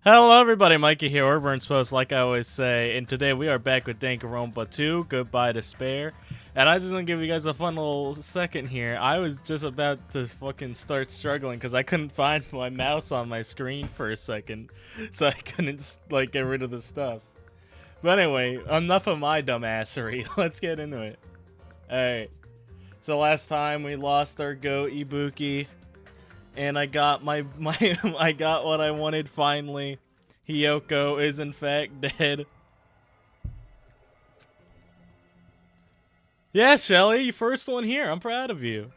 Hello everybody, Mikey here, or Burns Post, like I always say, and today we are back with Danganronpa 2, Goodbye Despair, and I just want to give you guys a fun little second here. I was just about to fucking start struggling because I couldn't find my mouse on my screen for a second, so I couldn't, like, get rid of the stuff. But anyway, enough of my dumbassery, let's get into it. Alright, so last time we lost our goat, Ibuki. And I got I got what I wanted finally. Hiyoko is in fact dead. Yeah, Shelly, you first one here. I'm proud of you.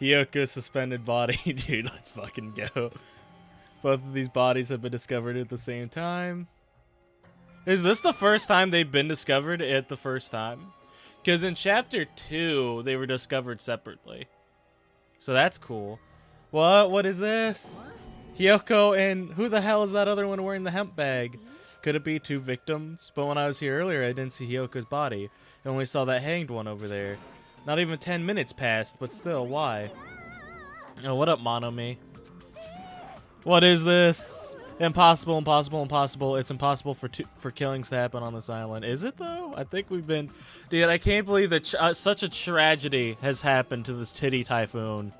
Hiyoko's suspended body. Dude, let's fucking go. Both of these bodies have been discovered at the same time. Is this the first time they've been discovered at the first time? Because in chapter 2, they were discovered separately. So that's cool. What is this? Hiyoko and who the hell is that other one wearing the hemp bag? Could it be two victims? But when I was here earlier, I didn't see Hiyoko's body. I only saw that hanged one over there. Not even 10 minutes passed, but still, why? Oh, what up, Monomi? What is this? Impossible, impossible, impossible. It's impossible for killings to happen on this island. Is it, though? I think we've been... Dude, I can't believe that such a tragedy has happened to the Titty Typhoon.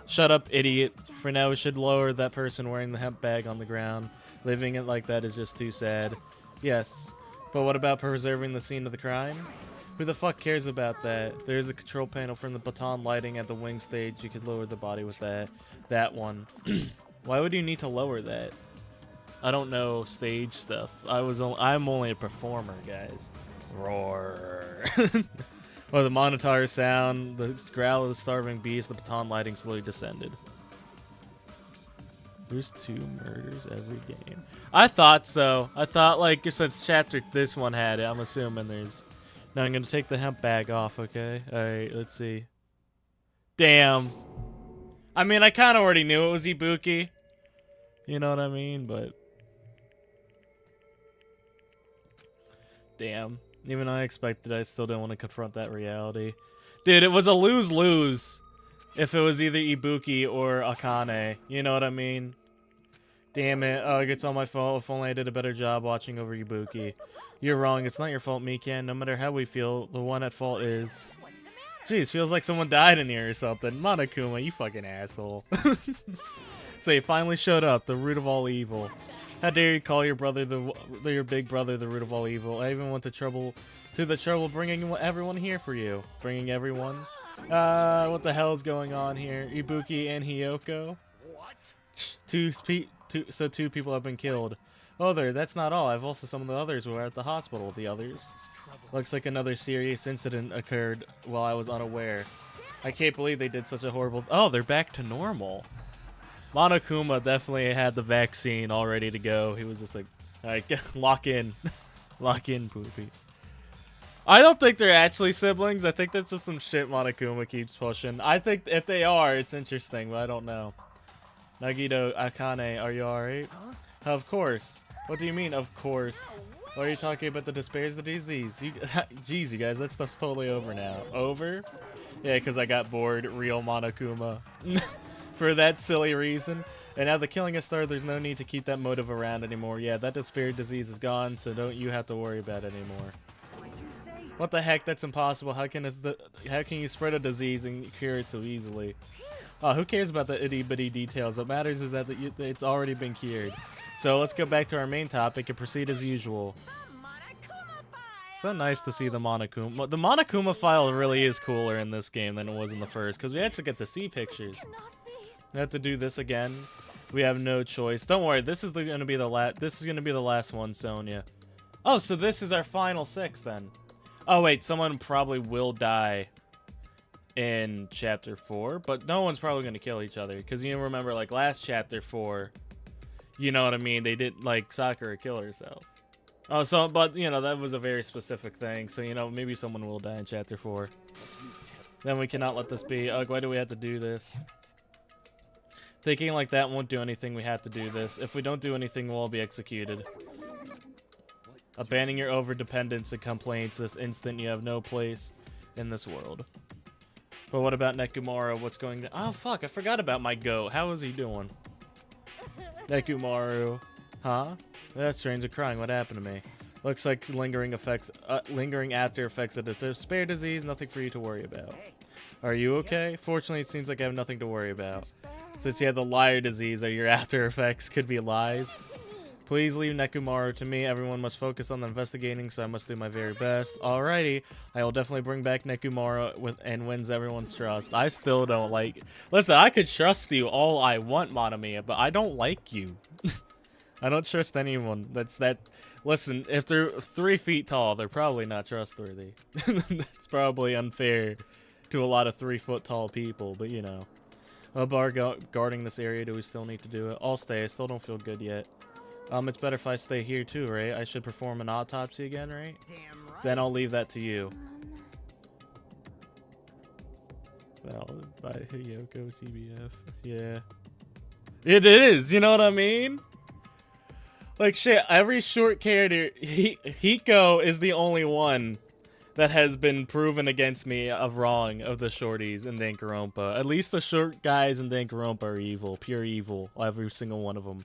Shut up, idiot. For now, we should lower that person wearing the hemp bag on the ground. Leaving it like that is just too sad. Yes, but what about preserving the scene of the crime? Who the fuck cares about that? There's a control panel from the baton lighting at the wing stage. You could lower the body with that. That one. Why would you need to lower that? I don't know stage stuff. I'm only a performer, guys. Roar. Oh, the monitor sound, the growl of the starving beast, the baton lighting slowly descended. There's 2 murders every game. I thought so. I thought, like, since chapter this one had it, I'm assuming there's... Now I'm gonna take the hemp bag off, okay? Alright, let's see. Damn. I mean, I kind of already knew it was Ibuki. You know what I mean? But... Damn. Even I expected, I still didn't want to confront that reality. Dude, it was a lose-lose if it was either Ibuki or Akane. You know what I mean? Damn it. Oh, it gets on my fault. If only I did a better job watching over Ibuki. You're wrong. It's not your fault, Mikan. No matter how we feel, the one at fault is... Jeez, feels like someone died in here or something. Monokuma, you fucking asshole. So you finally showed up, the root of all evil. How dare you call your brother your big brother the root of all evil? I even went to the trouble bringing everyone here for you. Bringing everyone? What the hell is going on here? Ibuki and Hiyoko? What? So 2 people have been killed. Oh, that's not all. I've also some of the others who were at the hospital. The others? Looks like another serious incident occurred while I was unaware. I can't believe they did such a horrible... Oh, they're back to normal. Monokuma definitely had the vaccine all ready to go. He was just like, alright, lock in. Lock in, Poopy. I don't think they're actually siblings. I think that's just some shit Monokuma keeps pushing. I think if they are, it's interesting, but I don't know. Nagito, Akane, are you alright? Huh? Of course. What do you mean, of course? Why are you talking about the despairs of the disease? Jeez, you guys, that stuff's totally over now. Over? Yeah, because I got bored. Real Monokuma. For that silly reason. And now the killing has started, there's no need to keep that motive around anymore. Yeah, that despair disease is gone, so don't you have to worry about it anymore. What the heck? That's impossible. How can you spread a disease and cure it so easily? Oh, who cares about the itty-bitty details? What matters is that it's already been cured. So let's go back to our main topic and proceed as usual. So nice to see the Monokuma. The Monokuma file really is cooler in this game than it was in the first, because we actually get to see pictures. We have to do this again. We have no choice. Don't worry, this is gonna be the last one, Sonia. Oh, so this is our final 6 then. Oh wait, someone probably will die in chapter 4, but no one's probably gonna kill each other, because you remember, like last chapter 4, you know what I mean? They did, like, Sakura kill herself. Oh, so, but, you know, that was a very specific thing, so, you know, maybe someone will die in chapter 4. Then we cannot let this be. Like, why do we have to do this? Thinking like that won't do anything, we have to do this. If we don't do anything, we'll all be executed. Abandoning your over-dependence and complaints this instant, you have no place in this world. But what about Nekumara? What's going on? Oh, fuck, I forgot about my goat. How is he doing? Nekumaru. Huh? That's strange. I'm crying. What happened to me? Looks like lingering after effects of the despair disease. Nothing for you to worry about. Are you okay? Fortunately, it seems like I have nothing to worry about. Since you had the liar disease, or your after effects could be lies. Please leave Nekumaro to me. Everyone must focus on the investigating, so I must do my very best. Alrighty, I will definitely bring back Nekumaro and wins everyone's trust. I still don't like... Listen, I could trust you all I want, Monomiya, but I don't like you. I don't trust anyone. Listen, if they're 3 feet tall, they're probably not trustworthy. That's probably unfair to a lot of 3-foot tall people, but you know. A bar guarding this area, do we still need to do it? I'll stay, I still don't feel good yet. It's better if I stay here too, right? I should perform an autopsy again, right? Damn right. Then I'll leave that to you. Well, by Hiyoko TBF. Yeah. It is, you know what I mean? Like, shit, every short character, Hiko is the only one that has been proven against me of wrong of the shorties in Danganronpa. At least the short guys in Danganronpa are evil, pure evil, every single one of them.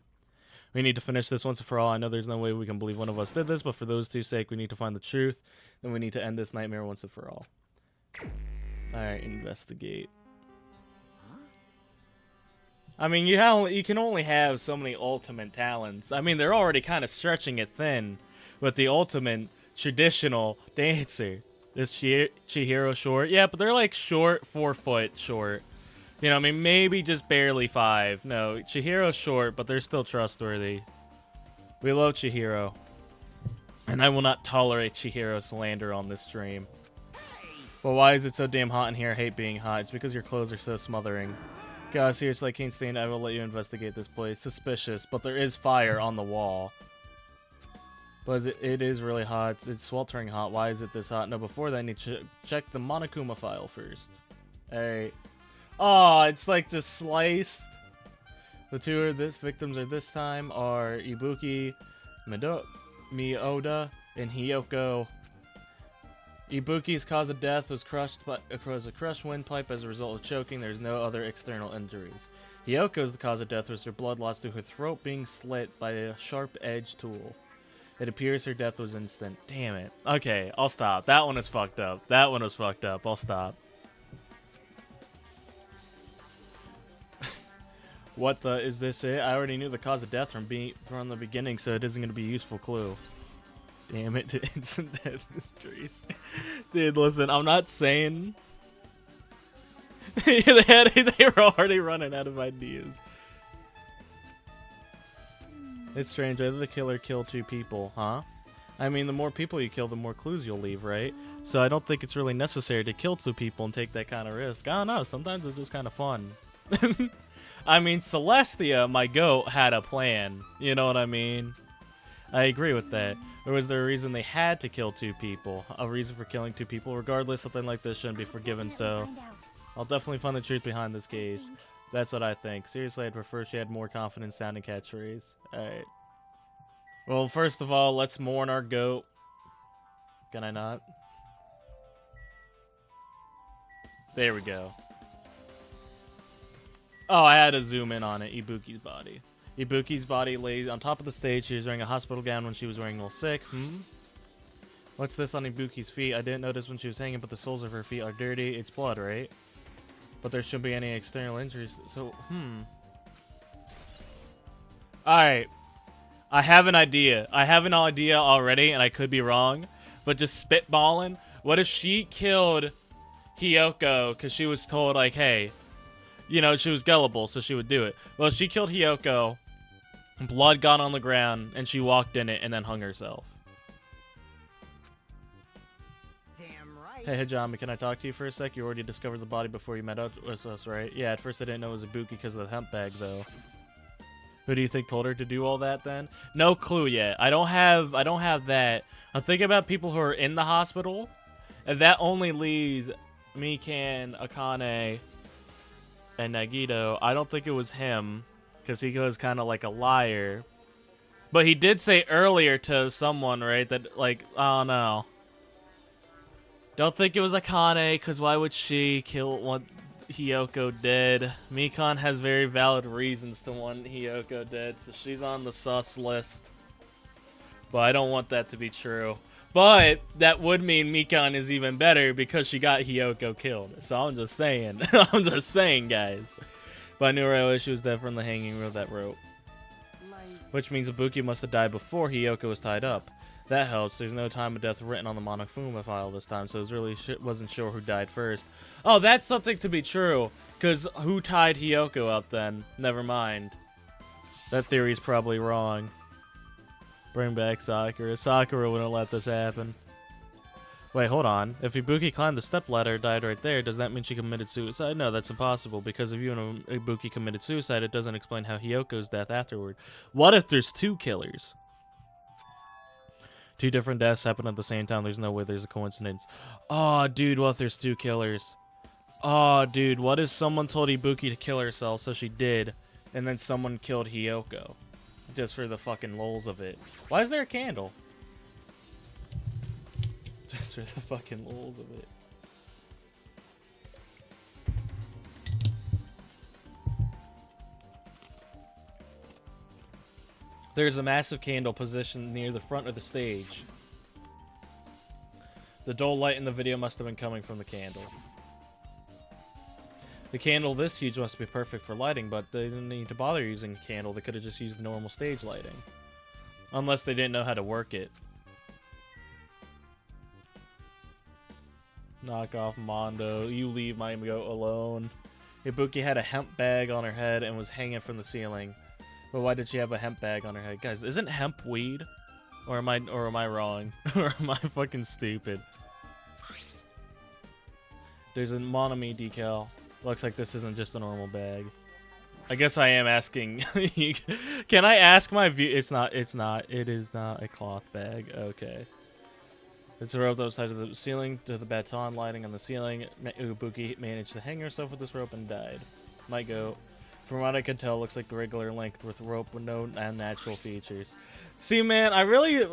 We need to finish this once and for all. I know there's no way we can believe one of us did this, but for those two's sake, we need to find the truth. Then we need to end this nightmare once and for all. Alright, investigate. I mean, you can only have so many ultimate talents. I mean, they're already kind of stretching it thin with the ultimate traditional dancer. Is Chihiro short? Yeah, but they're like short, 4 foot short. You know, I mean, maybe just barely 5. No, Chihiro's short, but they're still trustworthy. We love Chihiro. And I will not tolerate Chihiro slander on this stream. Well, why is it so damn hot in here? I hate being hot. It's because your clothes are so smothering. God, seriously, I can't stand it. I will let you investigate this place. Suspicious, but there is fire on the wall. But it is really hot. It's sweltering hot. Why is it this hot? No, before that, I need to check the Monokuma file first. Alright. Oh, it's like just sliced. The two victims are this time are Ibuki, Miyoda, and Hiyoko. Ibuki's cause of death was a crushed windpipe as a result of choking. There's no other external injuries. Hiyoko's cause of death was her blood loss through her throat being slit by a sharp-edged tool. It appears her death was instant. Damn it. Okay, I'll stop. That one is fucked up. That one was fucked up. I'll stop. What the, is this it? I already knew the cause of death from the beginning, so it isn't going to be a useful clue. Damn it, to instant death mysteries. Dude, listen, I'm not saying... they were already running out of ideas. It's strange, whether the killer killed 2 people, huh? I mean, the more people you kill, the more clues you'll leave, right? So I don't think it's really necessary to kill 2 people and take that kind of risk. I don't know, sometimes it's just kind of fun. I mean, Celestia, my goat, had a plan. You know what I mean? I agree with that. Or was there a reason they had to kill 2 people? A reason for killing 2 people? Regardless, something like this shouldn't be forgiven, so... I'll definitely find the truth behind this case. That's what I think. Seriously, I'd prefer she had more confidence sounding catchphrase. Alright. Well, first of all, let's mourn our goat. Can I not? There we go. Oh, I had to zoom in on it. Ibuki's body. Ibuki's body lays on top of the stage. She was wearing a hospital gown when she was wearing sick. What's this on Ibuki's feet? I didn't notice when she was hanging, but the soles of her feet are dirty. It's blood, right? But there shouldn't be any external injuries. So, Alright. I have an idea. I have an idea already, and I could be wrong. But just spitballing. What if she killed Hiyoko because she was told, like, hey... You know, she was gullible, so she would do it. Well, she killed Hiyoko, blood got on the ground, and she walked in it and then hung herself. Damn right. Hey, Hijami, can I talk to you for a sec? You already discovered the body before you met up with us, right? Yeah, at first I didn't know it was Ibuki because of the hemp bag, though. Who do you think told her to do all that, then? No clue yet. I don't have that. I'm thinking about people who are in the hospital, and that only leaves Mikan, Akane, and Nagito. I don't think it was him, because he was kind of like a liar. But he did say earlier to someone, right, that, like, I don't know. Don't think it was Akane, because why would she kill one? Hiyoko dead. Mikan has very valid reasons to want Hiyoko dead, so she's on the sus list. But I don't want that to be true. But that would mean Mikan is even better because she got Hiyoko killed. So I'm just saying. I'm just saying, guys. But I knew right away she was dead from the hanging of that rope. Which means Ibuki must have died before Hiyoko was tied up. That helps. There's no time of death written on the Monofuma file this time, so it was really wasn't sure who died first. Oh, that's something to be true. Because who tied Hiyoko up then? Never mind. That theory's probably wrong. Bring back Sakura. Sakura wouldn't let this happen. Wait, hold on. If Ibuki climbed the stepladder and died right there, does that mean she committed suicide? No, that's impossible, because if you and Ibuki committed suicide, it doesn't explain how Hiyoko's death afterward. What if there's two killers? Two different deaths happen at the same time. There's no way there's a coincidence. Oh, dude, what if there's two killers? Oh, dude, what if someone told Ibuki to kill herself, so she did, and then someone killed Hiyoko? Just for the fucking lols of it. Why is there a candle? Just for the fucking lols of it. There's a massive candle positioned near the front of the stage. The dull light in the video must have been coming from the candle. The candle this huge must be perfect for lighting, but they didn't need to bother using a candle. They could have just used the normal stage lighting. Unless they didn't know how to work it. Knock off Mondo. You leave my goat alone. Ibuki had a hemp bag on her head and was hanging from the ceiling. But why did she have a hemp bag on her head? Guys, isn't hemp weed? Or am I wrong? Or am I fucking stupid? There's a Monami decal. Looks like this isn't just a normal bag. I guess I am asking. Can I ask my view? It is not a cloth bag. Okay. It's a rope that was tied to the ceiling, to the baton lighting on the ceiling. Ibuki managed to hang herself with this rope and died. My goat. From what I can tell, looks like regular length with rope with no unnatural features. See, man, I really,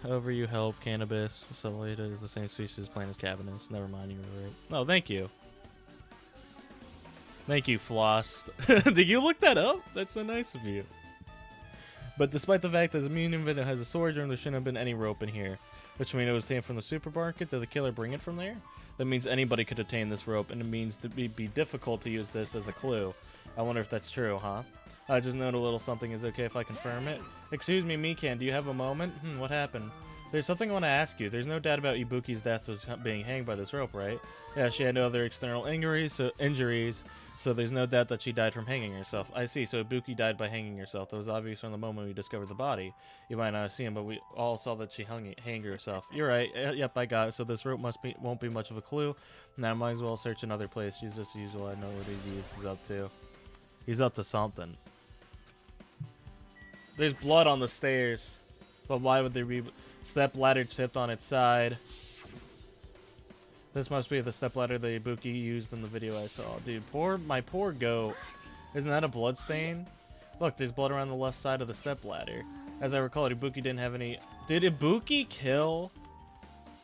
over you help, cannabis. Solita is the same species as plant as cabinets. Never mind, you were right. Oh, thank you. Thank you, Floss. Did you look that up? That's so nice of you. But despite the fact that the Union Video has a sword, there shouldn't have been any rope in here. Which means it was taken from the supermarket. Did the killer bring it from there? That means anybody could obtain this rope, and it means to be difficult to use this as a clue. I wonder if that's true, huh? I just note a little something. Is it okay if I confirm it? Excuse me, Mikan, do you have a moment? What happened? There's something I want to ask you. There's no doubt about Ibuki's death was being hanged by this rope, right? Yeah, she had no other external injuries, so there's no doubt that she died from hanging herself. I see, so Ibuki died by hanging herself. That was obvious from the moment we discovered the body. You might not have seen, but we all saw that she hanged herself. You're right. Yep, I got it. So this rope won't be much of a clue. Now I might as well search another place. She's just usual. I know what he's up to. He's up to something. There's blood on the stairs. But why would there be step ladder tipped on its side? This must be the step ladder that Ibuki used in the video I saw. Dude, my poor goat. Isn't that a blood stain? Look, there's blood around the left side of the step ladder. As I recall, Ibuki didn't have any... Did Ibuki kill?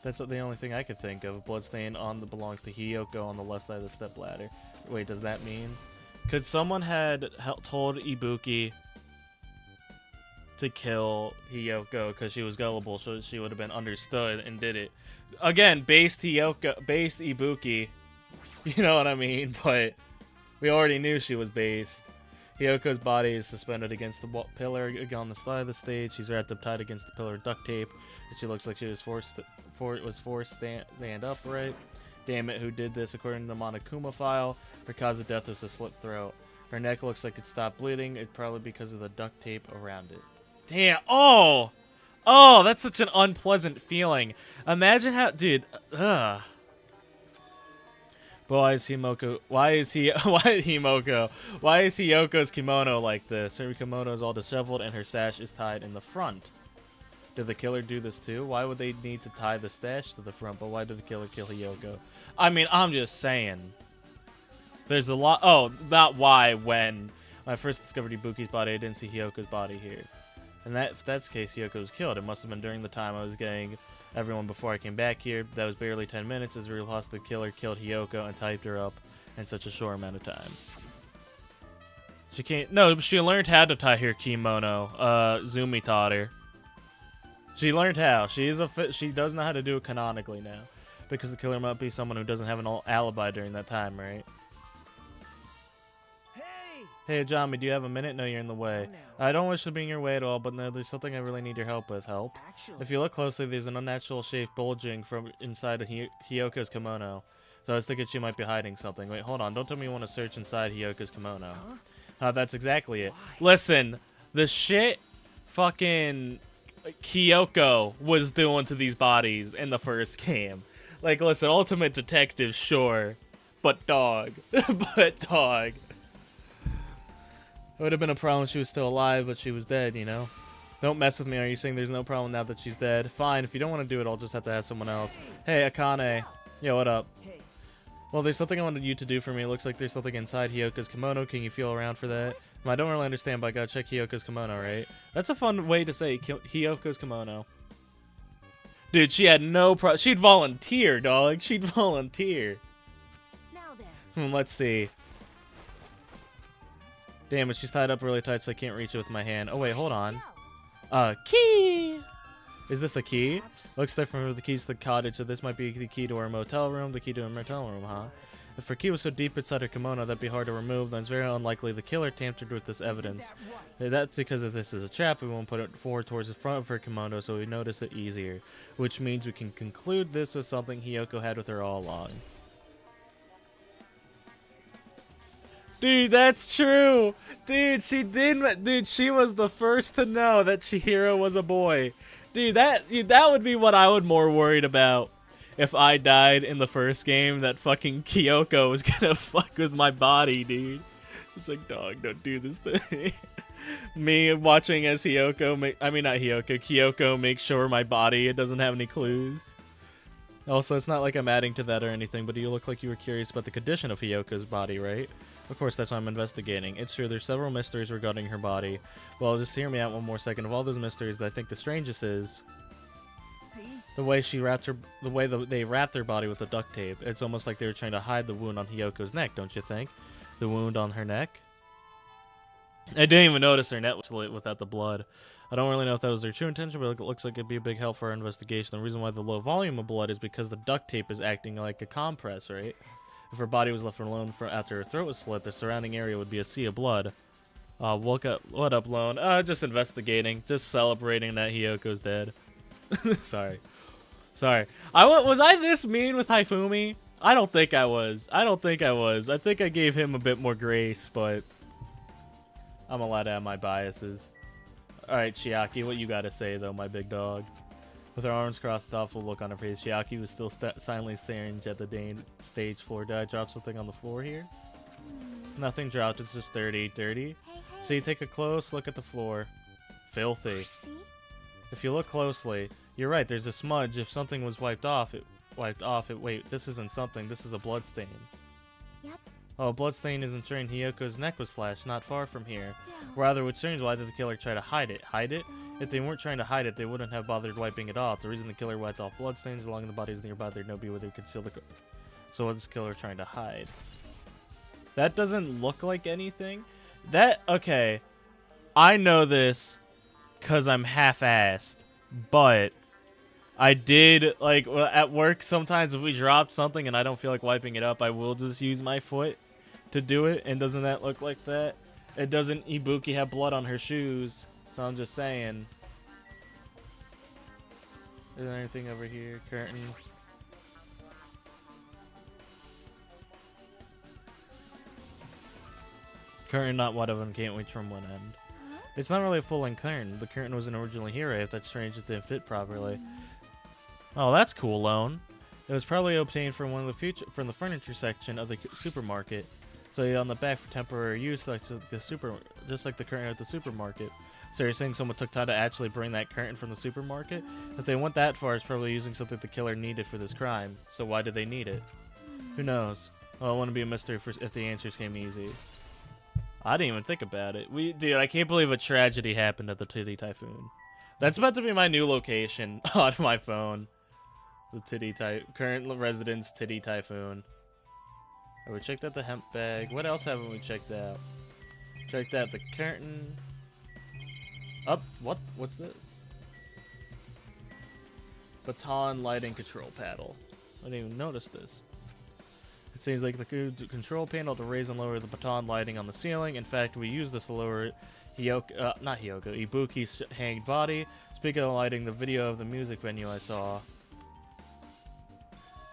That's the only thing I could think of. A blood stain belongs to Hiyoko on the left side of the step ladder. Wait, does that mean? Could someone had told Ibuki to kill Hiyoko because she was gullible, so she would have been understood and did it? Again, based Ibuki, you know what I mean? But we already knew she was based. Hiyoko's body is suspended against the pillar on the side of the stage. She's wrapped up tight against the pillar with duct tape. She looks like she was forced to stand upright. Damn it, who did this? According to the Monokuma file, her cause of death was a slit throat. Her neck looks like it stopped bleeding. It's probably because of the duct tape around it. Damn. Oh! Oh, that's such an unpleasant feeling. Imagine how... Dude. Ugh. But why is Himoko... Why is Hiyoko's kimono like this? Her kimono is all disheveled and her sash is tied in the front. Did the killer do this too? Why would they need to tie the sash to the front? But why did the killer kill Hiyoko? I mean, I'm just saying. There's a lot... Oh, not why, when I first discovered Ibuki's body, I didn't see Hiyoko's body here. And if that's the case, Hiyoko was killed. It must have been during the time I was getting everyone before I came back here. That was barely 10 minutes as we realized the killer killed Hiyoko and typed her up in such a short amount of time. She can't. No, she learned how to tie her kimono. Zumi taught her. She learned how. She does know how to do it canonically now, because the killer might be someone who doesn't have an alibi during that time, right? Hey, Ajami, do you have a minute? No, you're in the way. I don't wish to be in your way at all, but no, there's something I really need your help with. Help? If you look closely, there's an unnatural shape bulging from inside of Hyoko's kimono. So I was thinking she might be hiding something. Wait, hold on. Don't tell me you want to search inside Hyoko's kimono. That's exactly it. Listen, the shit fucking Kyoko was doing to these bodies in the first game. Like, listen, Ultimate Detective, sure. But dog. But dog. It would have been a problem if she was still alive, but she was dead, you know? Don't mess with me. Are you saying there's no problem now that she's dead? Fine, if you don't want to do it, I'll just have to ask someone else. Hey, Akane. Yo, what up? Well, there's something I wanted you to do for me. It looks like there's something inside Hyoko's kimono. Can you feel around for that? I don't really understand, but I gotta check Hyoko's kimono, right? That's a fun way to say Hyoko's kimono. Dude, she had no she'd volunteer, dog. She'd volunteer. Now then. Let's see. Damn it, she's tied up really tight so I can't reach it with my hand. Oh, wait, hold on. Key! Is this a key? Looks different from the keys to the cottage, so this might be the key to our motel room, the key to our motel room, huh? If her key was so deep inside her kimono that'd be hard to remove, then it's very unlikely the killer tampered with this evidence. That's because if this is a trap, we won't put it forward towards the front of her kimono so we notice it easier. Which means we can conclude this was something Hyoko had with her all along. Dude, that's true. Dude, she was the first to know that Chihiro was a boy. Dude, that would be what I would more worried about if I died in the first game, that fucking Kyoko was gonna fuck with my body, dude. Just like, dog, don't do this to me. Me watching as Kyoko make sure my body, it doesn't have any clues. Also, it's not like I'm adding to that or anything, but you look like you were curious about the condition of Hyoko's body, right? Of course, that's why I'm investigating. It's true, there's several mysteries regarding her body. Well, just hear me out one more second. Of all those mysteries, I think the strangest is the way they wrapped their body with the duct tape. It's almost like they were trying to hide the wound on Hyoko's neck, don't you think? The wound on her neck? I didn't even notice her neck was slit without the blood. I don't really know if that was their true intention, but it looks like it'd be a big help for our investigation. The reason why the low volume of blood is because the duct tape is acting like a compress, right? If her body was left alone after her throat was slit, the surrounding area would be a sea of blood. What up, Lone? Just investigating. Just celebrating that Hyoko's dead. Sorry. Was I this mean with Hifumi? I don't think I was. I think I gave him a bit more grace, but I'm allowed to have my biases. Alright, Chiaki, what you gotta say, though, my big dog? With her arms crossed, a thoughtful look on her face, Chiaki was still silently staring at the stage floor. Did I drop something on the floor here? Nothing dropped, it's just dirty. Dirty? So you take a close look at the floor. Filthy. If you look closely, you're right, there's a smudge. If something was wiped off, wait, this isn't something, this is a blood stain. Yep. Oh, a blood stain isn't showing. Hyoko's neck was slashed not far from here. Rather, which seems why did the killer try to hide it? Hide it? If they weren't trying to hide it, they wouldn't have bothered wiping it off. The reason the killer wiped off bloodstains along the bodies nearby, there'd no be where they conceal the. So what's the killer trying to hide? That doesn't look like anything. Okay. I know this because I'm half-assed, but I did, like, at work sometimes if we drop something and I don't feel like wiping it up, I will just use my foot to do it. And doesn't that look like that? It doesn't Ibuki have blood on her shoes? So I'm just saying. Is there anything over here? Curtain. Curtain, not one of them. Can't reach from one end. It's not really a full-length curtain. The curtain wasn't originally here. If that's strange, it didn't fit properly. Oh, that's cool, Lone. It was probably obtained from from the furniture section of the supermarket. So on the back for temporary use, like just like the curtain at the supermarket. So you're saying someone took time to actually bring that curtain from the supermarket? If they went that far, it's probably using something the killer needed for this crime. So why did they need it? Who knows? Well, it wouldn't be a mystery if the answers came easy. I didn't even think about it. Dude, I can't believe a tragedy happened at the Titty Typhoon. That's about to be my new location on my phone. The current residence Titty Typhoon. We checked out the hemp bag. What else haven't we checked out? Checked out the curtain. Up. What? What's this? Baton lighting control paddle. I didn't even notice this. It seems like the control panel to raise and lower the baton lighting on the ceiling. In fact, we use this to lower Ibuki's hanged body. Speaking of lighting, the video of the music venue I saw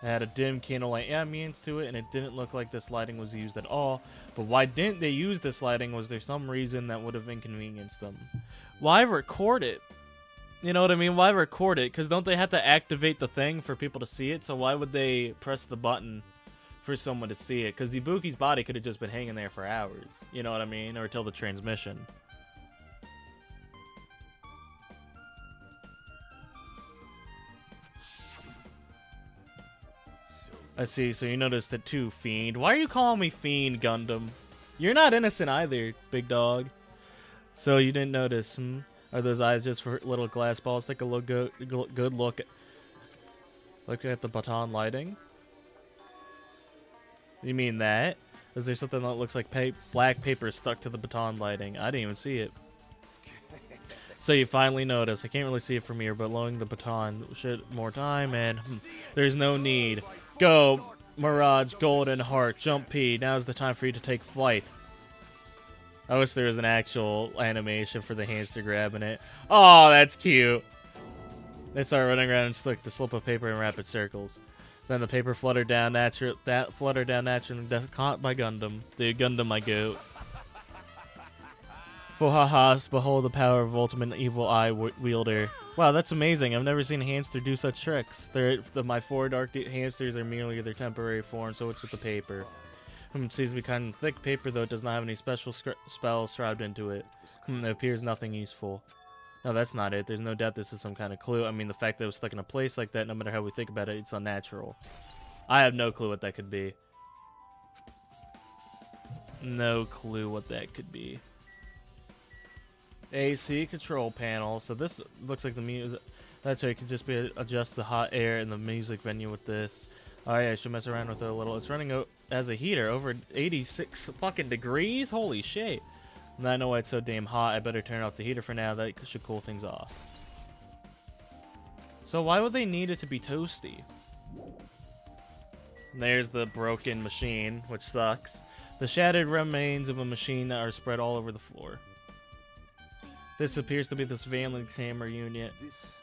had a dim candlelight ambience to it, and it didn't look like this lighting was used at all. But why didn't they use this lighting? Was there some reason that would have inconvenienced them? Why record it? You know what I mean? Why record it? Because don't they have to activate the thing for people to see it? So why would they press the button for someone to see it? Because Ibuki's body could have just been hanging there for hours. You know what I mean? Or till the transmission. I see, so you noticed it too, Fiend. Why are you calling me Fiend, Gundam? You're not innocent either, big dog. So you didn't notice, hmm? Are those eyes just for little glass balls? Take a look, good look. Look at the baton lighting. You mean that? Is there something that looks like black paper stuck to the baton lighting? I didn't even see it. So you finally notice. I can't really see it from here, but lowering the baton shit more time, and there's no need. Go, Mirage, Golden Heart, Jump P. Now's the time for you to take flight. I wish there was an actual animation for the hamster grabbing it. Oh, that's cute. They start running around and slick the slip of paper in rapid circles. Then the paper fluttered down naturally, caught by Gundam. Dude, Gundam, my goat. Fuhahas, behold the power of ultimate evil eye wielder. Wow, that's amazing. I've never seen a hamster do such tricks. My 4 dark hamsters are merely their temporary form, so it's with the paper. It seems to be kind of thick paper, though it does not have any special spells scribed into it. It appears nothing useful. No, that's not it. There's no doubt this is some kind of clue. I mean, the fact that it was stuck in a place like that, no matter how we think about it, it's unnatural. I have no clue what that could be. No clue what that could be. AC control panel. So this looks like the music. That's right. It could just be adjust the hot air in the music venue with this. Alright, I should mess around with it a little. It's running as a heater over 86 fucking degrees. Holy shit. And I know why it's so damn hot. I better turn off the heater for now. That should cool things off. So why would they need it to be toasty? And there's the broken machine, which sucks. The shattered remains of a machine that are spread all over the floor. This appears to be the surveillance camera unit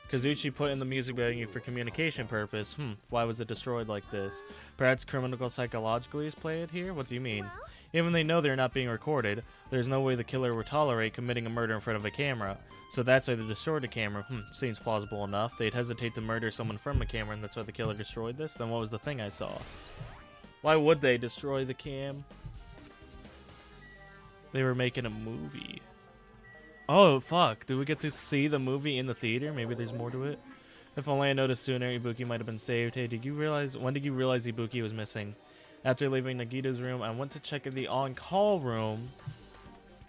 Kazuchi put in the music venue for communication purpose. Why was it destroyed like this? Perhaps criminal psychologically is played here? What do you mean? Even they know they're not being recorded, there's no way the killer would tolerate committing a murder in front of a camera. So that's why they destroyed the camera. Seems plausible enough. They'd hesitate to murder someone from a camera, and that's why the killer destroyed this? Then what was the thing I saw? Why would they destroy the cam? They were making a movie. Oh, fuck. Do we get to see the movie in the theater? Maybe there's more to it. If only I noticed sooner, Ibuki might have been saved. Hey, when did you realize Ibuki was missing? After leaving Nagita's room, I went to check in the on-call room.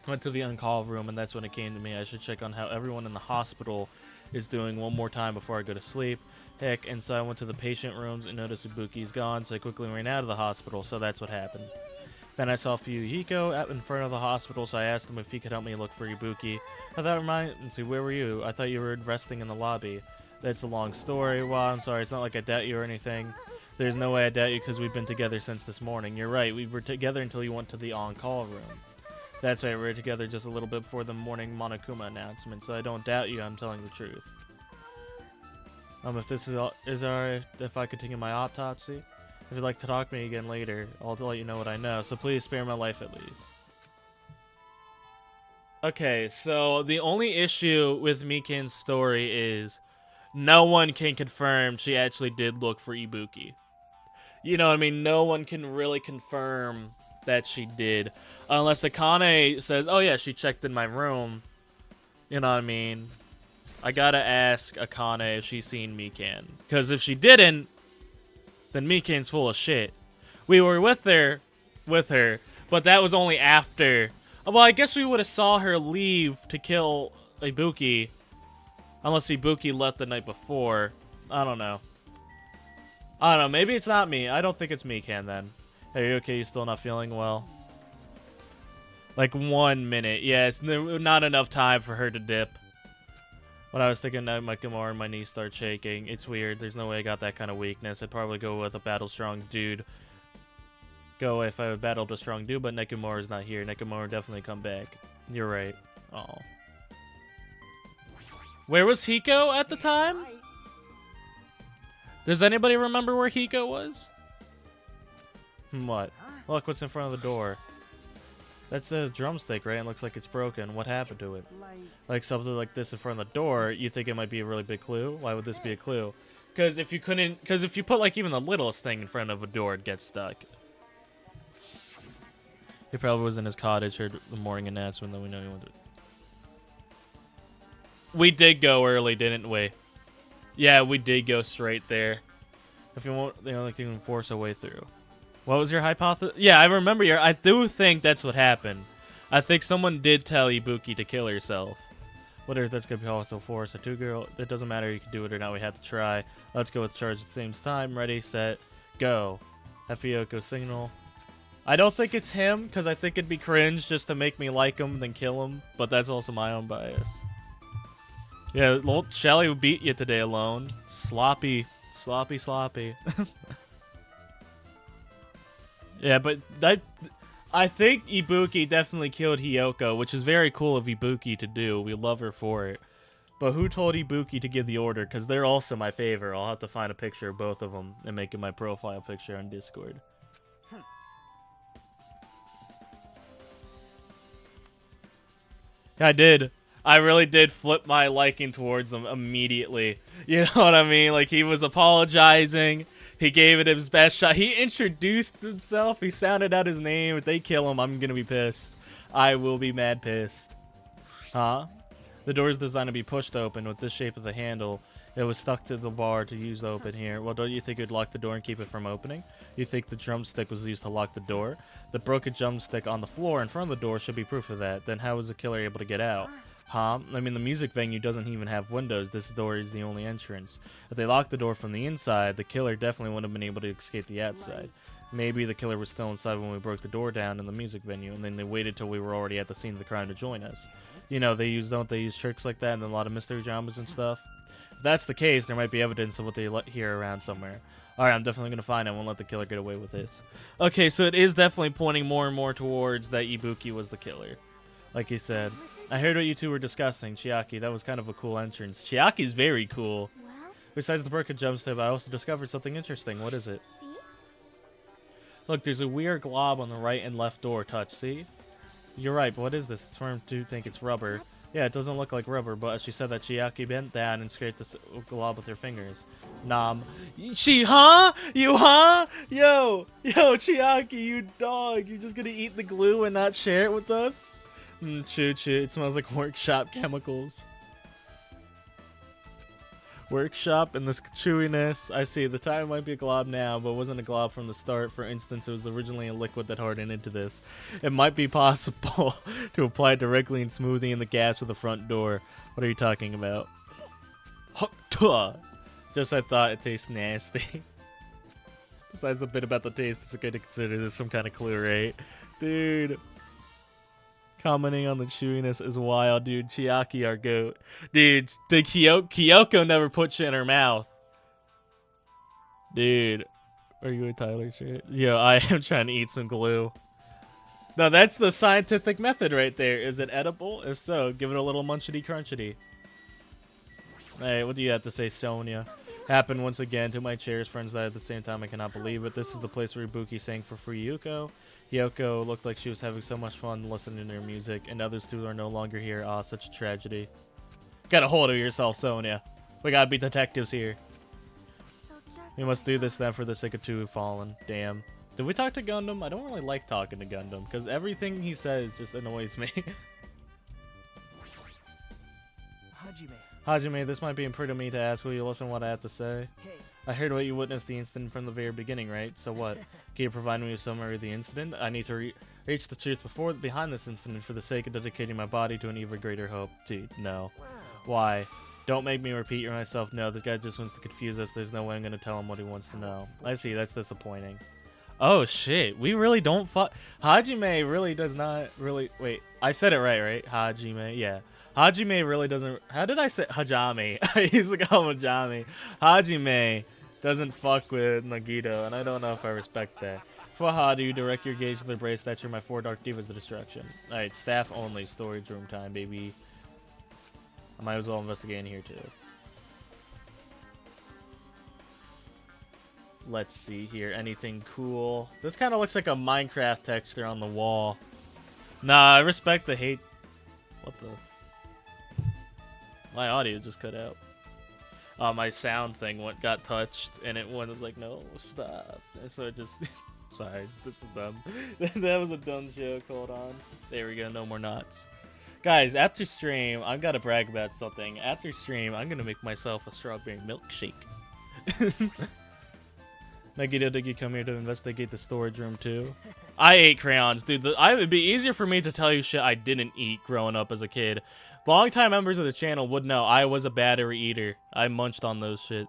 Went to the on-call room, and that's when it came to me. I should check on how everyone in the hospital is doing one more time before I go to sleep. Heck, and so I went to the patient rooms and noticed Ibuki's gone, so I quickly ran out of the hospital, so that's what happened. Then I saw Fuyuhiko out in front of the hospital, so I asked him if he could help me look for Ibuki. Oh, that reminds me, where were you? I thought you were resting in the lobby. That's a long story. Well, I'm sorry, it's not like I doubt you or anything. There's no way I doubt you because we've been together since this morning. You're right, we were together until you went to the on-call room. That's right, we were together just a little bit before the morning Monokuma announcement, so I don't doubt you, I'm telling the truth. If this is alright, if I continue my autopsy? If you'd like to talk to me again later, I'll let you know what I know, so please spare my life at least. Okay, so the only issue with Miken's story is no one can confirm she actually did look for Ibuki. You know what I mean? No one can really confirm that she did. Unless Akane says, oh yeah, she checked in my room. You know what I mean? I gotta ask Akane if she's seen Miken. Because if she didn't, then Miken's full of shit. We were with her, but that was only after. Well, I guess we would have saw her leave to kill Ibuki. Unless Ibuki left the night before. I don't know. Maybe it's not me. I don't think it's Miken then. Are you okay? You still not feeling well? Like 1 minute. Yeah, it's not enough time for her to dip. When I was thinking that my Gamora and my knees start shaking, it's weird. There's no way I got that kind of weakness. I'd probably go with a battle strong dude. Go if I battled a strong dude, but Nekomaru's not here. Nekomaru definitely come back. You're right. Oh. Where was Hiko at the time? Does anybody remember where Hiko was? What? Look what's in front of the door. That's the drumstick, right? It looks like it's broken. What happened to it? Like something like this in front of the door, you think it might be a really big clue? Why would this be a clue? Because if you put like even the littlest thing in front of a door, it gets stuck. He probably was in his cottage, heard the morning announcement, then we know he went to... We did go early, didn't we? Yeah, we did go straight there. If you won't, they only can force a way through. What was your hypothesis? Yeah, I remember I do think that's what happened. I think someone did tell Ibuki to kill herself. What if that's gonna be hostile force? A two-girl, it doesn't matter, you can do it or not, we have to try. Let's go with charge at the same time. Ready, set, go. Fuyoko signal. I don't think it's him, because I think it'd be cringe just to make me like him, then kill him. But that's also my own bias. Yeah, Shelly will beat you today alone. Sloppy. Sloppy, sloppy. Yeah, but I think Ibuki definitely killed Hiyoko, which is very cool of Ibuki to do. We love her for it. But who told Ibuki to give the order? Because they're also my favorite. I'll have to find a picture of both of them and make it my profile picture on Discord. I did. I really did flip my liking towards him immediately. You know what I mean? Like, he was apologizing. He gave it his best shot. He introduced himself. He sounded out his name. If they kill him, I'm gonna be pissed. I will be mad pissed. Huh? The door is designed to be pushed open with this shape of the handle. It was stuck to the bar to use open here. Well, don't you think it would lock the door and keep it from opening? You think the drumstick was used to lock the door? The broken drumstick on the floor in front of the door should be proof of that. Then how was the killer able to get out? Huh? I mean, the music venue doesn't even have windows. This door is the only entrance. If they locked the door from the inside, the killer definitely wouldn't have been able to escape the outside. Maybe the killer was still inside when we broke the door down in the music venue, and then they waited till we were already at the scene of the crime to join us. You know, don't they use tricks like that in a lot of mystery dramas and stuff? If that's the case, there might be evidence of what they let here around somewhere. Alright, I'm definitely gonna find it. I won't let the killer get away with this. Okay, so it is definitely pointing more and more towards that Ibuki was the killer. Like he said. I heard what you two were discussing, Chiaki. That was kind of a cool entrance. Chiaki's very cool. Besides the broken jumpstep, I also discovered something interesting. What is it? Look, there's a weird glob on the right and left door touch, see? You're right, but what is this? It's firm to think it's rubber. Yeah, it doesn't look like rubber, but she said that Chiaki bent down and scraped the glob with her fingers. Nom. Huh? You huh? Yo, Chiaki, you dog. You're just gonna eat the glue and not share it with us? Choo choo, it smells like workshop chemicals. Workshop and this chewiness. I see, the tire might be a glob now, but it wasn't a glob from the start. For instance, it was originally a liquid that hardened into this. It might be possible to apply directly and smoothing in the gaps of the front door. What are you talking about? Just I thought it tastes nasty. Besides the bit about the taste, it's okay to consider this some kind of clue, right? Dude. Commenting on the chewiness is wild, dude. Chiaki, our goat. Dude, the Kyoko never put shit in her mouth. Dude. Are you a Tyler shit? Yo, I am trying to eat some glue. No, that's the scientific method right there. Is it edible? If so, give it a little munchity crunchity. Hey, what do you have to say, Sonia? Happened once again. Two of my cherished friends died at the same time. I cannot believe it. This is the place where Ibuki sang for free Yuko. Yoko looked like she was having so much fun listening to her music, and others two are no longer here. Ah, such a tragedy. Get a hold of yourself, Sonia. We gotta be detectives here. We must do this then for the sake of two who've fallen. Damn. Did we talk to Gundam? I don't really like talking to Gundam, because everything he says just annoys me. Hajime, this might be imprudent of me to ask. Will you listen to what I have to say? I heard what you witnessed the incident from the very beginning, right? So what? Can you provide me with a summary of the incident? I need to reach the truth behind this incident for the sake of dedicating my body to an even greater hope. Gee, no. Why? Don't make me repeat myself. No, this guy just wants to confuse us. There's no way I'm going to tell him what he wants to know. I see, that's disappointing. Oh shit, we really don't fuck. Hajime really does not really. Wait, I said it right? Hajime, yeah. Hajime really doesn't. How did I say Hajime? I used to call him Hajime. Hajime doesn't fuck with Nagito, and I don't know if I respect that. For how do you direct your gaze to the brace? That's my 4 Dark Divas of Destruction. Alright, staff only, storage room time, baby. I might as well investigate in here too. Let's see here. Anything cool? This kind of looks like a Minecraft texture on the wall. Nah, I respect the hate. What the? My audio just cut out. My sound thing got touched, and it was like, no, stop. And so it just... Sorry, this is dumb. That was a dumb joke. Hold on. There we go. No more knots. Guys, after stream, I've got to brag about something. After stream, I'm going to make myself a strawberry milkshake. Nagito, did you come here to investigate the storage room too? I ate crayons, dude. It would be easier for me to tell you shit I didn't eat growing up as a kid. Longtime members of the channel would know I was a battery eater. I munched on those shit.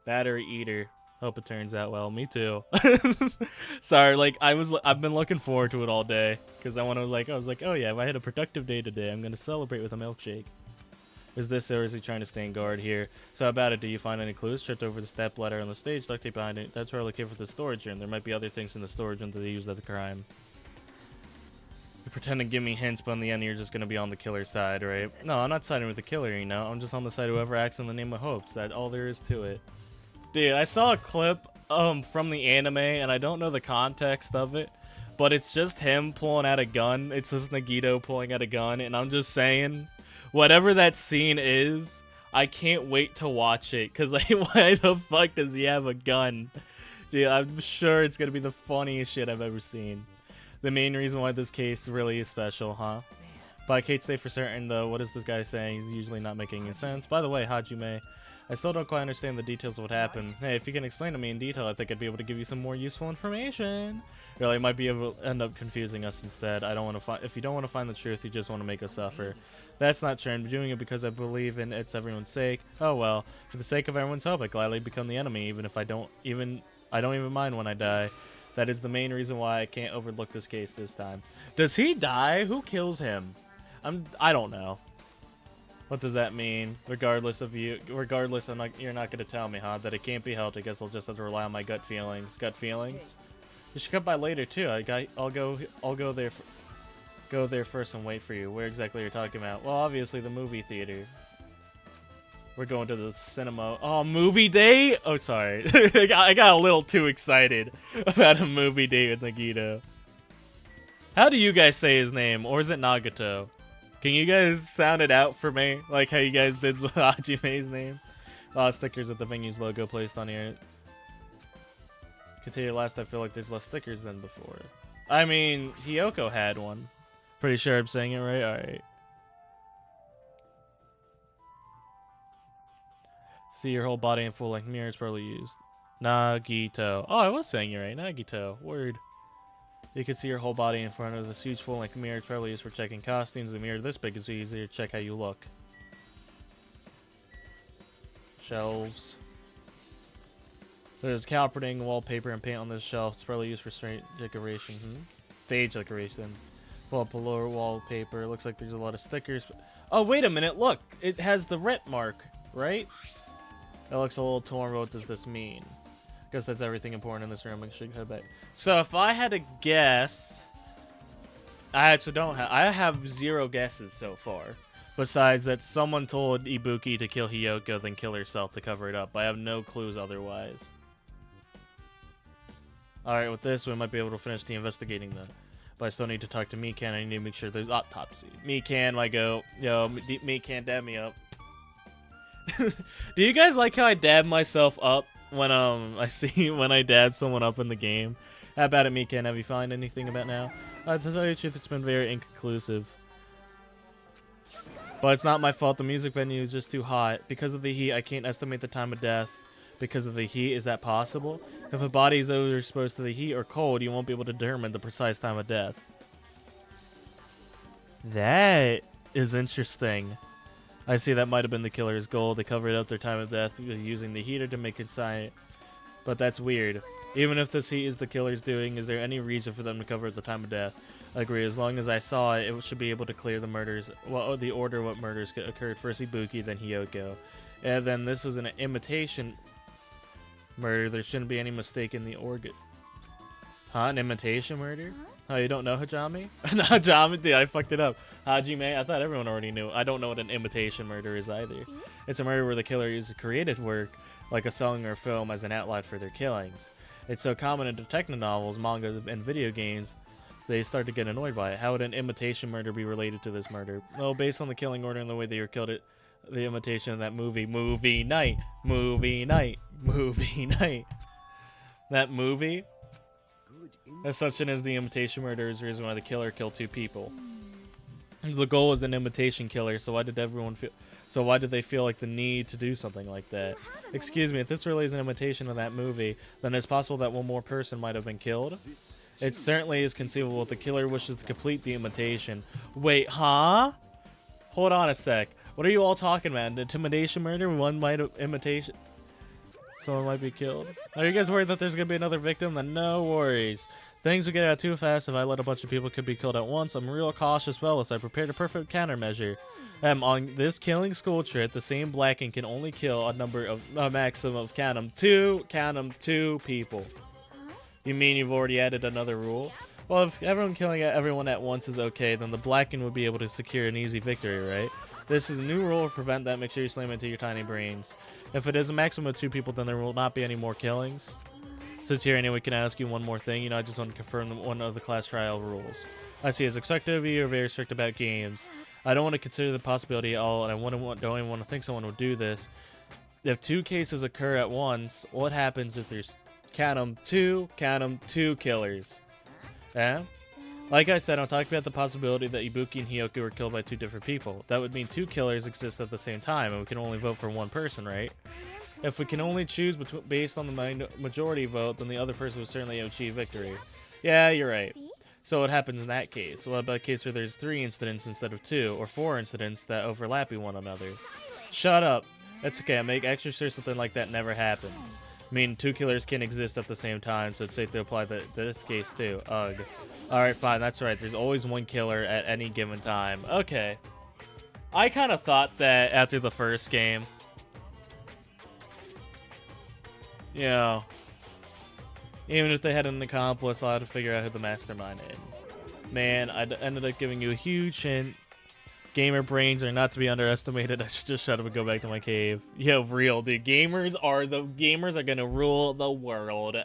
Battery eater. Hope it turns out well. Me too. Sorry, like I've been looking forward to it all day because I was like, oh yeah, if I had a productive day today, I'm gonna celebrate with a milkshake. Is this seriously trying to stay in guard here? So about it, do you find any clues? Tripped over the step ladder on the stage, duct tape behind it. That's where I look here for the storage room. There might be other things in the storage room that they used at the crime. You pretend to give me hints, but in the end, you're just gonna be on the killer's side, right? No, I'm not siding with the killer, you know. I'm just on the side of whoever acts in the name of hopes. That's all there is to it. Dude, I saw a clip from the anime, and I don't know the context of it, but it's just him pulling out a gun. It's just Nagito pulling out a gun, and I'm just saying, whatever that scene is, I can't wait to watch it, because like, why the fuck does he have a gun? Dude, I'm sure it's gonna be the funniest shit I've ever seen. The main reason why this case really is special, huh? But I can't say for certain, though. What is this guy saying? He's usually not making any sense. By the way, Hajime, I still don't quite understand the details of what happened. Hey, if you can explain to me in detail, I think I'd be able to give you some more useful information. Really, might be able to end up confusing us instead. I don't want to find. If you don't want to find the truth, you just want to make us suffer. That's not true. I'm doing it because I believe in it's everyone's sake. Oh well, for the sake of everyone's hope, I gladly become the enemy, even if I don't even mind when I die. That is the main reason why I can't overlook this case this time. Does he die? Who kills him? I don't know. What does that mean? Regardless, you're not gonna tell me, huh? That it can't be helped. I guess I'll just have to rely on my gut feelings. Gut feelings? You should come by later too. I'll go there. Go there first and wait for you. Where exactly you're talking about? Well, obviously the movie theater. We're going to the cinema. Oh, movie date? Oh, sorry. I got a little too excited about a movie date with Nagito. How do you guys say his name? Or is it Nagato? Can you guys sound it out for me? Like how you guys did Hajime's name? Stickers with the venue's logo placed on here. Continue last, I feel like there's less stickers than before. I mean, Hiyoko had one. Pretty sure I'm saying it right? Alright. See your whole body in full-length mirror is probably used. Nagito. Oh, I was saying it right. Nagito. Word. You can see your whole body in front of this huge full-length mirror. It's probably used for checking costumes. The mirror this big is easier to check how you look. Shelves. There's carpeting, wallpaper, and paint on this shelf. It's probably used for stage decoration. Stage decoration. Pull up a lower wallpaper. Looks like there's a lot of stickers. Oh, wait a minute. Look. It has the rep mark, right? It looks a little torn. What does this mean? I guess that's everything important in this room. I should head back. So if I had to guess, I actually don't have. I have 0 guesses so far. Besides that, someone told Ibuki to kill Hiyoko, then kill herself to cover it up. I have no clues otherwise. All right, with this, we might be able to finish the investigating then. But I still need to talk to Mikan. I need to make sure there's autopsy. Mikan, I go, yo, Mikan, dab me up. Do you guys like how I dab myself up when when I dab someone up in the game? How about it, Mikan? Have you found anything about now? To tell you the truth, it's been very inconclusive. But it's not my fault. The music venue is just too hot. Because of the heat, I can't estimate the time of death. Because of the heat, is that possible? If a body is either exposed to the heat or cold, you won't be able to determine the precise time of death. That is interesting. I see that might have been the killer's goal. They covered up their time of death using the heater to make it But that's weird. Even if this heat is the killer's doing, is there any reason for them to cover at the time of death? I agree. As long as I saw it, it should be able to clear the murders. Well, the order what murders occurred. First Ibuki, then Hiyoko. And then this was an imitation murder. There shouldn't be any mistake in the organ. Huh? An imitation murder? Oh, you don't know Hajime? Hajime? Dude, I fucked it up. Hajime? I thought everyone already knew. I don't know what an imitation murder is either. It's a murder where the killer uses created work, like a song or film, as an outlet for their killings. It's so common in detective novels, manga, and video games, they start to get annoyed by it. How would an imitation murder be related to this murder? Well, based on the killing order and the way they were killed, the imitation of that movie. Movie night. Movie night. Movie night. That movie? As such as the imitation murder is the reason why the killer killed 2 people. The goal was an imitation killer, so why did they feel like the need to do something like that? Excuse me, if this really is an imitation of that movie, then it's possible that one more person might have been killed. It certainly is conceivable if the killer wishes to complete the imitation. Wait, huh? Hold on a sec. What are you all talking about? An intimidation murder? One might have imitation. Someone might be killed. Are you guys worried that there's gonna be another victim? Then no worries. Things would get out too fast if I let a bunch of people could be killed at once. I'm a real cautious fellow, so I prepared a perfect countermeasure. On this killing school trip, the same blacking can only kill a maximum of count 'em 2 people. You mean you've already added another rule? Well, if everyone killing everyone at once is okay, then the blacking would be able to secure an easy victory, right? This is a new rule to prevent that. Make sure you slam it into your tiny brains. If it is a maximum of 2 people, then there will not be any more killings. Since you're here anyway, can I ask you one more thing? I just want to confirm one of the class trial rules. I see as expected of you, you're very strict about games. I don't want to consider the possibility at all, and I don't even want to think someone would do this. If 2 cases occur at once, what happens if there's count 'em 2 killers? Eh? Like I said, I'm talking about the possibility that Ibuki and Hiyoko were killed by 2 different people. That would mean 2 killers exist at the same time, and we can only vote for 1 person, right? If we can only choose based on the majority vote, then the other person would certainly achieve victory. Yeah, you're right. So what happens in that case? What about a case where there's 3 incidents instead of 2, or 4 incidents that overlap one another? Shut up. That's okay, I make extra sure something like that never happens. I mean, 2 killers can exist at the same time, so it's safe to apply this case too. Ugh. Alright, fine, that's right. There's always 1 killer at any given time. Okay. I kind of thought that after the first game. You know, even if they had an accomplice, I'll have to figure out who the mastermind is. Man, I ended up giving you a huge hint. Gamer brains are not to be underestimated. I should just shut up and go back to my cave. Yo, real, dude. Gamers are gonna rule the world.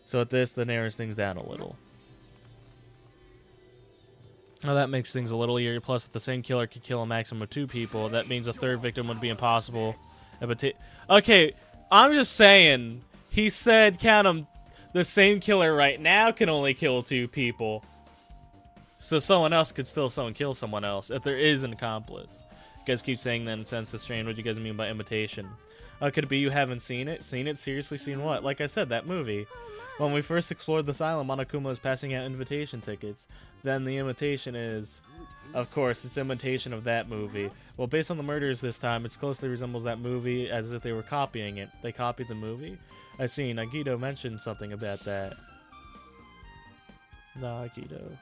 So at this, that narrows things down a little. Now that makes things a little easier. Plus, if the same killer could kill a maximum of 2 people, that means a 3rd victim would be impossible. Okay, I'm just saying. He said, count 'em. The same killer right now can only kill 2 people. So someone else could still kill someone else if there is an accomplice. You guys keep saying that in sense of strain. What do you guys mean by imitation? Could it be you haven't seen it? Seen it? Seriously seen what? Like I said, that movie. When we first explored the asylum, Monokuma was passing out invitation tickets. Then the imitation is... Of course, it's imitation of that movie. Well, based on the murders this time, it closely resembles that movie as if they were copying it. They copied the movie? I see, Nagito mentioned something about that. Nagito.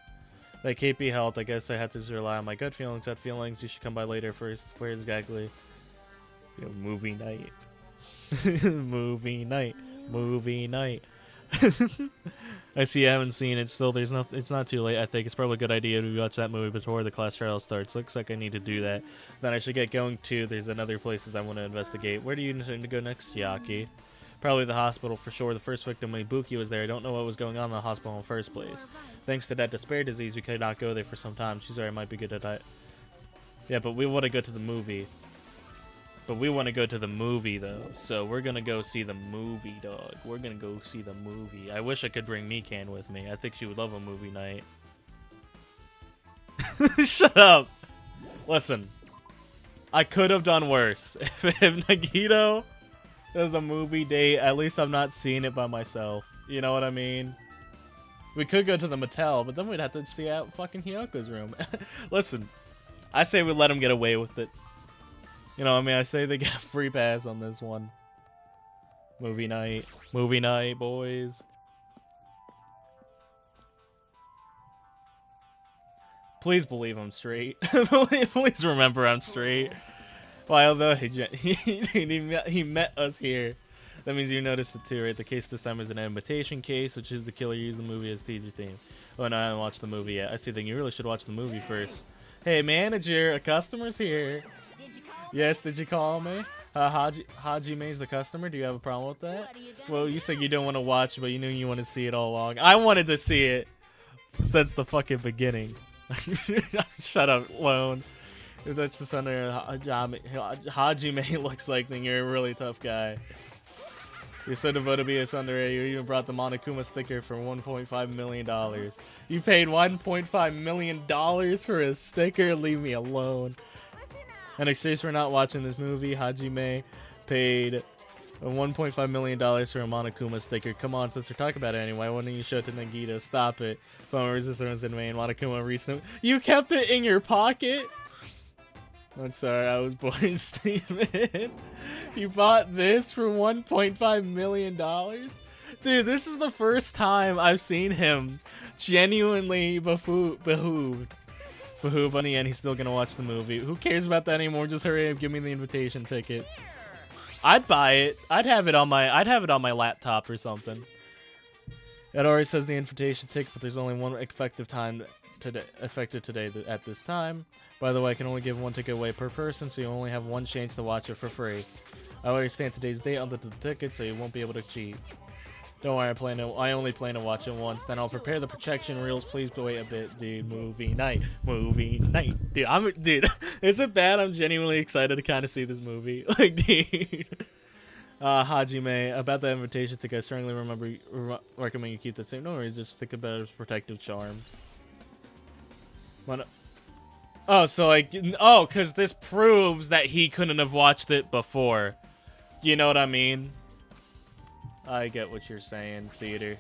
That can't be helped. I guess I have to just rely on my gut feelings. Gut feelings, you should come by later first. Where exactly? You know, movie night. Movie night. Movie night. I see you haven't seen it. Still, it's not too late. I think it's probably a good idea to watch that movie before the class trial starts. Looks like I need to do that. Then I should get going too. There's another places I want to investigate. Where do you intend to go next, Chiaki? Probably the hospital for sure. The first victim, when Ibuki was there, I don't know what was going on in the hospital in the first place. Thanks to that despair disease, we could not go there for some time. She's alright, might be good at that. Yeah, but we want to go to the movie. But we want to go to the movie, though. So we're going to go see the movie, dog. We're going to go see the movie. I wish I could bring Mikan with me. I think she would love a movie night. Shut up. Listen. I could have done worse. If Nagito does a movie date, at least I'm not seeing it by myself. You know what I mean? We could go to the motel, but then we'd have to see out fucking Hiyoko's room. Listen. I say we let him get away with it. You know, I mean, I say they get a free pass on this one. Movie night. Movie night, boys. Please believe I'm straight. Please remember I'm straight. Well, although he met us here. That means you noticed it too, right? The case this time is an invitation case, which is the killer used the movie as teaser theme. Oh, no, I haven't watched the movie yet. I see. Then you really should watch the movie first. Hey, manager, a customer's here. Yes, did you call me? Hajime's the customer. Do you have a problem with that? Well, you said you don't want to watch, but you knew you want to see it all along. I wanted to see it since the fucking beginning. Shut up, Lone. If that's just under Hajime looks like, then you're a really tough guy. You're so devoted to be a tsundere, you even brought the Monokuma sticker for $1.5 million. You paid $1.5 million for a sticker? Leave me alone. In exchange for not watching this movie, Hajime paid $1.5 million for a Monokuma sticker. Come on, since we're talking about it anyway, why don't you show it to Nagito? Stop it. Phone resistance in Maine. Monokuma recently. You kept it in your pocket? I'm sorry, I was born Steven. You bought this for $1.5 million? Dude, this is the first time I've seen him genuinely behooved. But in the end, he's still gonna watch the movie. Who cares about that anymore? Just hurry up, give me the invitation ticket. I'd buy it. I'd have it on my laptop or something. It already says the invitation ticket, but there's only one effective today at this time. By the way, I can only give one ticket away per person, so you only have one chance to watch it for free. I already stamp today's date on the ticket, so you won't be able to cheat. Don't worry, I only plan to watch it once. Then I'll prepare the projection reels. Please wait a bit, dude. Movie night, dude. Is it bad? I'm genuinely excited to kind of see this movie. Like, dude. Hajime, about the invitation ticket, I strongly recommend you keep the same. No worries, just think about it as protective charm. Oh, so like, because this proves that he couldn't have watched it before. You know what I mean? I get what you're saying, theater.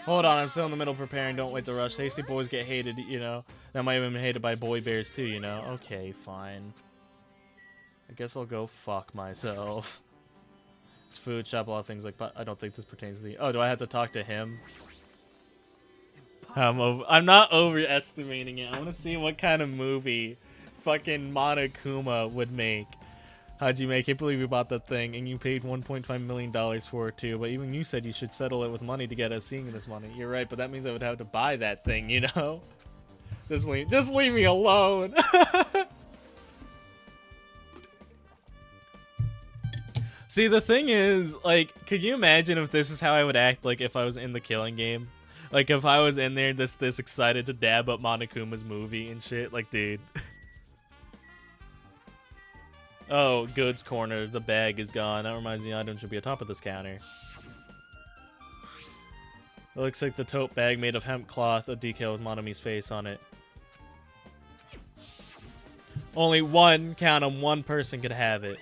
Hold on, I'm still in the middle of preparing. Don't wait to rush. Tasty boys get hated, you know. That might have been hated by boy bears too, you know. Okay, fine. I guess I'll go fuck myself. It's food shop, a lot of things like, but I don't think this pertains to the. Oh, do I have to talk to him? I'm not overestimating it. I want to see what kind of movie fucking Monokuma would make. Hajime, I can't believe you bought that thing, and you paid $1.5 million for it too, but even you said you should settle it with money to get us seeing this money. You're right, but that means I would have to buy that thing, you know? Just leave me alone. See, the thing is, like, could you imagine if this is how I would act, like, if I was in the Killing Game? Like, if I was in there this excited to dab up Monokuma's movie and shit, like, dude. Oh, goods corner. The bag is gone. That reminds me, the item should be atop of this counter. It looks like the tote bag made of hemp cloth, a decal with Monomi's face on it. Only one, count 'em, one person could have it.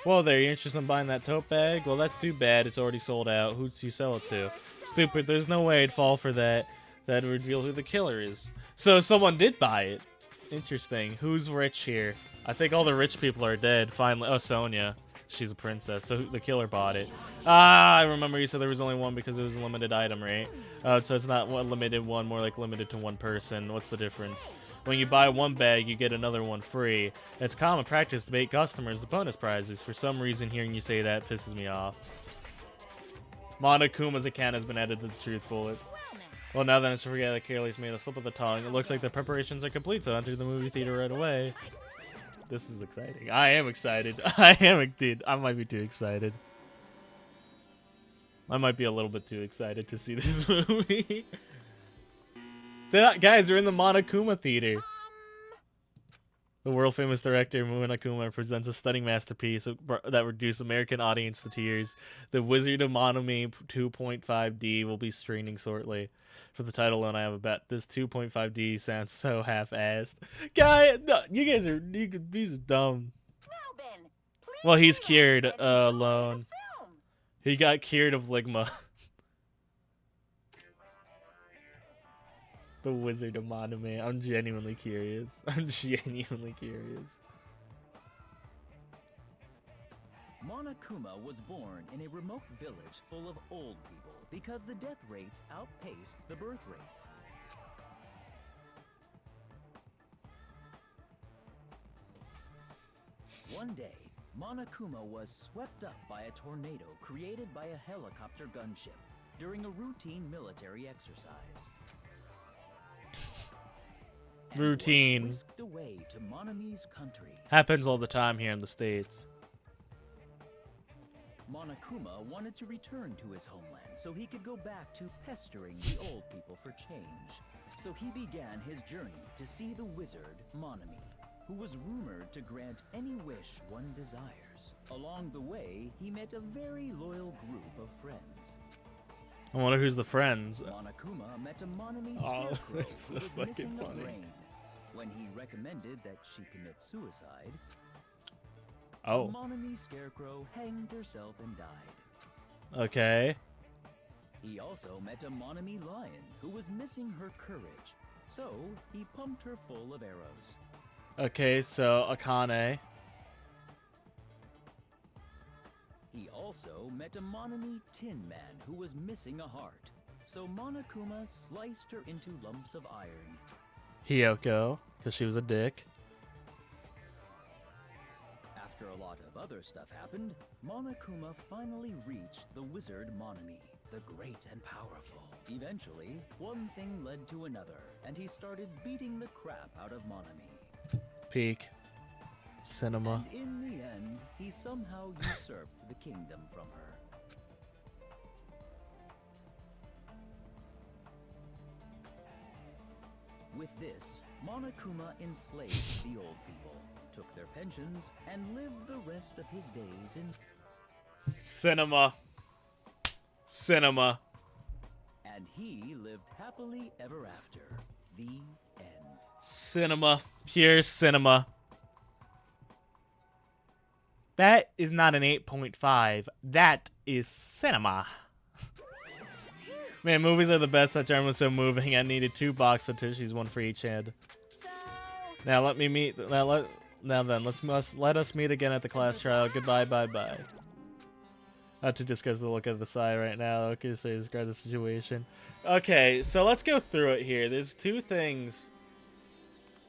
Well, there, you interested in buying that tote bag? Well, that's too bad. It's already sold out. Who'd you sell it to? Stupid. There's no way I'd fall for that. That'd reveal who the killer is. So someone did buy it. Interesting. Who's rich here? I think all the rich people are dead. Finally. Oh, Sonia. She's a princess. So the killer bought it. Ah, I remember you said there was only one because it was a limited item, right? So it's not one limited one, more like limited to one person. What's the difference? When you buy one bag, you get another one free. It's common practice to bait customers with bonus prizes. For some reason, hearing you say that pisses me off. Monokuma's account has been added to the truth bullet. Well, now that I should forget that Carely's made a slip of the tongue. It looks like the preparations are complete, so enter the movie theater right away. This is exciting. I am excited. Dude, I might be too excited. I might be a little bit too excited to see this movie. Guys, we're in the Monokuma theater. The world-famous director Monokuma presents a stunning masterpiece that reduced American audience to tears. The Wizard of Monomi 2.5D will be streaming shortly. For the title alone, I have a bet. This 2.5D sounds so half-assed. Guy, no, these are dumb. Well, he's cured alone. He got cured of Ligma. The Wizard of Monomi. I'm genuinely curious. Monokuma was born in a remote village full of old people because the death rates outpaced the birth rates. One day, Monokuma was swept up by a tornado created by a helicopter gunship during a routine military exercise. Routine. Was whisked away to Monami's country. Happens all the time here in the States. Monokuma wanted to return to his homeland so he could go back to pestering the old people for change. So he began his journey to see the wizard Monami, who was rumored to grant any wish one desires. Along the way, he met a very loyal group of friends. I wonder who's the friends. Monokuma met a Monami scarecrow that's so who was fucking missing funny. a brain. When he recommended that she commit suicide, Oh. the Monami scarecrow hanged herself and died. Okay. He also met a Monami lion who was missing her courage, so he pumped her full of arrows. Okay, so Akane. He also met a Monami tin man who was missing a heart, so Monokuma sliced her into lumps of iron. Hiyoko, because she was a dick. After a lot of other stuff happened, Monokuma finally reached the wizard Monami, the great and powerful. Eventually, one thing led to another, and he started beating the crap out of Monami. Peak. Cinema. And in the end, he somehow usurped the kingdom from her. With this, Monokuma enslaved the old people, took their pensions, and lived the rest of his days in... Cinema. Cinema. And he lived happily ever after. The end. Cinema. Pure cinema. That is not an 8.5. That is cinema. Man, movies are the best. That charm was so moving. I needed 2 boxes of tissues, 1 for each hand. Now let me meet. Now then, let us meet again at the class trial. Goodbye, bye, bye. Not to discuss the look of the side right now. Okay, so describe the situation. Okay, so let's go through it here. There's 2 things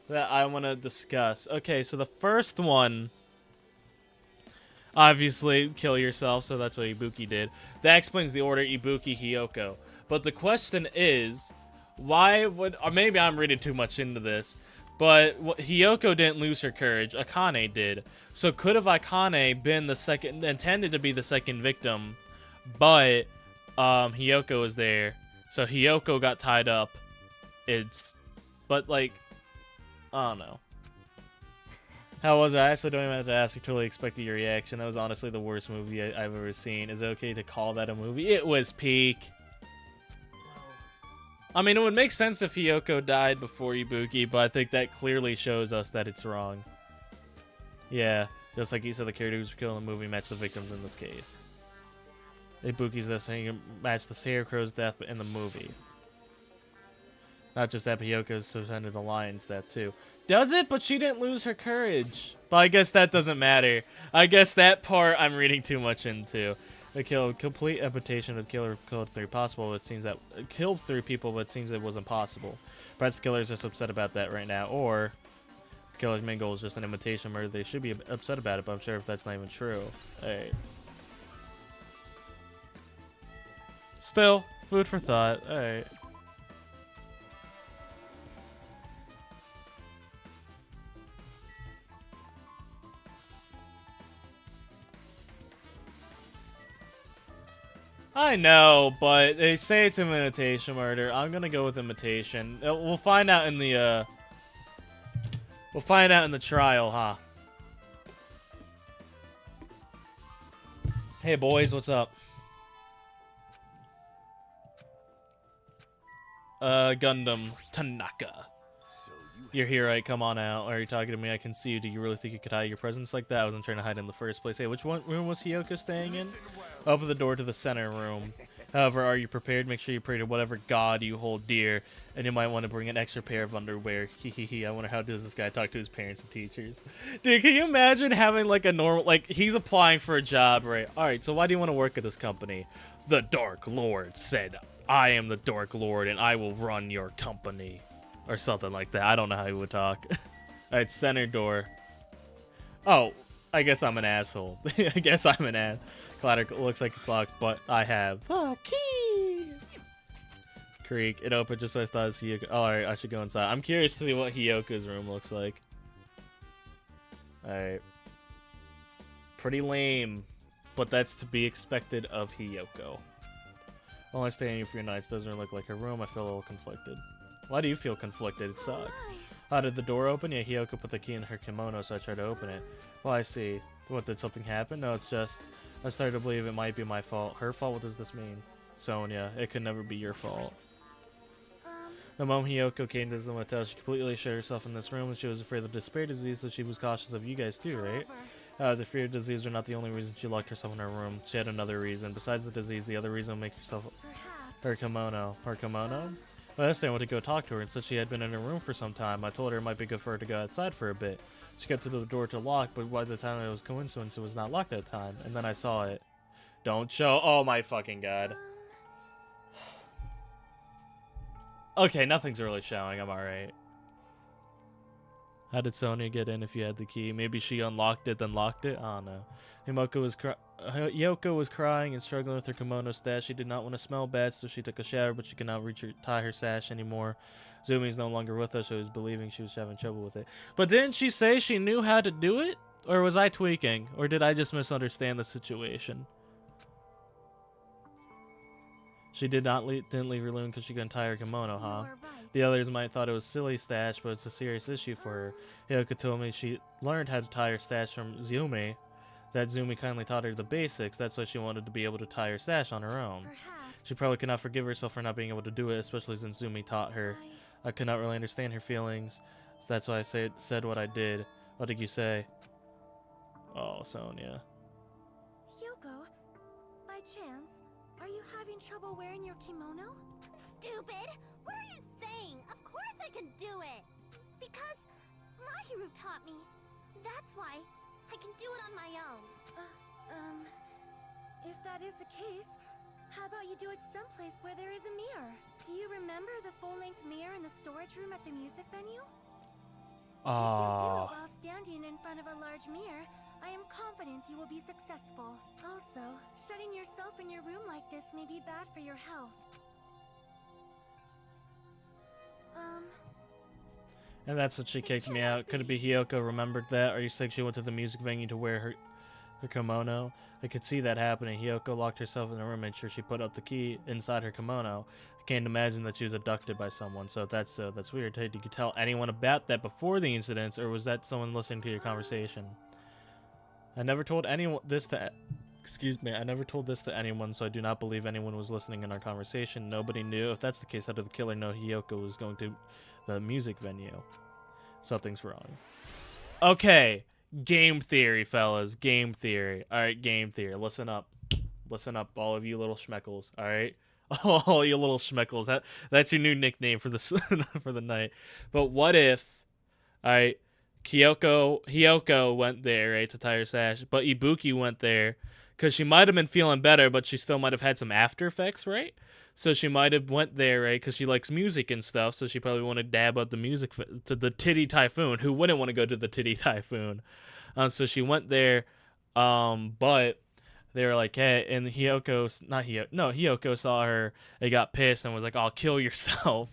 that I want to discuss. Okay, so the first one, obviously, kill yourself. So that's what Ibuki did. That explains the order Ibuki, Hiyoko. But the question is, why would, or maybe I'm reading too much into this, but Hiyoko didn't lose her courage. Akane did. So could have Akane been the second, intended to be the second victim, but Hiyoko was there. So Hiyoko got tied up. But like, I don't know. How was it? I actually don't even have to ask. I totally expected your reaction. That was honestly the worst movie I've ever seen. Is it okay to call that a movie? It was peak. I mean, it would make sense if Hiyoko died before Ibuki, but I think that clearly shows us that it's wrong. Yeah, just like you said, the characters who were killed in the movie match the victims in this case. Ibuki's death saying match the Scarecrow's death in the movie. Not just that, Hiyoko's suspended the lion's death too. Does it? But she didn't lose her courage. But I guess that doesn't matter. I guess that part I'm reading too much into. The kill, complete amputation with killer killed 3 possible. It seems that killed 3 people, but it seems it wasn't possible. Perhaps the killer's just upset about that right now, or the killer's main goal is just an imitation murder. They should be upset about it, but I'm sure if that's not even true. Alright. Still, food for thought. Alright. I know, but they say it's an imitation murder. I'm gonna go with imitation. We'll find out in the trial, huh? Hey boys, what's up? Gundam Tanaka. You're here, right? Come on out. Are you talking to me? I can see you. Do you really think you could hide your presence like that? I wasn't trying to hide in the first place. Hey, which room was Hiyoko staying in? Open the door to the center room. However, are you prepared? Make sure you pray to whatever god you hold dear, and you might want to bring an extra pair of underwear. Hehehe. I wonder how does this guy talk to his parents and teachers? Dude, can you imagine having like a normal, like he's applying for a job, right? All right, so why do you want to work at this company? The Dark Lord said, I am the Dark Lord and I will run your company. Or something like that. I don't know how he would talk. All right, center door. Oh, I guess I'm an asshole. I guess I'm an ass. Clatter looks like it's locked, but I have a key. Creak. It opened just as I thought it was Hiyoko. Oh, alright, I should go inside. I'm curious to see what Hiyoko's room looks like. Alright. Pretty lame, but that's to be expected of Hiyoko. Only staying here for your nights. Doesn't look like her room. I feel a little conflicted. Why do you feel conflicted? It sucks. How did the door open? Yeah, Hiyoko put the key in her kimono, so I tried to open it. Well, I see. What, did something happen? No, it's just... I started to believe it might be my fault. Her fault? What does this mean? Sonia, it could never be your fault. The moment Hiyoko came to the motel, she completely shut herself in this room and she was afraid of despair disease, so she was cautious of you guys too, right? The fear of disease were not the only reason she locked herself in her room. She had another reason. Besides the disease, the other reason would make herself... Her kimono. Her kimono? Well, yesterday I went to go talk to her and said she had been in her room for some time. I told her it might be good for her to go outside for a bit. She got to the door to lock, but by the time it was coincidence, it was not locked at the time. And then I saw it. Don't show. Oh my fucking god. Okay, nothing's really showing. I'm alright. How did Sonia get in if you had the key? Maybe she unlocked it, then locked it? I don't know. Yoko was crying and struggling with her kimono stash. She did not want to smell bad, so she took a shower, but she could not tie her sash anymore. Zumi's no longer with us, so I was believing she was having trouble with it. But didn't she say she knew how to do it? Or was I tweaking? Or did I just misunderstand the situation? She didn't leave her room because she couldn't tie her kimono, huh? The others might have thought it was silly stash, but it's a serious issue for her. Hiyoko told me she learned how to tie her stash from Zumi. That Zumi kindly taught her the basics. That's why she wanted to be able to tie her sash on her own. She probably could not forgive herself for not being able to do it, especially since Zumi taught her. I could not really understand her feelings, so that's why I said what I did. What did you say? Oh, Sonia. Yoko, by chance, are you having trouble wearing your kimono? Stupid! What are you saying? Of course I can do it! Because Mahiru taught me. That's why I can do it on my own. If that is the case, how about you do it someplace where there is a mirror? Do you remember the full-length mirror in the storage room at the music venue? If you do it while standing in front of a large mirror, I am confident you will be successful. Also, shutting yourself in your room like this may be bad for your health. And that's what she kicked me out. Could it be Hiyoko remembered that? Are you saying she went to the music venue to wear her kimono? I could see that happening. Hiyoko locked herself in the room, made sure she put up the key inside her kimono. I can't imagine that she was abducted by someone, so that's weird. Hey, did you tell anyone about that before the incidents, or was that someone listening to your conversation? I never told anyone this to... Excuse me, I never told this to anyone, so I do not believe anyone was listening in our conversation. Nobody knew. If that's the case, how did the killer know Hiyoko was going to the music venue? Something's wrong. Okay, game theory, fellas. Game theory. Alright, game theory. Listen up. Listen up, all of you little schmeckles, alright? All you little schmeckles. That's your new nickname for this for the night. But what if, alright, Hiyoko went there, right, to tie her sash, but Ibuki went there because she might have been feeling better, but she still might have had some after effects, right? So she might have went there, right, because she likes music and stuff, so she probably wanted to dab up the music to the Titty Typhoon. Who wouldn't want to go to the Titty Typhoon? So she went there, but they were like, hey, and Hiyoko saw her, they got pissed and was like, oh, kill yourself.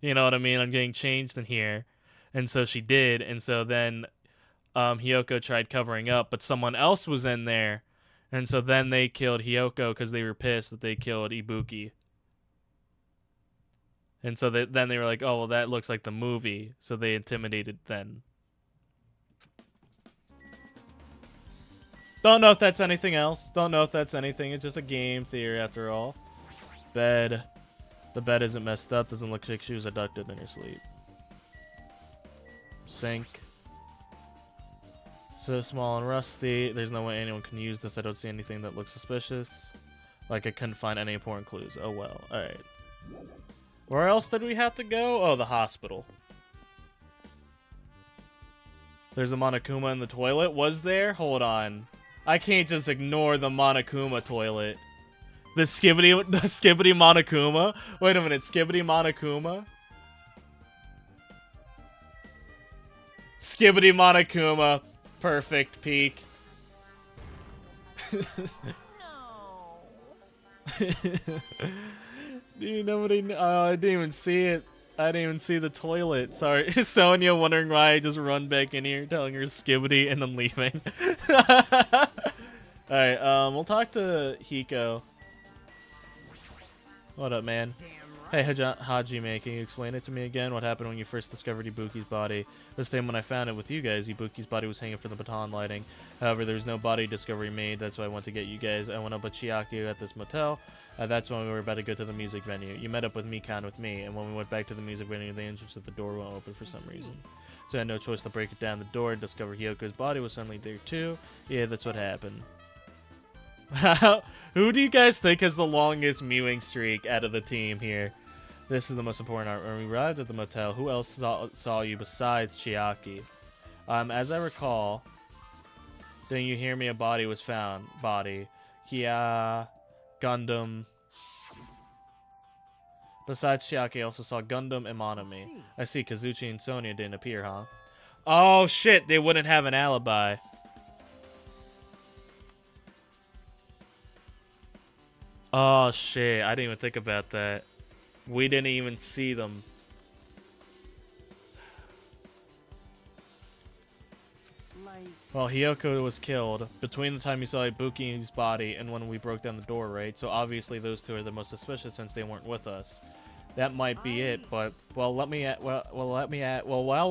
You know what I mean? I'm getting changed in here. And so she did, and so then Hiyoko tried covering up, but someone else was in there, and so then they killed Hiyoko because they were pissed that they killed Ibuki. And so then they were like, oh, well, that looks like the movie, so they intimidated then. Don't know if that's anything else. Don't know if that's anything. It's just a game theory after all. Bed. The bed isn't messed up. Doesn't look like she was abducted in her sleep. Sink. So small and rusty. There's no way anyone can use this. I don't see anything that looks suspicious. Like I couldn't find any important clues. Oh well. Alright. Where else did we have to go? Oh, the hospital. There's a Monokuma in the toilet. Was there? Hold on. I can't just ignore the Monokuma toilet. The Skibbity Monokuma? Wait a minute, Skibbity Monokuma? Skibbity Monokuma. Perfect peak. Dude, nobody. I didn't even see it. I didn't even see the toilet. Sorry, Sonia wondering why I just run back in here, telling her Skibbity and then leaving. All right, we'll talk to Hiko. What up, man? Hey, Hajime, can you explain it to me again? What happened when you first discovered Ibuki's body? This time when I found it with you guys, Ibuki's body was hanging from the baton lighting. However, there was no body discovery made. That's why I went to get you guys. I went up with Chiaki at this motel. That's when we were about to go to the music venue. You met up with Mikan with me, and when we went back to the music venue, the entrance at the door won't open for some reason. So I had no choice to break it down the door and discover Hyoko's body was suddenly there too. Yeah, that's what happened. Who do you guys think has the longest mewing streak out of the team here? This is the most important part. When we arrived at the motel, who else saw you besides Chiaki? As I recall, didn't you hear me? A body was found. Body. Kia. Gundam. Besides Chiaki, I also saw Gundam and Monami. I see. Kazuchi and Sonia didn't appear, huh? Oh, shit. They wouldn't have an alibi. Oh, shit. I didn't even think about that. We didn't even see them. Well, Hyoko was killed between the time you saw Ibuki's body and when we broke down the door, right? So obviously those two are the most suspicious since they weren't with us. That might be it, but well, while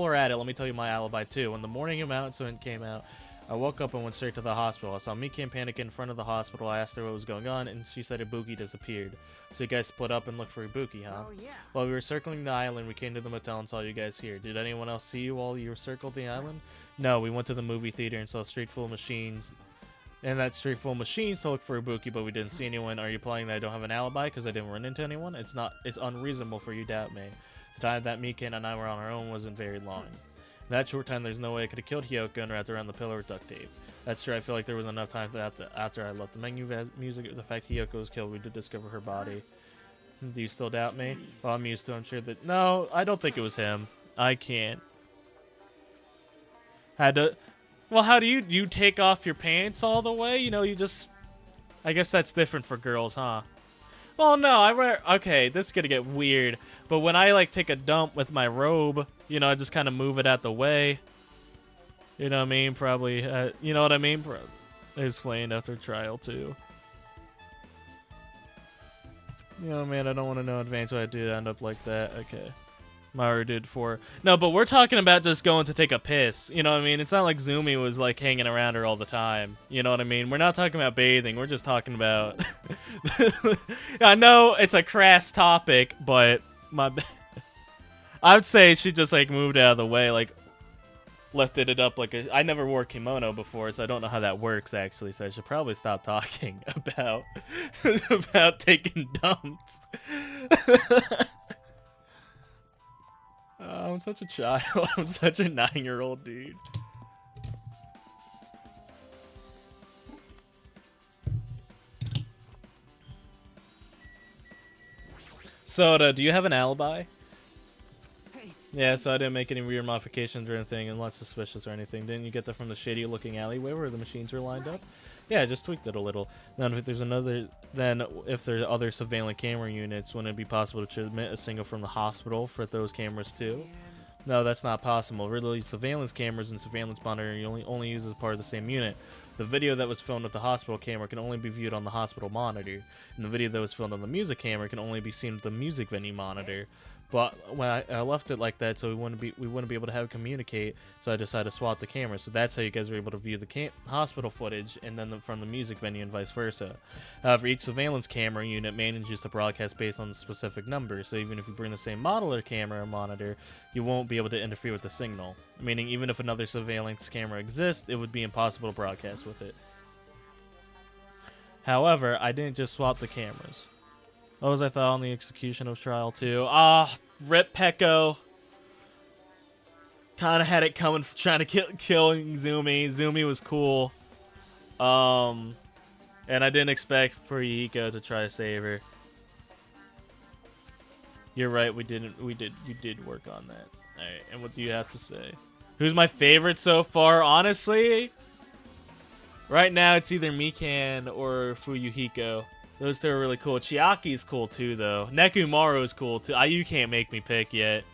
we're at it, let me tell you my alibi too. When the morning announcement came out, I woke up and went straight to the hospital. I saw Mikan panic in front of the hospital. I asked her what was going on, and she said Ibuki disappeared. So you guys split up and looked for Ibuki, huh? Oh, yeah. While we were circling the island, we came to the motel and saw you guys here. Did anyone else see you while you were circled the island? No, we went to the movie theater and saw a street full of machines. And that street full of machines to look for Ibuki, but we didn't see anyone. Are you implying that I don't have an alibi because I didn't run into anyone? It's unreasonable for you to doubt me. The time that Mikan and I were on our own wasn't very long. In that short time, there's no way I could have killed Hyoko and wrapped around the pillar with duct tape. That's true. I feel like there was enough time after I left the music, the fact Hyoko was killed, we did discover her body. Do you still doubt me? Well, I'm used to it. I'm sure that... No, I don't think it was him. I can't. Well, how do you take off your pants all the way? You know, you just... I guess that's different for girls, huh? Well, no, okay, this is gonna get weird. But when I, like, take a dump with my robe, you know, I just kind of move it out the way. You know what I mean? Probably, you know what I mean? Explained after trial, too. You know, man, I don't want to know in advance why I did end up like that. Okay. Maru did for... No, but we're talking about just going to take a piss. You know what I mean? It's not like Zumi was, like, hanging around her all the time. You know what I mean? We're not talking about bathing. We're just talking about... I know it's a crass topic, but... I would say she just, like, moved out of the way, like... Lifted it up like a... I never wore kimono before, so I don't know how that works, actually. So I should probably stop talking about... about taking dumps. I'm such a child. I'm such a 9-year-old dude. Soda, do you have an alibi? Yeah, so I didn't make any weird modifications or anything, and not suspicious or anything. Didn't you get that from the shady-looking alleyway where the machines were lined up? Yeah, I just tweaked it a little. Then if there's other surveillance camera units, wouldn't it be possible to transmit a signal from the hospital for those cameras too? No, that's not possible. Really, surveillance cameras and surveillance monitoring only used as part of the same unit. The video that was filmed with the hospital camera can only be viewed on the hospital monitor, and the video that was filmed on the music camera can only be seen with the music venue monitor. But when I left it like that, so we wouldn't be able to have communicate. So I decided to swap the cameras. So that's how you guys were able to view the hospital footage, and then from the music venue, and vice versa. However, each surveillance camera unit manages to broadcast based on the specific number. So even if you bring the same model or camera or monitor, you won't be able to interfere with the signal. Meaning, even if another surveillance camera exists, it would be impossible to broadcast with it. However, I didn't just swap the cameras. What was I thought on the execution of Trial 2? Ah, rip Pecco. Kind of had it coming for trying to killing Zumi. Zumi was cool. And I didn't expect for Yiko to try to save her. You're right, you did work on that. Alright, and what do you have to say? Who's my favorite so far? Honestly, right now it's either Mikan or Fuyuhiko. Those two are really cool. Chiaki's cool too, though. Nekumaru is cool too. You can't make me pick yet.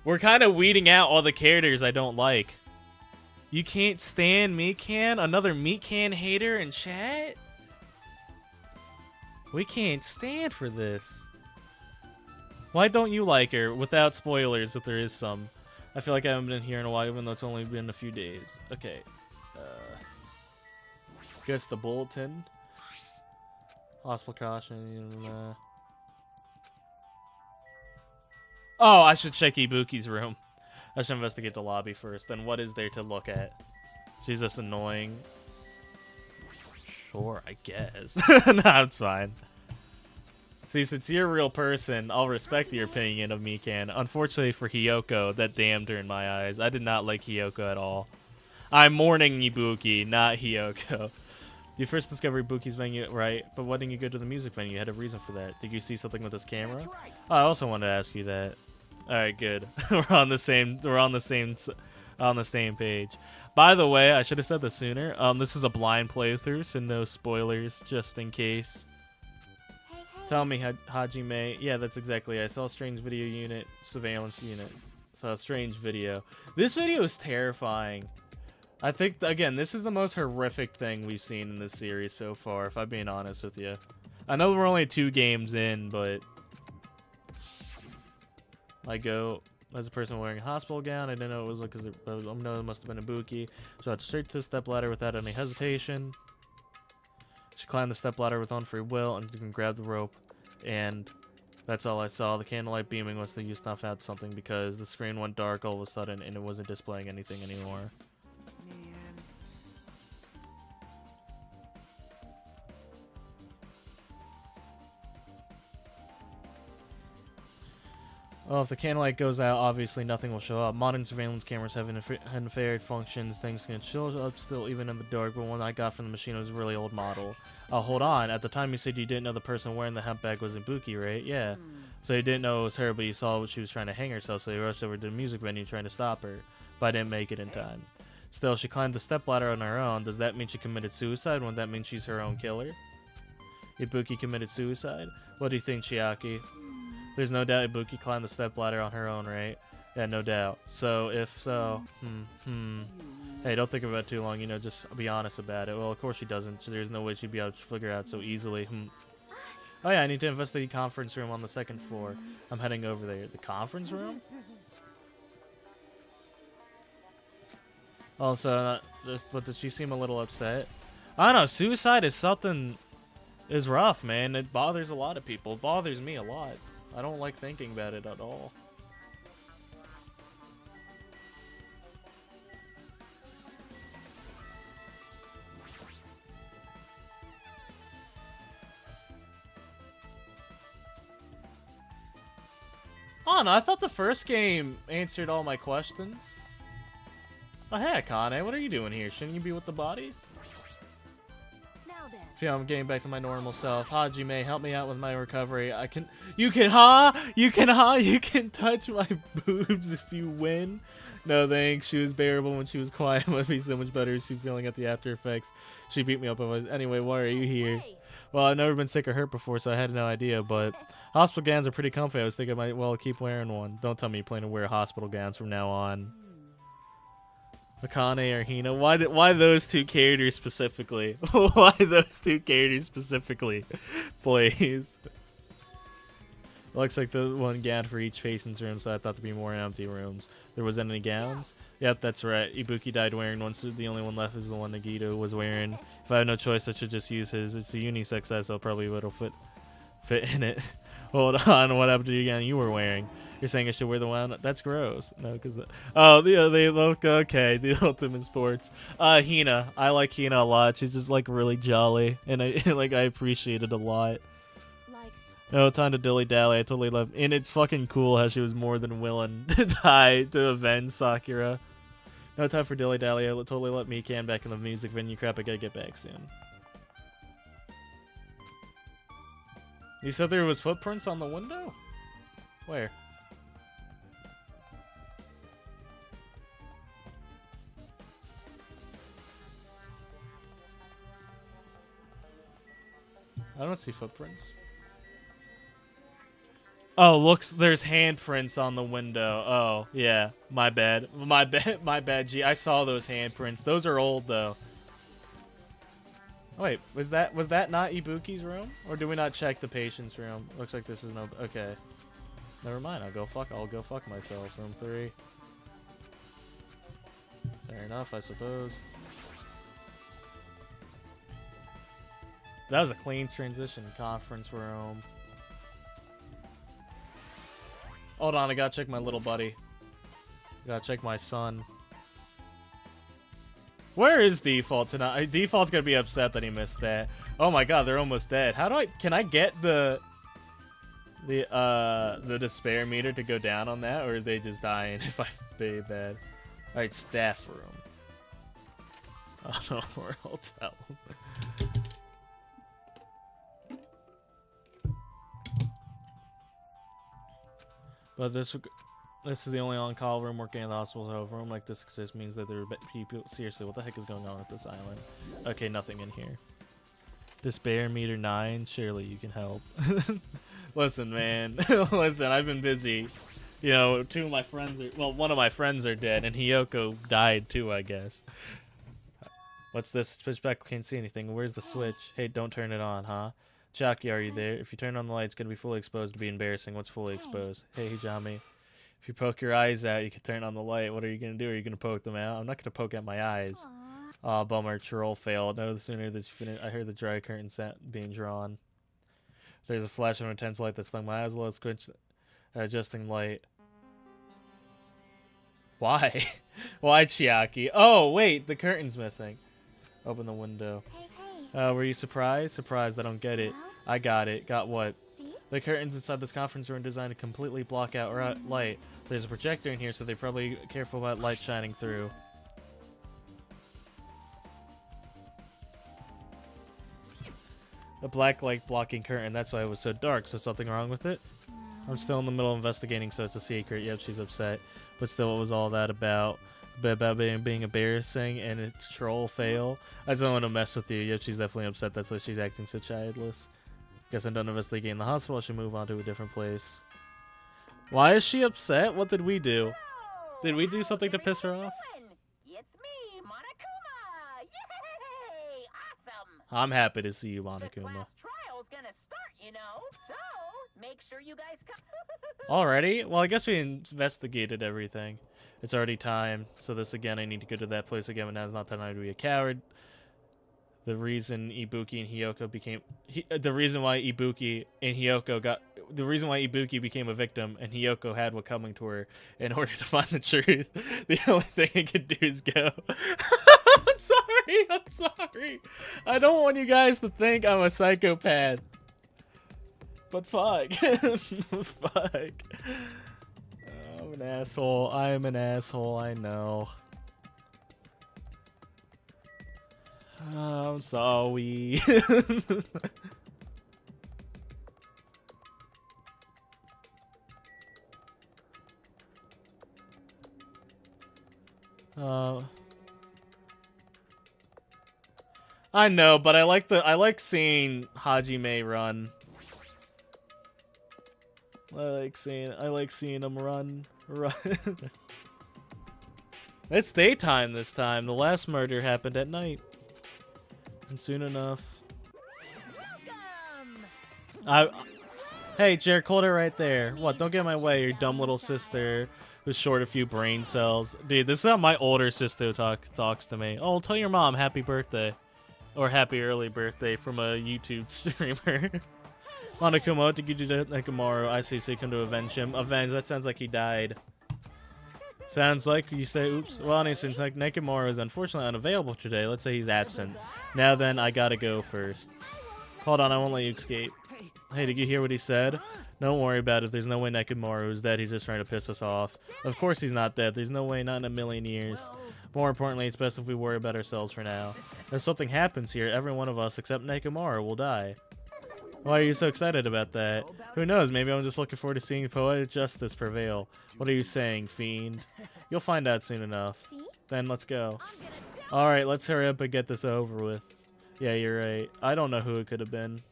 We're kind of weeding out all the characters I don't like. You can't stand Mikan? Another Mikan hater in chat? We can't stand for this. Why don't you like her? Without spoilers, if there is some. I feel like I haven't been here in a while, even though it's only been a few days. Okay. Guess the bulletin. Hospital caution. Oh, I should check Ibuki's room. I should investigate the lobby first. Then what is there to look at? She's just annoying. Sure, I guess. Nah, it's fine. See, since you're a real person, I'll respect your opinion of Mikan. Unfortunately for Hiyoko, that damned her in my eyes. I did not like Hiyoko at all. I'm mourning Ibuki, not Hiyoko. You first discovered Ibuki's venue, right? But why didn't you go to the music venue? You had a reason for that. Did you see something with this camera? Oh, I also wanted to ask you that. All right, good. We're on the same page. By the way, I should have said this sooner. This is a blind playthrough, so no spoilers, just in case. Tell me, Hajime. Yeah, that's exactly it. I saw a strange video unit, surveillance unit. Saw a strange video. This video is terrifying. I think, again, this is the most horrific thing we've seen in this series so far, if I'm being honest with you. I know we're only 2 games in, but... I go as a person wearing a hospital gown. I didn't know it was like, because I know it must have been Ibuki. So I went straight to the stepladder without any hesitation. She climbed the stepladder with unfree will and can grab the rope, and that's all I saw. The candlelight beaming was that you snuff out something because the screen went dark all of a sudden and it wasn't displaying anything anymore. Well, if the candlelight goes out, obviously nothing will show up. Modern surveillance cameras have infrared functions. Things can show up still even in the dark, but one I got from the machine was a really old model. Hold on. At the time you said you didn't know the person wearing the hemp bag was Ibuki, right? Yeah. So you didn't know it was her, but you saw she was trying to hang herself, so you rushed over to the music venue trying to stop her. But I didn't make it in time. Still, she climbed the stepladder on her own. Does that mean she committed suicide? Wouldn't that mean she's her own killer? Ibuki committed suicide? What do you think, Chiaki? There's no doubt Ibuki climbed the stepladder on her own, right? Yeah, no doubt. So, if so, Hey, don't think about it too long, you know, just be honest about it. Well, of course she doesn't. There's no way she'd be able to figure out so easily. Oh yeah, I need to investigate the conference room on the 2nd floor. I'm heading over there. The conference room? Also, but did she seem a little upset? I don't know, suicide is something... is rough, man. It bothers a lot of people. It bothers me a lot. I don't like thinking about it at all. Oh no, I thought the first game answered all my questions. Oh hey, Akane, what are you doing here? Shouldn't you be with the body? Feel I'm getting back to my normal self. Hajime, help me out with my recovery. You can touch my boobs if you win. No thanks, she was bearable when she was quiet. It would be so much better if she's feeling at the after effects. She beat me up. Anyway, why are you here? Well, I've never been sick or hurt before, so I had no idea, but hospital gowns are pretty comfy. I was thinking I might well keep wearing one. Don't tell me you plan to wear hospital gowns from now on. Akane or Hina? Why those 2 characters specifically? Why those 2 characters specifically? Please. It looks like the one gown for each patient's room, so I thought there'd be more empty rooms. There wasn't any gowns? Yep, that's right. Ibuki died wearing one, so the only one left is the one Nagito was wearing. If I had no choice, I should just use his. It's a unisex size, so probably it'll fit fit in it. Hold on, what happened to you again? You were wearing. You're saying I should wear the one? That's gross. No, because they look okay. The Ultimate Sports. Hina. I like Hina a lot. She's just like really jolly, and I I appreciate it a lot. Like, No time to dilly dally. I totally love, and it's fucking cool how she was more than willing to die to avenge Sakura. No time for dilly dally. I totally let Mikan back in the music venue. Crap, I gotta get back soon. You said there was footprints on the window? Where? I don't see footprints. Oh, looks, there's handprints on the window. Oh, yeah. My bad. My bad, G. I saw those handprints. Those are old, though. Oh, wait, was that not Ibuki's room? Or do we not check the patient's room? Looks like this is no... Okay. Never mind. I'll go fuck myself. Room 3. Fair enough, I suppose. That was a clean transition. Conference room. Hold on, I gotta check my little buddy. Gotta check my son. Where is Default tonight? Default's gonna be upset that he missed that. Oh my god, they're almost dead. How do I... Can I get the despair meter to go down on that? Or are they just dying if I pay bad? Alright, staff room. Oh no, I'll tell him. But this is the only on-call room working in the hospital. So a room like this exists means that there are people. Seriously, what the heck is going on at this island? Okay, nothing in here. Despair meter 9. Surely you can help. Listen, man. Listen, I've been busy. You know, two of my friends are... Well, one of my friends are dead, and Hiyoko died too, I guess. What's this? Switch back. Can't see anything. Where's the switch? Hey, don't turn it on, huh? Chucky, are you there? If you turn on the light, it's going to be fully exposed. To be embarrassing. What's fully exposed? Hey, Hijami. If you poke your eyes out, you can turn on the light. What are you going to do? Are you going to poke them out? I'm not going to poke out my eyes. Aw, bummer. Troll failed. No sooner that you finish. I heard the dry curtain set being drawn. There's a flash of an intense light that stung my eyes. Let's quench adjusting light. Why? Why, Chiaki? Oh, wait. The curtain's missing. Open the window. Were you surprised? Surprised, I don't get it. I got it. Got what? The curtains inside this conference room are designed to completely block out light. There's a projector in here, so they're probably careful about light shining through. A black light blocking curtain, that's why it was so dark. So something wrong with it? I'm still in the middle of investigating, so it's a secret. Yep, she's upset. But still, what was all that about? About being embarrassing and it's troll fail. I just don't want to mess with you. Yep, she's definitely upset. That's why she's acting so childless. Guess I'm done investigating the hospital. I should move on to a different place. Why is she upset? What did we do? Did we do something to piss her off? It's me, Monokuma! Yay! Awesome! I'm happy to see you, Monokuma. The class trial's gonna start, you know, so make sure you guys come. Already? Well, I guess we investigated everything. It's already time. So this again, I need to go to that place again, but now it's not time to be a coward. The reason Ibuki and Hiyoko became... the reason why Ibuki became a victim and Hiyoko had what coming to her in order to find the truth. The only thing I could do is go. I'm sorry. I don't want you guys to think I'm a psychopath. But fuck. Fuck. I'm an asshole. I am an asshole, I know. I'm sorry. I know, but I like seeing Hajime run. I like seeing him run. It's daytime this time. The last murder happened at night. And soon enough. Hey, Jared, hold it right there. What? Don't get in my way, your dumb little sister who's short a few brain cells. Dude, this is how my older sister talks to me. Oh, tell your mom happy birthday. Or happy early birthday from a YouTube streamer. Monokuma, what did you do to Nekomaru? I see, so you come to avenge him. Avenge, that sounds like he died. Sounds like you say, oops. Well, anyway, since Nekomaru is unfortunately unavailable today, let's say he's absent. Now then, I gotta go first. Hold on, I won't let you escape. Hey, did you hear what he said? Don't worry about it. There's no way Nekomaru is dead. He's just trying to piss us off. Of course he's not dead. There's no way, not in a million years. More importantly, it's best if we worry about ourselves for now. If something happens here, every one of us except Nekomaru will die. Why are you so excited about that? Who knows? Maybe I'm just looking forward to seeing poetic justice prevail. What are you saying, fiend? You'll find out soon enough. Then let's go. Alright, let's hurry up and get this over with. Yeah, you're right. I don't know who it could have been.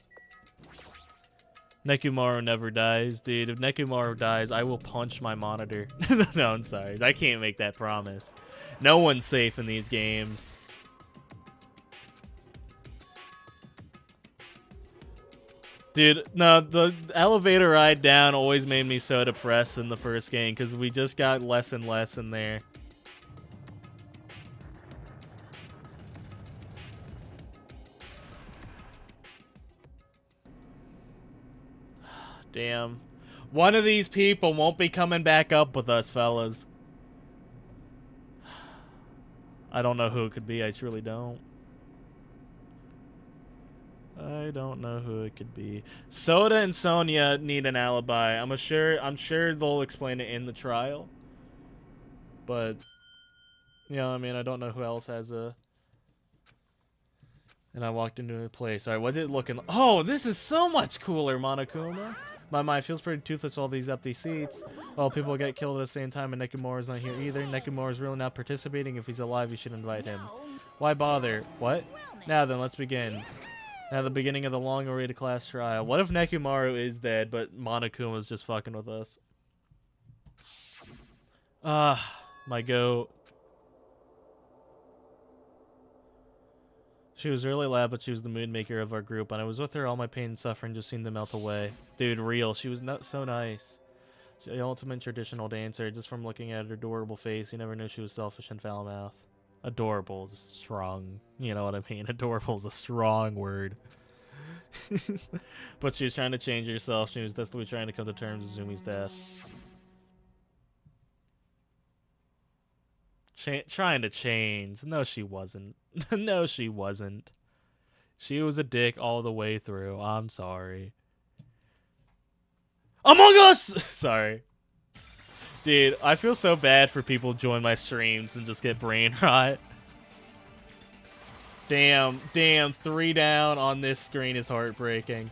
Nekomaru never dies. Dude, if Nekomaru dies, I will punch my monitor. No, I'm sorry. I can't make that promise. No one's safe in these games. Dude, no, the elevator ride down always made me so depressed in the first game because we just got less and less in there. Damn. One of these people won't be coming back up with us, fellas. I don't know who it could be. I truly don't. I don't know who it could be. Soda and Sonia need an alibi. I'm sure they'll explain it in the trial. But yeah, I mean, I don't know who else has a. And I walked into a place. Alright, what did it look like? Oh, this is so much cooler, Monokuma. My mind feels pretty toothless, all these empty seats. Well, people get killed at the same time, and Nekomaru's not here either. Nekomaru's really not participating. If he's alive, you should invite him. Why bother? What? Now then, let's begin. Now the beginning of the long-awaited class trial. What if Nekomaru is dead, but Monokuma's just fucking with us? My goat. She was really loud, but she was the mood maker of our group. When I was with her, all my pain and suffering just seemed to melt away. Dude, real. She was so nice. She, the ultimate traditional dancer. Just from looking at her adorable face, you never knew she was selfish and foul-mouthed. Adorable is strong. You know what I mean? Adorable is a strong word. But she was trying to change herself. She was desperately trying to come to terms with Zumi's death. Trying to change. No, she wasn't. No, she wasn't. She was a dick all the way through. I'm sorry. Among Us! Sorry. Dude, I feel so bad for people who join my streams and just get brain rot. Damn, 3 down on this screen is heartbreaking.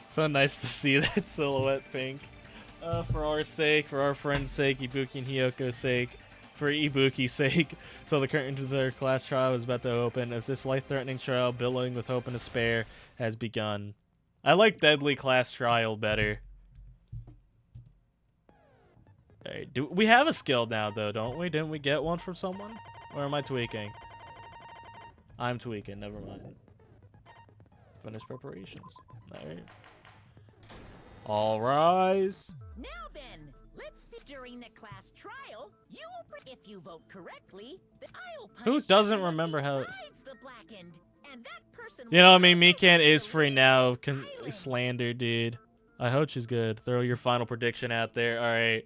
So nice to see that silhouette pink. For our sake, for our friend's sake, Ibuki and Hiyoko's sake, for Ibuki's sake. So the curtain to their class trial is about to open. If this life-threatening trial, billowing with hope and despair, has begun. I like Deadly Class Trial better. Hey, we have a skill now, though, don't we? Didn't we get one from someone? Or am I tweaking? I'm tweaking, never mind. Finish preparations. Alright. All rise. Now then, let's be during the class trial. You will, if you vote correctly, I'll punish Who doesn't remember how? the blackened, and that person. You know, I mean, Mikan is free now. Slander, dude. I hope she's good. Throw your final prediction out there. All right.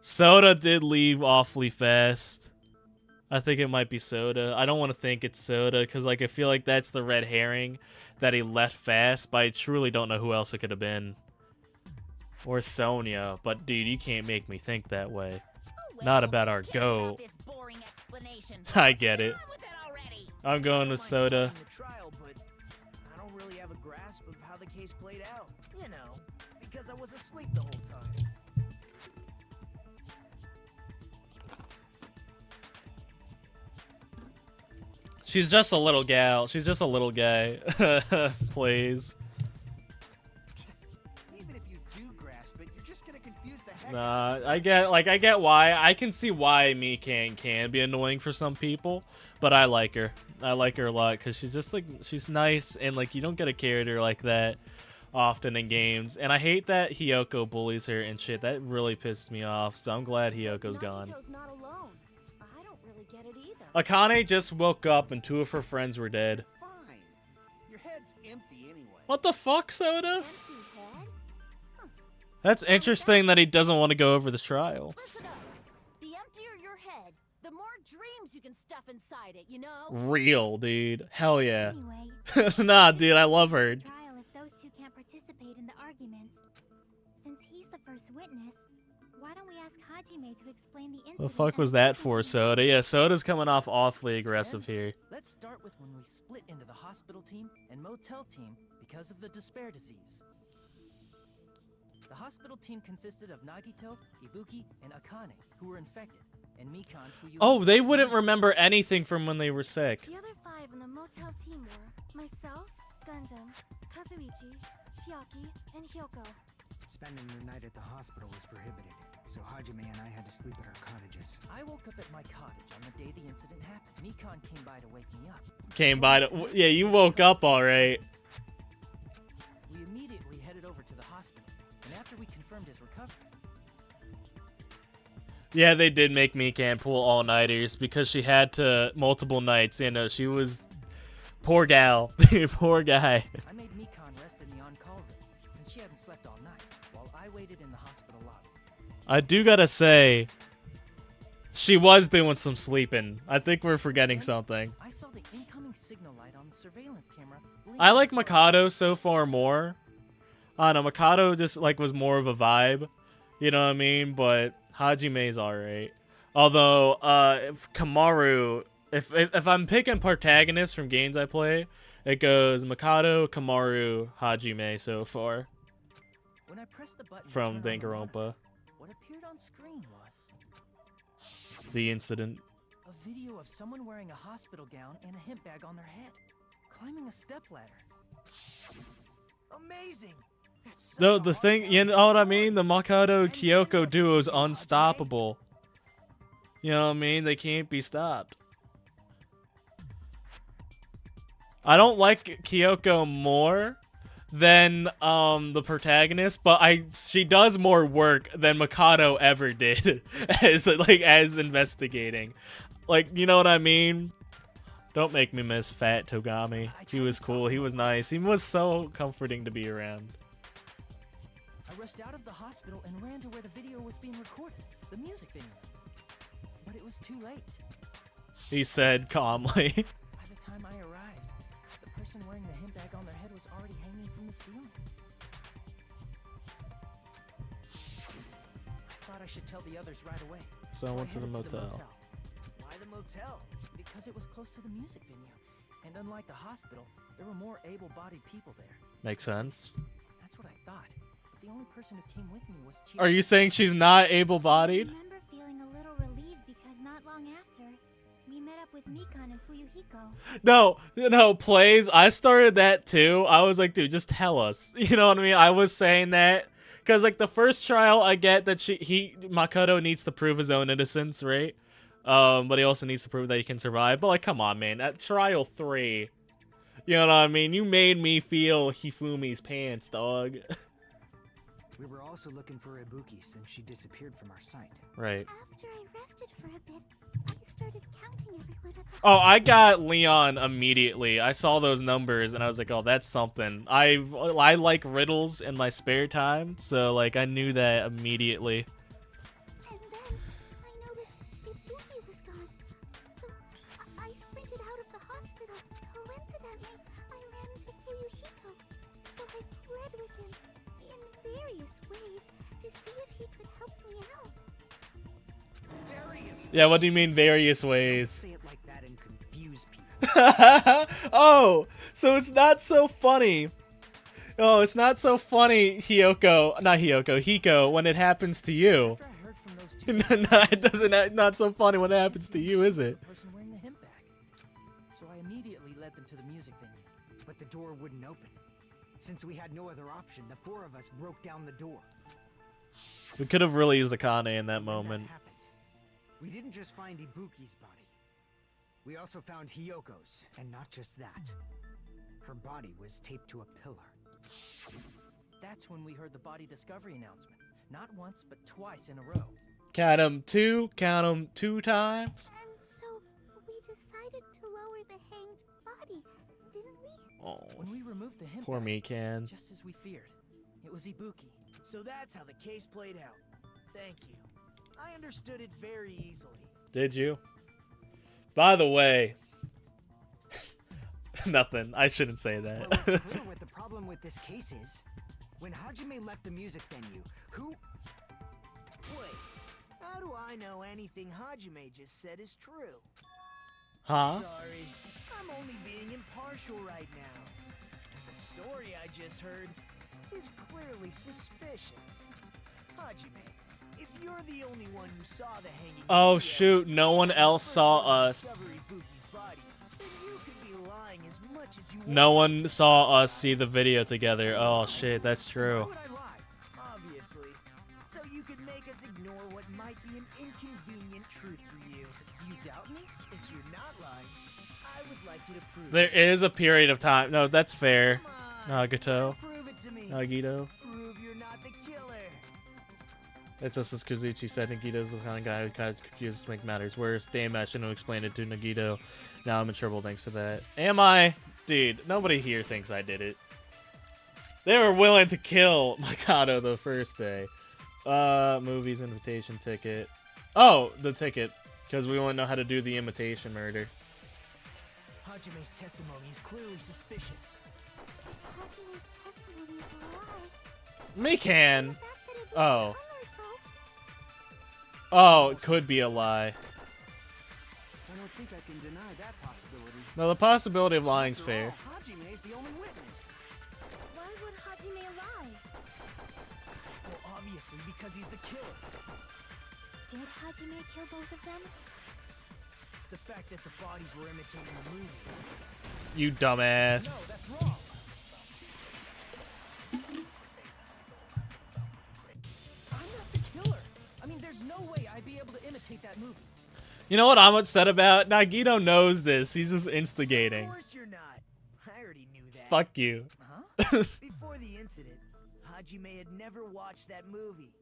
Soda did leave awfully fast. I think it might be Soda. I don't want to think it's Soda because, like, I feel like that's the red herring that he left fast, but I truly don't know who else it could have been. Or Sonia, but dude, you can't make me think that way. Not about our goat. I get it. I'm going with Soda. I don't really have a grasp of how the case played out. You know, because I was asleep the whole time. She's just a little gal. She's just a little guy. Please. Even if you do grasp it, you're just gonna confuse the heck Nah, I get why. I can see why Mikan can be annoying for some people, but I like her. I like her a lot because she's just like, she's nice and like you don't get a character like that often in games. And I hate that Hiyoko bullies her and shit. That really pisses me off. So I'm glad Hiyoko's gone. Nagito's not alone. I don't really get it either. Akane just woke up and 2 of her friends were dead. Fine. Your head's empty anyway. What the fuck, Soda? Empty head? That's interesting that he doesn't want to go over this trial. Listen up. The emptier your head, the more dreams you can stuff inside it, you know? Real, dude. Hell yeah. Anyway, Nah, dude, I love her. trial if those two can't participate in the arguments. Since he's the first witness, why don't we ask Hajime to explain the incident? The fuck and was the that for, circumstances? Soda? Yeah, Soda's coming off awfully aggressive here. Let's start with when we split into the hospital team and motel team because of the despair disease. The hospital team consisted of Nagito, Ibuki, and Akane, who were infected, and Mikan, Fuyuhiko. Oh, they wouldn't remember anything from when they were sick. The other 5 in the motel team were myself, Gundam, Kazuichi, Chiaki, and Hyoko. Spending the night at the hospital was prohibited, so Hajime and I had to sleep at our cottages. I woke up at my cottage on the day the incident happened. Mikan came by to wake me up. Came by to... Yeah, you woke up alright. We immediately headed over to the hospital, and after we confirmed his recovery, Yeah, they did make Mikan pull all-nighters because she had to multiple nights. You know, she was... Poor gal. Poor guy. I made Mikan rest in the on-call room, since she hadn't slept all night, while I waited in the hospital lobby. I do gotta say... She was doing some sleeping. I think we're forgetting something. I saw the incoming signal light on the surveillance camera. I like blinking Mikado so far more. I don't know, Mikado just like was more of a vibe. You know what I mean? But Hajime's alright. Although, if Kamaru... If I'm picking protagonists from games I play, it goes Mikado, Kamaru, Hajime so far. When I pressed the button to From turn on the monitor, Danganronpa. what appeared on screen was The incident. a video of someone wearing a hospital gown and a hemp bag on their head, climbing a stepladder. Amazing! That's No, such a this thing, hard you know what I story. mean? The Mikado And then Kyoko what duo did is you do, Hajime? unstoppable. You know what I mean? They can't be stopped. I don't like Kyoko more than the protagonist, but she does more work than Mikado ever did as investigating. Like, you know what I mean? Don't make me miss Fat Togami. He was cool. He was nice. He was so comforting to be around. I rushed out of the hospital and ran to where the video was being recorded, the music venue. But it was too late. He said calmly. By the time I arrived, the person wearing the hemp bag on their head was already hanging from the ceiling. I thought I should tell the others right away. So I went to the headed motel. Why the motel? Because it was close to the music venue. And unlike the hospital, there were more able-bodied people there. Makes sense. That's what I thought. But the only person who came with me was Chief. Are you saying she's not I able-bodied? remember feeling a little relieved because not long after, we met up with Mikan and Fuyuhiko. No, plays. I started that too. I was like, dude, just tell us. You know what I mean? I was saying that because like the first trial, I get that Makoto needs to prove his own innocence, right? But he also needs to prove that he can survive. But like, come on, man, at trial 3, you know what I mean? You made me feel Hifumi's pants, dog. We were also looking for Ibuki since she disappeared from our sight. Right. After I rested for a bit, I started counting everyone at the Oh, I got Leon immediately. I saw those numbers and I was like, oh, that's something. I like riddles in my spare time, so like I knew that immediately. And then I noticed Ibuki was gone. So I sprinted out of the hospital. Coincidentally, I ran into Fuyuhiko. So I pled with him in various ways to see if he could help me out. Various. Yeah, what do you mean various ways? Say it like that and confuse people. Oh, so it's not so funny. Oh, it's not so funny, Hiko, when it happens to you. After I heard from those two, No, it doesn't. Not so funny when it happens to you, is it? the person wearing the hemp bag. So I immediately led them to the music venue. But the door wouldn't open. Since we had no other option, the 4 of us broke down the door. We could have really used Akane in that When moment. happened, we didn't just find Ibuki's body. We also found Hyoko's, and not just that. Her body was taped to a pillar. That's when we heard the body discovery announcement. Not once, but twice in a row. Count 'em 2 times. And so we decided to lower the hanged body, didn't we? Oh, When we removed the hemp poor bag, Mikan. just as we feared, it was Ibuki. So that's how the case played out. Thank you. I understood it very easily. Did you? By the way, nothing. I shouldn't say Well, that. it's clear what the problem with this case is. When Hajime left the music venue, who... Wait, how do I know anything Hajime just said is true? Huh? Sorry, I'm only being impartial right now. The story I just heard is clearly suspicious. Hajime, if you're the only one who saw the hanging Oh video, shoot, no one else saw us. discover Ibuki's body, then you could be lying as much as you No want. one saw us see the video together. Oh shit, that's Why true. would I lie? Obviously. So you could make us ignore what might be an inconvenient truth for you. Do you doubt me? If you're not lying, I would like you to prove There it. is a period of time. No, that's fair. Come on, Nagato. prove it to me. Nagito. Prove you're not the killer. It's just as Kazuchi said, Nagito's the kind of guy who kind of confuses to make matters worse. Damn, I shouldn't have explained it to Nagito. Now I'm in trouble thanks to that. Am I? Dude, nobody here thinks I did it. They were willing to kill Mikado the first day. Movies, invitation ticket. Oh, the ticket. Because we wouldn't know how to do the imitation murder. Hajime's testimony is clearly suspicious. Hajime's testimony is a lie. Mikan! The fact that Ibuki Oh. hung herself. Oh, it could be a lie. I don't think I can deny that possibility. No, the possibility of lying's After fair. all, Hajime is the only witness. Why would Hajime lie? Well, obviously, because he's the killer. Did Hajime kill both of them? The fact that the bodies were imitating the movie. You dumbass. No, that's wrong. I'm not the killer. I mean, there's no way I'd be able to imitate that movie. You know what I'm upset about? Nagito knows this. He's just instigating. Of course you're not. I already knew that. Fuck you. Huh? Before the incident, Hajime had never watched that movie.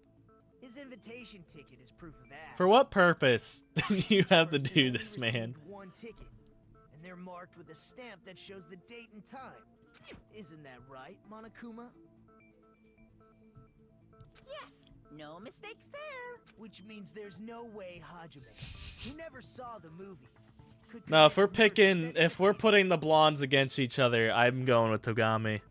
His invitation ticket is proof of that. For what purpose do you have to Person do only this, man? received one ticket, and they're marked with a stamp that shows the date and time. Isn't that right, Monokuma? Yes, no mistakes there. Which means there's no way Hajime, who never saw the movie, could No, if we're commit murders picking, that if we're easily. putting the blondes against each other, I'm going with Togami.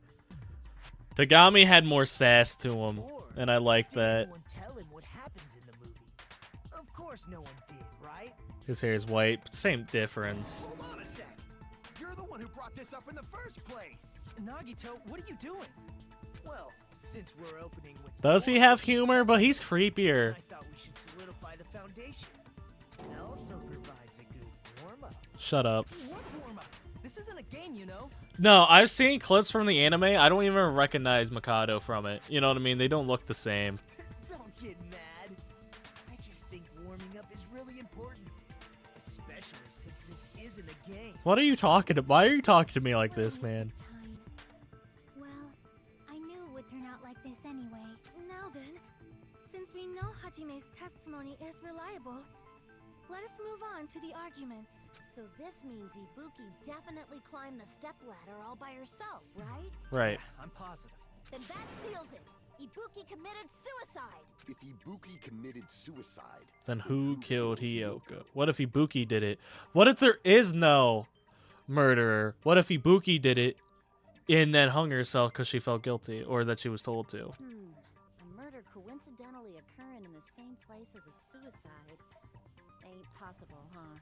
Togami had more sass to him, Or and I like did that. anyone tell him what happens in the movie? Of course no one did, right? His hair is white, but same difference. Hold on a sec. You're the one who brought this up in the first place. Nagito, what are you doing? Well, since we're opening with Does he have humor? But he's creepier. I thought we should solidify the foundation. It also provides a good warm-up. Shut up. What warm-up? This isn't a game, you know. No, I've seen clips from the anime. I don't even recognize Mikado from it. You know what I mean? They don't look the same. Don't get mad. I just think warming up is really important. Especially since this isn't a game. What are you talking about? Why are you talking to me like this, man? Time. Well, I knew it would turn out like this anyway. Now then, since we know Hajime's testimony is reliable, let us move on to the arguments. So this means Ibuki definitely climbed the stepladder all by herself, right? Right. I'm positive. Then that seals it. Ibuki committed suicide. If Ibuki committed suicide, Then who killed Hiyoko? What if Ibuki did it? What if there is no murderer? What if Ibuki did it and then hung herself because she felt guilty or that she was told to? A murder coincidentally occurring in the same place as a suicide. Ain't possible, huh?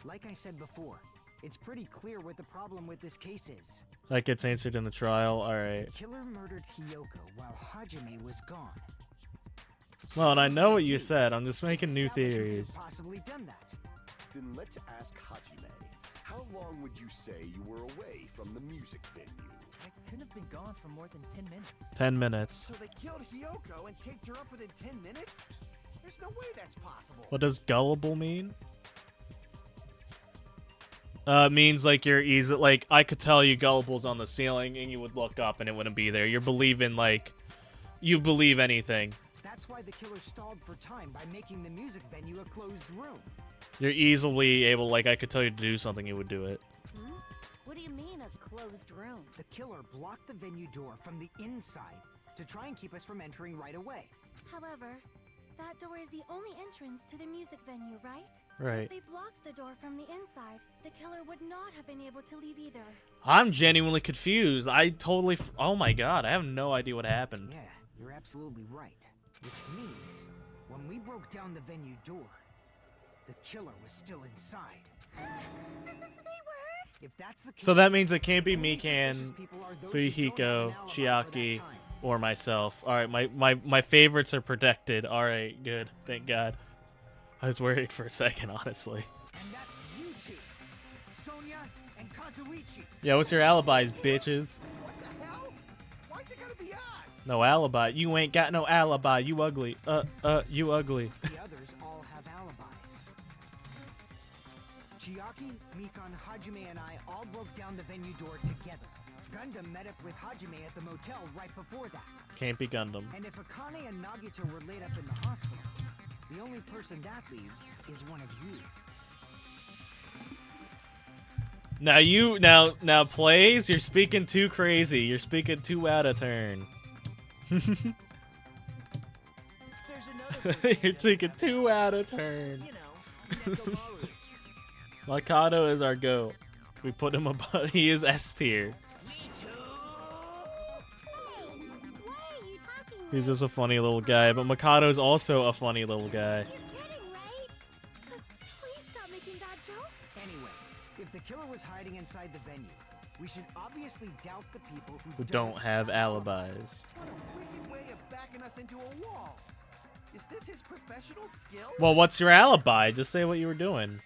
Like I said before, it's pretty clear what the problem with this case is. That gets answered in the trial. All right. The killer murdered Hiyoko while Hajime was gone. Well, and I know what you said. I'm just making new Establish who could have theories. possibly done that. then let's ask Hajime. How long would you say you were away from the music venue? I couldn't have been gone for more than 10 minutes. 10 minutes. So they killed Hiyoko and taped her up within 10 minutes? There's no way that's possible. What does gullible mean? Means like you're easy. Like I could tell you gullible's on the ceiling, and you would look up, and it wouldn't be there. You're believing like you believe anything. That's why the killer stalled for time by making the music venue a closed room. You're easily able, like, I could tell you to do something, you would do it. Hmm? What do you mean, a closed room? The killer blocked the venue door from the inside to try and keep us from entering right away. However, that door is the only entrance to the music venue, right? Right. If they blocked the door from the inside, the killer would not have been able to leave either. I'm genuinely confused. I totally... oh my god, I have no idea what happened. Yeah, you're absolutely right. Which means, when we broke down the venue door, the killer was still inside. If that's the case, So that means it can't be the only Mikan, suspicious people are those who don't have Fuyuhiko, an alibi for that Chiaki, time. or myself. Alright, my favorites are protected. Alright, good. Thank God. I was worried for a second, honestly. And that's you two, Sonia and Kazuichi. Yeah, what's your alibis, bitches? What the hell? Why's it gotta be us? No alibi. You ain't got no alibi. You ugly. You ugly. The others all have alibis. Chiaki, Mikan, Hajime, and I all broke down the venue door together. Gundam met up with Hajime at the motel right before that. Can't be Gundam. And if Akane and Nagito were laid up in the hospital, the only person that leaves is one of you. Now plays, you're speaking too crazy. You're speaking too out of turn. There's another person You're who speaking doesn't have too out of turn. You know, Nekomaru. Makoto is our goat. We put him above. He is S tier. Why are you talking? He's just a funny little guy, but Makoto's also a funny little guy. You're kidding, right? Please stop making bad jokes. Anyway, if the killer was hiding inside the venue, we should obviously doubt the people Who don't have alibis. What a wicked way of backing us into a wall. Is this his professional skill? Well, what's your alibi? Just say what you were doing.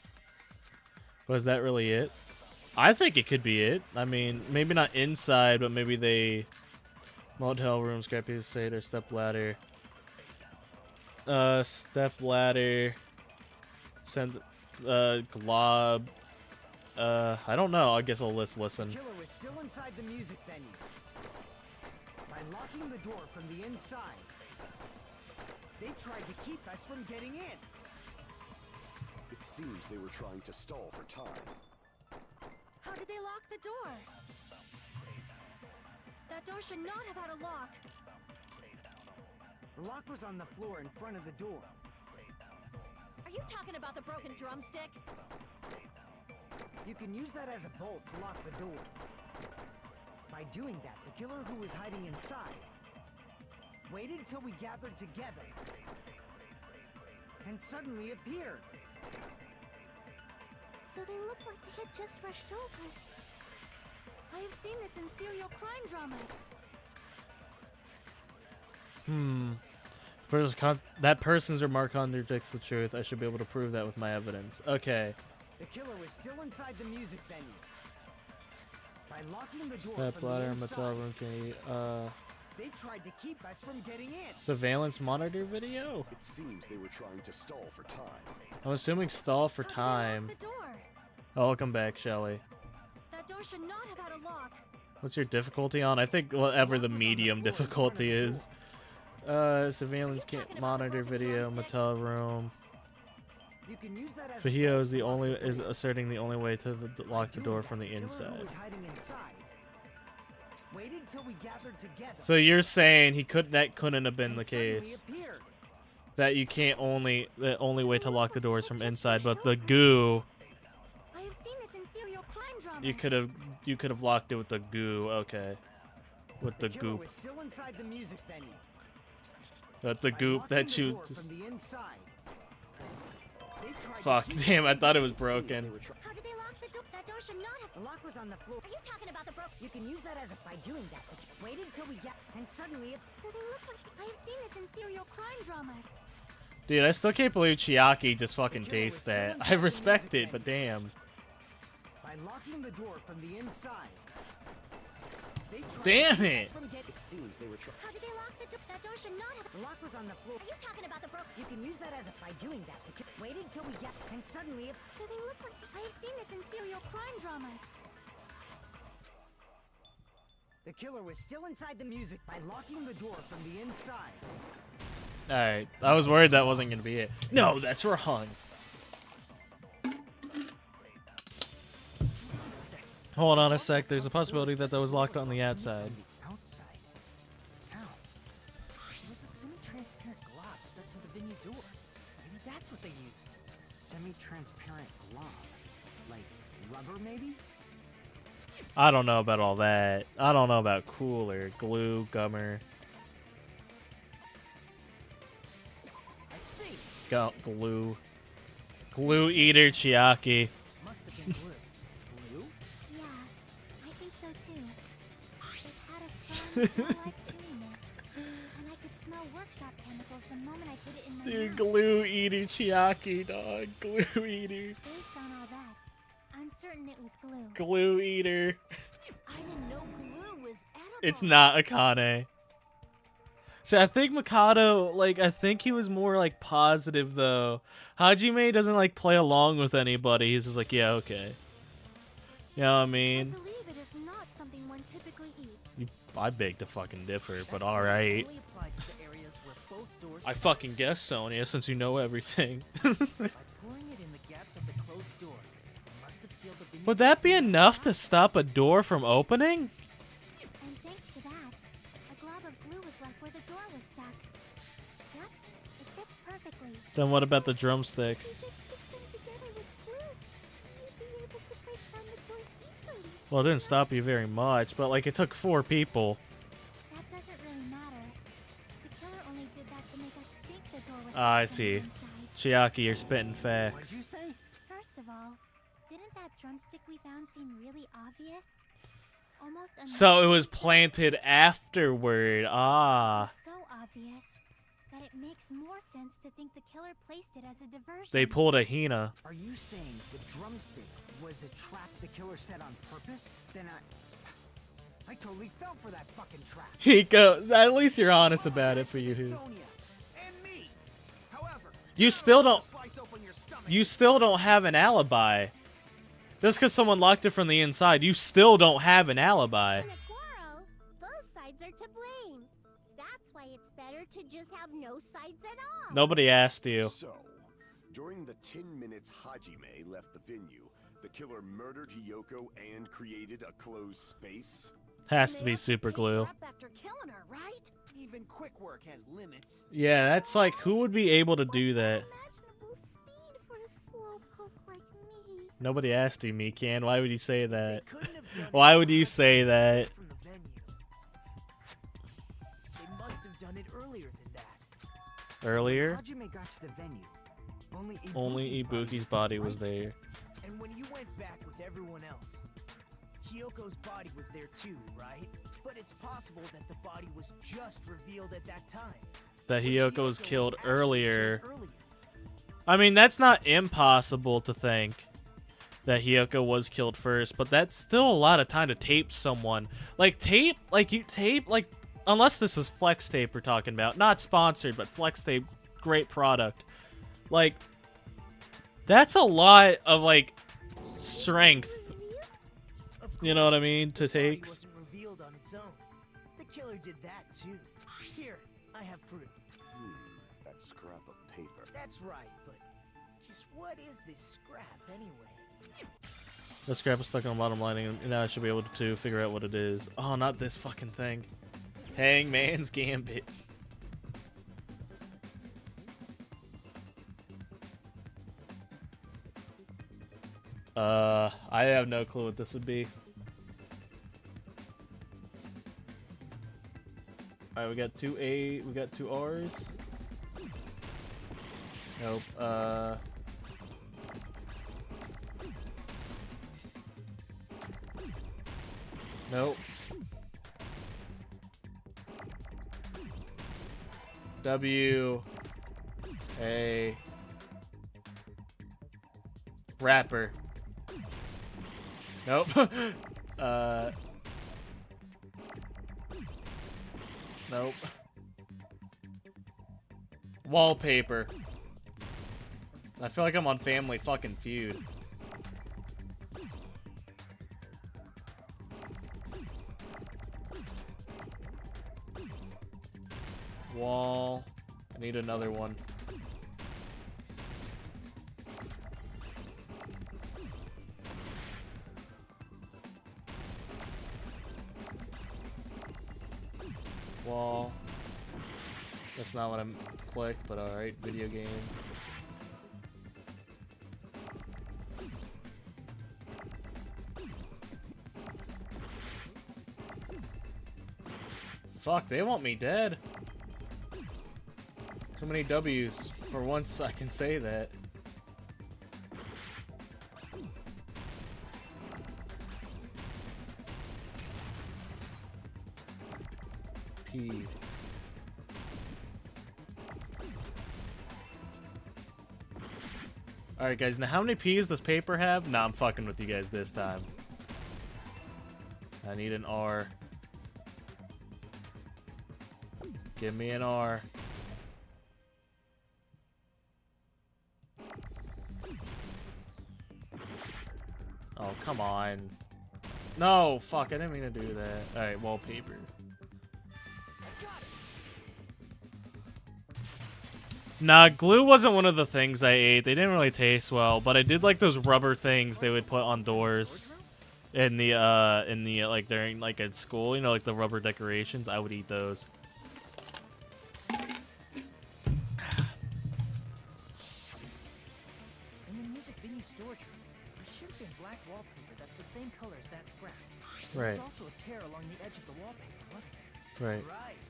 Was that really it? I think it could be it. I mean, maybe not inside, but maybe they... motel room, scrappy state, or step ladder. Step ladder. Send... glob. I don't know. I guess I'll listen. The killer was still inside the music venue. By locking the door from the inside, they tried to keep us from getting in. It seems they were trying to stall for time. How did they lock the door? That door should not have had a lock. The lock was on the floor in front of the door. Are you talking about the broken drumstick? You can use that as a bolt to lock the door. By doing that, the killer who was hiding inside waited till we gathered together and suddenly appeared. So they looked like they had just rushed over. I have seen this in serial crime dramas. That person's remark contradicts the truth. I should be able to prove that with my evidence. Okay. The killer was still inside the music venue. By locking the door Step from ladder, the motel inside, room, they tried to keep us from getting in. surveillance monitor video? It seems they were trying to stall for time. I'm assuming stall for How did time. they lock the door? Oh, welcome back, Shelly. That door should not have had a lock. What's your difficulty on? I think whatever the medium difficulty is. Surveillance monitor video, motel room. You can use that as a Fujio bolt is to the lock only door. is asserting the only way to lock the By door doing from the that, killer who inside. was hiding inside waited till we gathered together. So you're saying that couldn't have been and the suddenly case. appeared. That you can't the only way to lock the doors from inside, but the goo I have seen this in serial crime dramas. you could have locked it with the goo. Okay, with the killer goop. was still inside the music venue. That the By goop locking that the you door just. from the inside, they tried to Fuck, keep us damn! I from thought it was Seems they broken. were try- How did they lock the door? That door should not have. The lock was on the floor. Are you talking about the broke? You can use that as a by doing that. Waited till we get and suddenly So they look like. I have seen this in serial crime dramas. Dude, I still can't believe Chiaki just fucking The killer was tastes still that. inside I the respect music it, but venue. damn. by locking the door from the inside. They tried Damn to keep it. us from getting. It seems they were trying. How did they lock the door? That door should not have. The lock was on the floor. Are you talking about the broke? You can use that as a by doing that. Waited till we get and suddenly So they look like. I have seen this in serial crime dramas. the killer was still inside the music by locking the door from the inside. Alright, I was worried that wasn't gonna be it. No, that's wrong. Hold on a sec, there's a possibility that was locked on the outside. Outside? How? It was a semi-transparent glob stuck to the venue door. Maybe that's what they used. Semi-transparent glob? Like rubber, maybe? I don't know about all that. I don't know about cooler, glue, gummer. I see. Glue. Glue eater Chiaki. Must have been glue. Glue? Yeah, I think so too. It had a fun, smell-like chewiness, and I could smell workshop chemicals the moment I put it in my Dude, mouth. glue eater Chiaki, dog. Glue eater. Based on all that, I'm certain it was glue. Glue eater. I didn't know glue was edible. It's not Akane. See, I think Mikado, like, I think he was more, like, positive, though. Hajime doesn't, like, play along with anybody. He's just like, yeah, okay. You know what I I mean? believe it is not something one typically eats. I beg to fucking differ, but alright. Only applied to the areas where both doors I fucking guess, Sonya, since you know everything. by pouring it in the gaps of the closed door. It must have sealed the venue Would that be enough to stop a door from opening? And thanks to that, a glob of glue was left where the door was stuck. Yep, it fits perfectly. Then what about the drumstick? If you just stick them together with glue, you'd be able to break down the door easily. Well, it didn't stop you very much, but, like, it took 4 people. That doesn't really matter. The killer only did that to make us think the door was Ah, I locked on see. the inside. Chiaki, you're spitting What'd facts. you say? First of all, didn't that drumstick we found seem really obvious? Almost So it was unnoticeable. planted afterward. Ah. So obvious that it makes more sense to think the killer placed it as a diversion. They pulled a Hina. Are you saying the drumstick was a trap the killer set on purpose? Then I totally fell for that fucking trap. Hiko, at least you're honest about it for you. Sonya and me. However, You still don't. slice open your stomach. You still don't have an alibi. Just because someone locked it from the inside, you still don't have an alibi. In a quarrel, both sides are to blame. That's why it's better to just have no sides at all. Nobody asked you. So, during the 10 minutes Hajime left the venue, the killer murdered Hiyoko and created a closed space? Has to be super glue. After killing her, right? Even quick work has limits. Yeah, that's like, who would be able to do that? Unimaginable speed for a slowpoke like me. Nobody asked you, Mikan. Why would you say that? They couldn't have done it Why would you say that? from the venue. They must have done it earlier than that. Earlier? Hajime got to the venue. Only Ibuki's body was there. And when you went back with everyone else, Hyoko's body was there too, right? But it's possible that the body was just revealed at that time. That Hiyoko was killed actually earlier. killed earlier. I mean, that's not impossible to think that Hiyoko was killed first, but that's still a lot of time to tape someone. Like, unless this is Flex Tape we're talking about. Not sponsored, but Flex Tape, great product. Like, that's a lot of, like, strength. Of You know what I course, mean? To the body takes. wasn't revealed on its own. The killer did that too. Here, I have proof. That scrap of paper. That's right, but just what is this scrap anyway? The scrap is stuck on the bottom lining, and now I should be able to figure out what it is. Oh, not this fucking thing. Hangman's Gambit. I have no clue what this would be. Alright, we got two we got two R's. Nope, nope. W A rapper. Nope. Nope. Wallpaper. I feel like I'm on Family fucking Feud. Wall Need another one. Wall. That's not what I'm clicked, but alright, video game. Fuck, they want me dead. Too many W's. For once, I can say that. P. Alright, guys, now how many P's does paper have? Nah, I'm fucking with you guys this time. I need an R. Give me an R. Oh, come on. No, fuck, I didn't mean to do that. Alright, wallpaper. Nah, glue wasn't one of the things I ate. They didn't really taste well, but I did like those rubber things they would put on doors in the like during like at school, you know, like the rubber decorations. I would eat those. In the music venue storage room, there should have been black wallpaper that's the same color as that scrap. Right. There was also a tear along the edge of the wallpaper, wasn't there? Right. Right.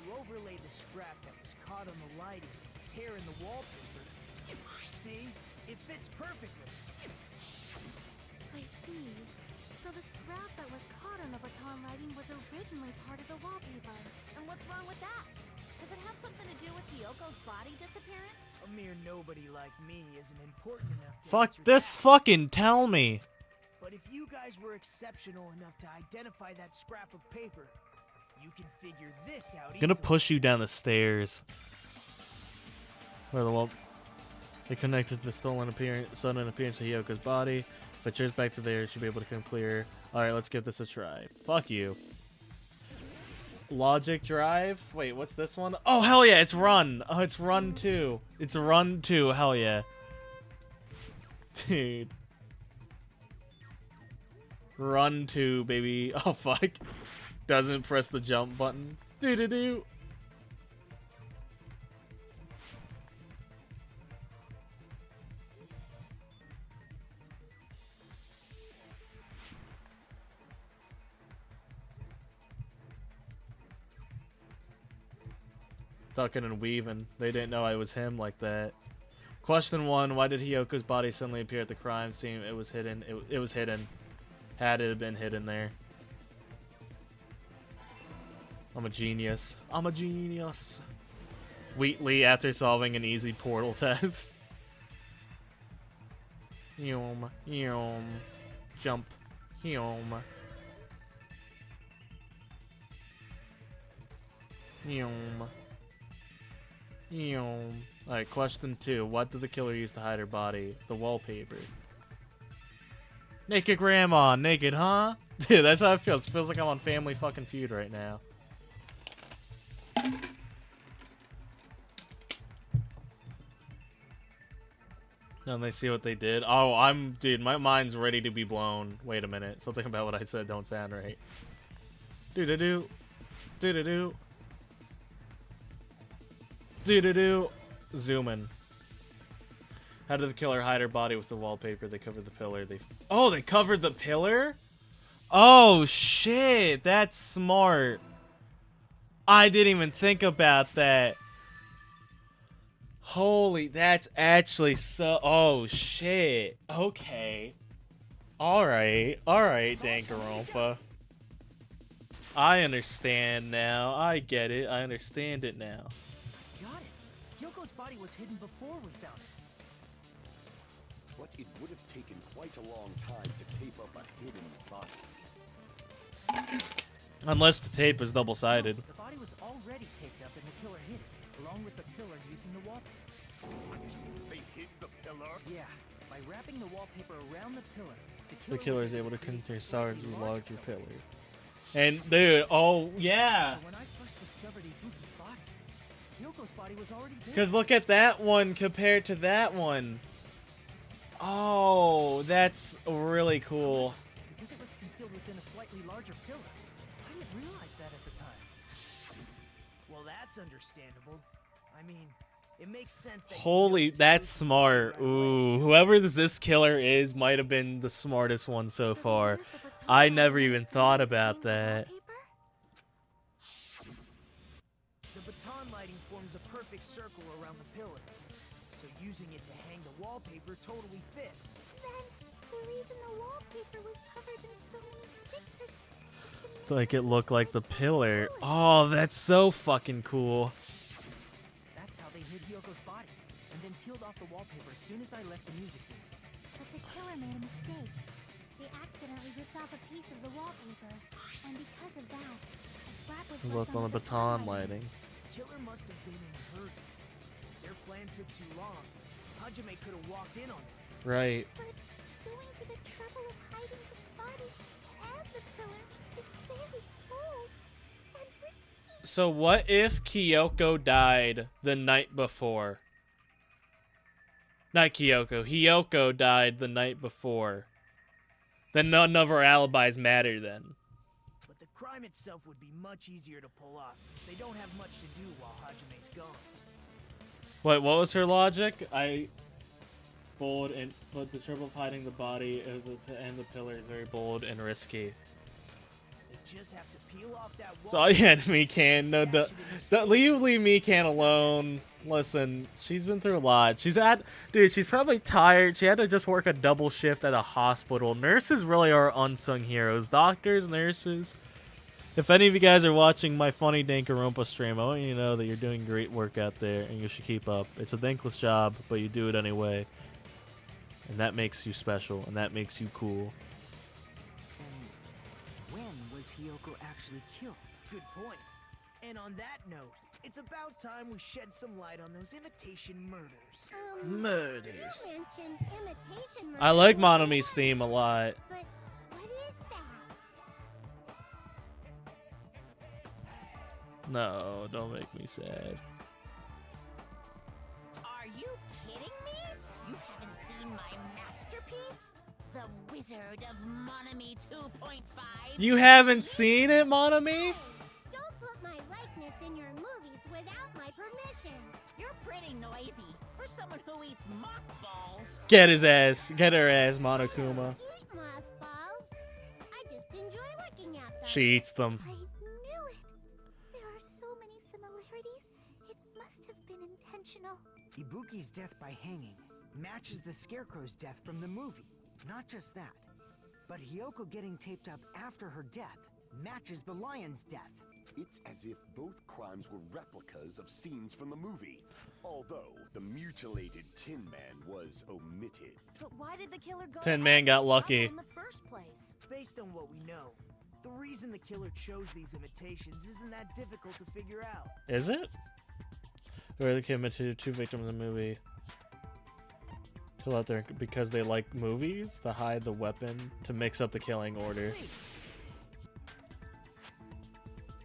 You overlay the scrap that was caught on the lighting, tear in the wallpaper. See? It fits perfectly. I see. So the scrap that was caught on the baton lighting was originally part of the wallpaper. And what's wrong with that? Does it have something to do with Hyoko's body disappearing? A mere nobody like me isn't important enough to Fuck answer this, that. fucking tell me. But if you guys were exceptional enough to identify that scrap of paper, you can figure this out I'm gonna easily. push you down the stairs. Where the wall? They connected to the sudden appearance of Hyoko's body. If it turns back to there, it should be able to come clear. Alright, let's give this a try. Fuck you. Logic drive? Wait, what's this one? Oh, hell yeah, it's run. Oh, it's run 2. It's run 2, hell yeah. Dude. Run 2, baby. Oh, fuck. Doesn't press the jump button. Doo-doo-doo. Ducking and weaving. They didn't know I was him like that. Question 1. Why did Hyoko's body suddenly appear at the crime scene? It was hidden. It was hidden. Had it been hidden there. I'm a genius. I'm a genius. Wheatley after solving an easy portal test. Yum. Yum. Jump. Yum. Yum. Alright, question 2. What did the killer use to hide her body? The wallpaper. Naked grandma. Naked, huh? Dude, that's how it feels. It feels like I'm on Family fucking Feud right now. And they see what they did. Oh, dude, my mind's ready to be blown. Wait a minute. Something about what I said don't sound right. Do-do-do. Do-do-do. Do-do-do. Zoom in. How did the killer hide her body with the wallpaper? They covered the pillar. Oh, they covered the pillar? Oh, shit. That's smart. I didn't even think about that. Holy, that's actually so... Oh, shit. Okay. Alright. Alright, Danganronpa. I understand now. I get it. I understand it now. Got it. Hyoko's body was hidden before we found it. But it would have taken quite a long time to tape up a hidden body. Unless the tape is double-sided. The body was already taped up and the killer hid it, along with the pillar using the wallpaper. What? They hid the pillar? Yeah, by wrapping the wallpaper around the pillar, The killer is able to contain a larger pillar. And, dude, oh, yeah. So when I first discovered Ibuki's body, Hyoko's Hyoko's body was already there. Because look at that one compared to that one. Oh, that's really cool. Because it was concealed within a slightly larger pillar. I didn't realize that at the time. Well, that's understandable. I mean, it makes sense that Holy, that's smart. Ooh, whoever this killer is might have been the smartest one so far. I never even thought about that. The baton lighting forms a perfect circle around the pillar. So using it to hang the wallpaper totally fits. Then, the reason the wallpaper was covered in so many stickers was to make Like it looked like the pillar. Oh, that's so fucking cool. That's how they hid Hyoko's body, and then peeled off the wallpaper as soon as I left the music room. But the killer made a mistake. They accidentally ripped off a piece of the wallpaper, and because of that, a scrap was Left on the baton lighting. Killer must have been in a hurry. Their plan took too long. Hajime could have walked in on it. Right. But going to the trouble of hiding the body and the pillar is very bold and risky. So what if Kyoko died the night before? Not Kyoko. Hiyoko died the night before. Then none of our alibis matter then. But the crime itself would be much easier to pull off since they don't have much to do while Hajime's gone. Wait, what was her logic? Bold and but the trouble of hiding the body and the pillar is very bold and risky. They just have to peel off that That's all you had, Mikan. No, leave Mikan alone. Listen, she's been through a lot. Dude, she's probably tired. She had to just work a double shift at a hospital. Nurses really are unsung heroes. Doctors, nurses. If any of you guys are watching my funny Danganronpa stream, I want you to know that you're doing great work out there, and you should keep up. It's a thankless job, but you do it anyway. And that makes you special, and that makes you cool. And when was Hiyoko actually killed? Good point. And on that note, it's about time we shed some light on those imitation murders. Murders. You mentioned imitation murder. I like Monomi's theme a lot. But what is that? No, don't make me sad. Are you kidding me? You haven't seen my masterpiece? The Wizard of Monomi 2.5? You haven't seen it, Monomi? Hey, don't put my likeness in your movies without my permission. You're pretty noisy for someone who eats mothballs. Get her ass, Monokuma. Eat moss balls. I just enjoy looking at them. She eats them. I knew it. There are so many similarities. It must have been intentional. Ibuki's death by hanging matches the Scarecrow's death from the movie. Not just that, but Hiyoko getting taped up after her death matches the lion's death. It's as if both crimes were replicas of scenes from the movie, although the mutilated Tin Man was omitted. But why did the killer go Tin Man got lucky. in the first place? Based on what we know, the reason the killer chose these imitations isn't that difficult to figure out. Is it? Or the kid imitated two victims in the movie. Kill out there because they like movies, to hide the weapon, to mix up the killing order.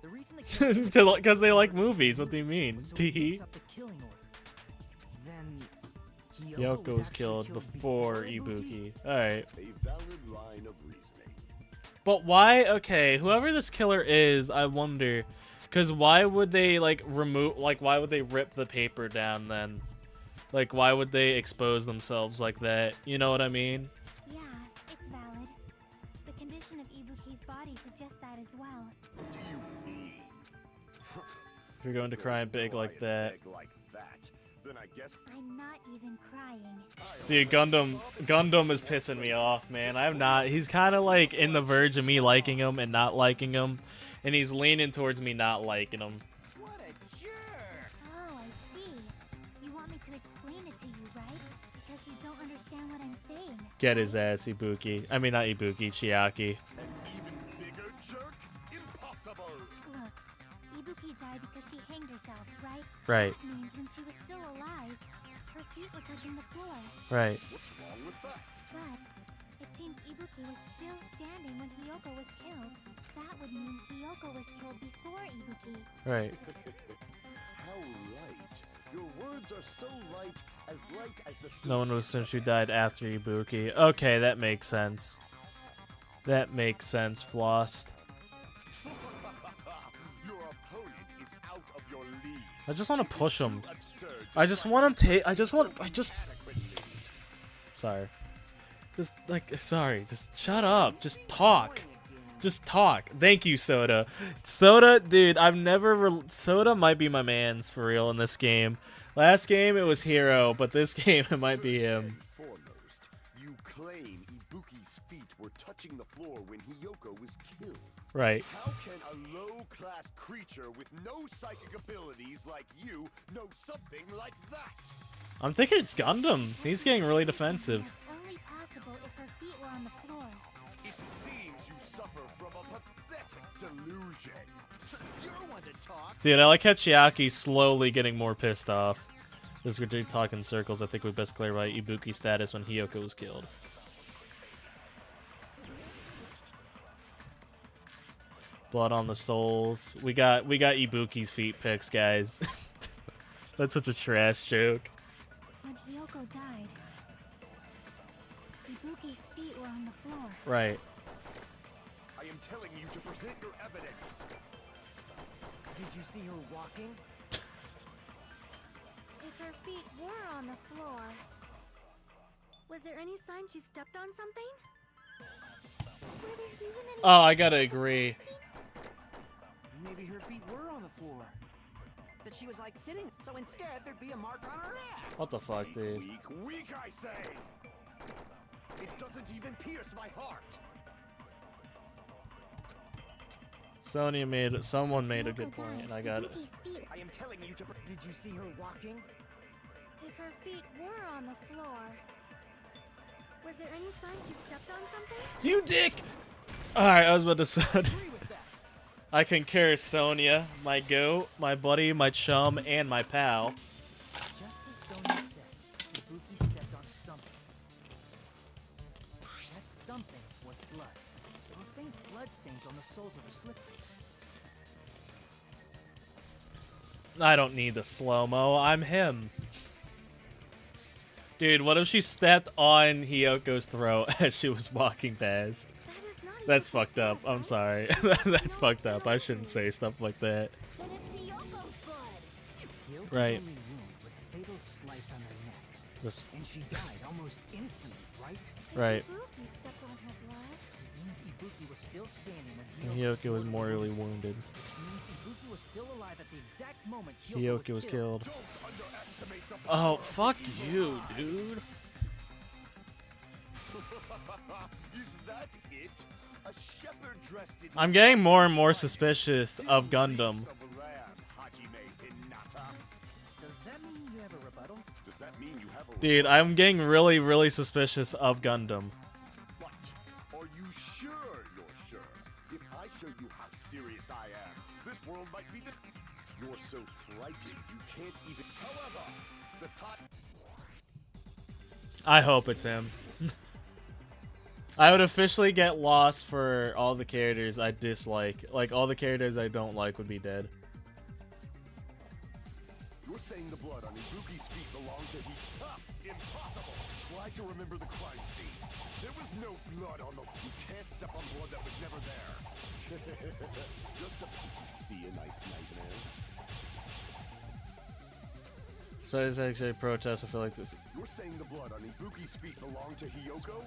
The reason the killer Because they like movies, what do you mean? so he Tee. picks up the killing order. Then Yoko was actually killed before Ibuki. Alright. A valid line of reasoning. But why? Okay, whoever this killer is, I wonder. Because why would they, like, why would they rip the paper down then? Like, why would they expose themselves like that? You know what I mean? Yeah, it's valid. The condition of Ibuki's body suggests that as well. Do you mean? If you're going to cry big like that. Big like that, then I guess I'm not even crying. Dude, Gundam is pissing me off, man. I'm not. He's kind of like in the verge of me liking him and not liking him. And he's leaning towards me not liking him. What a jerk! Oh, I see. You want me to explain it to you, right? Because you don't understand what I'm saying. Get his ass, Ibuki. I mean, not Ibuki, Chiaki. an even bigger jerk? Impossible! Look, Ibuki died because she hanged herself, right? Right, That means when she was still alive, her feet were touching the floor. right. What's wrong with that? But it seems Ibuki was still standing when Hiyoko was killed. That would mean Hiyoko was killed before Ibuki. Right. How light? Your words are so light as the No one would assume she died after Ibuki. Okay, that makes sense. That makes sense, Flossed. Your opponent is out of your league. I just want to push him. Absurd. I just want him Sorry. Sorry. Just shut up. Just talk. Just talk. Thank you, Soda. Soda, dude, Soda might be my man's for real in this game. Last game, it was Hero, but this game, it might be him. Foremost, you claim Ibuki's feet were touching the floor when Hiyoko was killed. Right. How can a low-class creature with no psychic abilities like you know something like that? I'm thinking it's Gundam. He's getting really defensive. Only possible if her feet were on the floor. It seems you suffer from a pathetic delusion. You're one to talk. Dude, I like how Chiaki's slowly getting more pissed off. This is we're talking in circles. I think we best clarify Ibuki's status when Hiyoko was killed. Blood on the souls. We got Ibuki's feet pics, guys. That's such a trash joke. When Hiyoko died, Ibuki's feet were on the floor. Right. I am telling you to present your evidence. Did you see her walking? If her feet were on the floor, was there any sign she stepped on something? Were there even any Oh, I gotta agree. Maybe her feet were on the floor. But she was like sitting, so instead there'd be a mark on her ass. What the fuck, dude? Weak, I say. It doesn't even pierce my heart. Someone made a good point, and I got it. Ibuki's feet? I am telling you to. Did you see her walking? If her feet were on the floor, was there any sign she stepped on something? You dick! Alright, I was about to say. Agree with that. I concur, Sonya, my goat, my buddy, my chum, and my pal. Just as Sonya said, Ibuki stepped on something. That something was blood. There were faint blood stains on the soles of her slippers. I don't need the slow-mo, I'm him. Dude, what if she stepped on Hiyoko's throat as she was walking past? That's fucked up. I'm sorry. That's fucked up. I shouldn't say stuff like that. Then it's Hiyoko's blood. Hiyoko's Right. only wound was a fatal slice on her neck. This, And she died almost instantly, right? right. Ibuki stepped on her blood. It means Ibuki was still standing when Hiyoko was mortally wounded. Which means Ibuki was still alive at the exact moment Hiyoko was killed. Don't underestimate the Oh, fuck you, dude. Is that it? A shepherd dressed in I'm getting more and more suspicious of Gundam. of lamb, Hajime Hinata. Does that mean you have a rebuttal? Does that mean you have a Dude, I'm getting really, really suspicious of Gundam. But are you sure you're sure? If I show you how serious I am, this world might be the... You're so frightened you can't even... However, the time... I hope it's him. I would officially get lost for all the characters I dislike. Like, all the characters I don't like would be dead. You're saying the blood on Ibuki's feet belonged to he... Ah, impossible! Try to remember the crime scene. There was no blood on the... You can't step on blood that was never there. Just a... See a nice nightmare? So it's actually a protest. I feel like this. You're saying the blood on Ibuki's feet belonged to Hiyoko?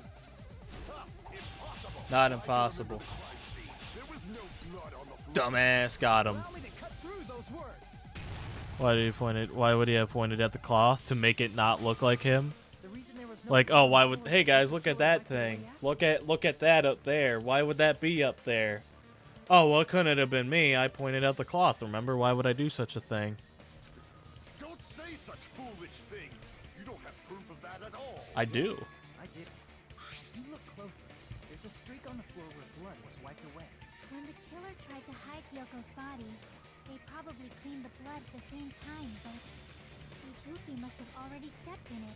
Ha! Impossible! Not Try to impossible. remember the crime scene. There was no blood on the floor. Dumbass got him. Allow me to cut through those words. Why would he have pointed at the cloth to make it not look like him? The reason there was no Like, oh, why would? Hey guys, look at that thing. Look at that up there. Why would that be up there? Oh, well, couldn't it have been me? I pointed at the cloth. Remember? Why would I do such a thing? Don't say such foolish things. You don't have proof of that at all. I do. I did. You look closely. There's a streak on the floor where blood was wiped away. When the killer tried to hide Hyoko's body, they probably cleaned the blood at the same time, but Ibuki must have already stepped in it,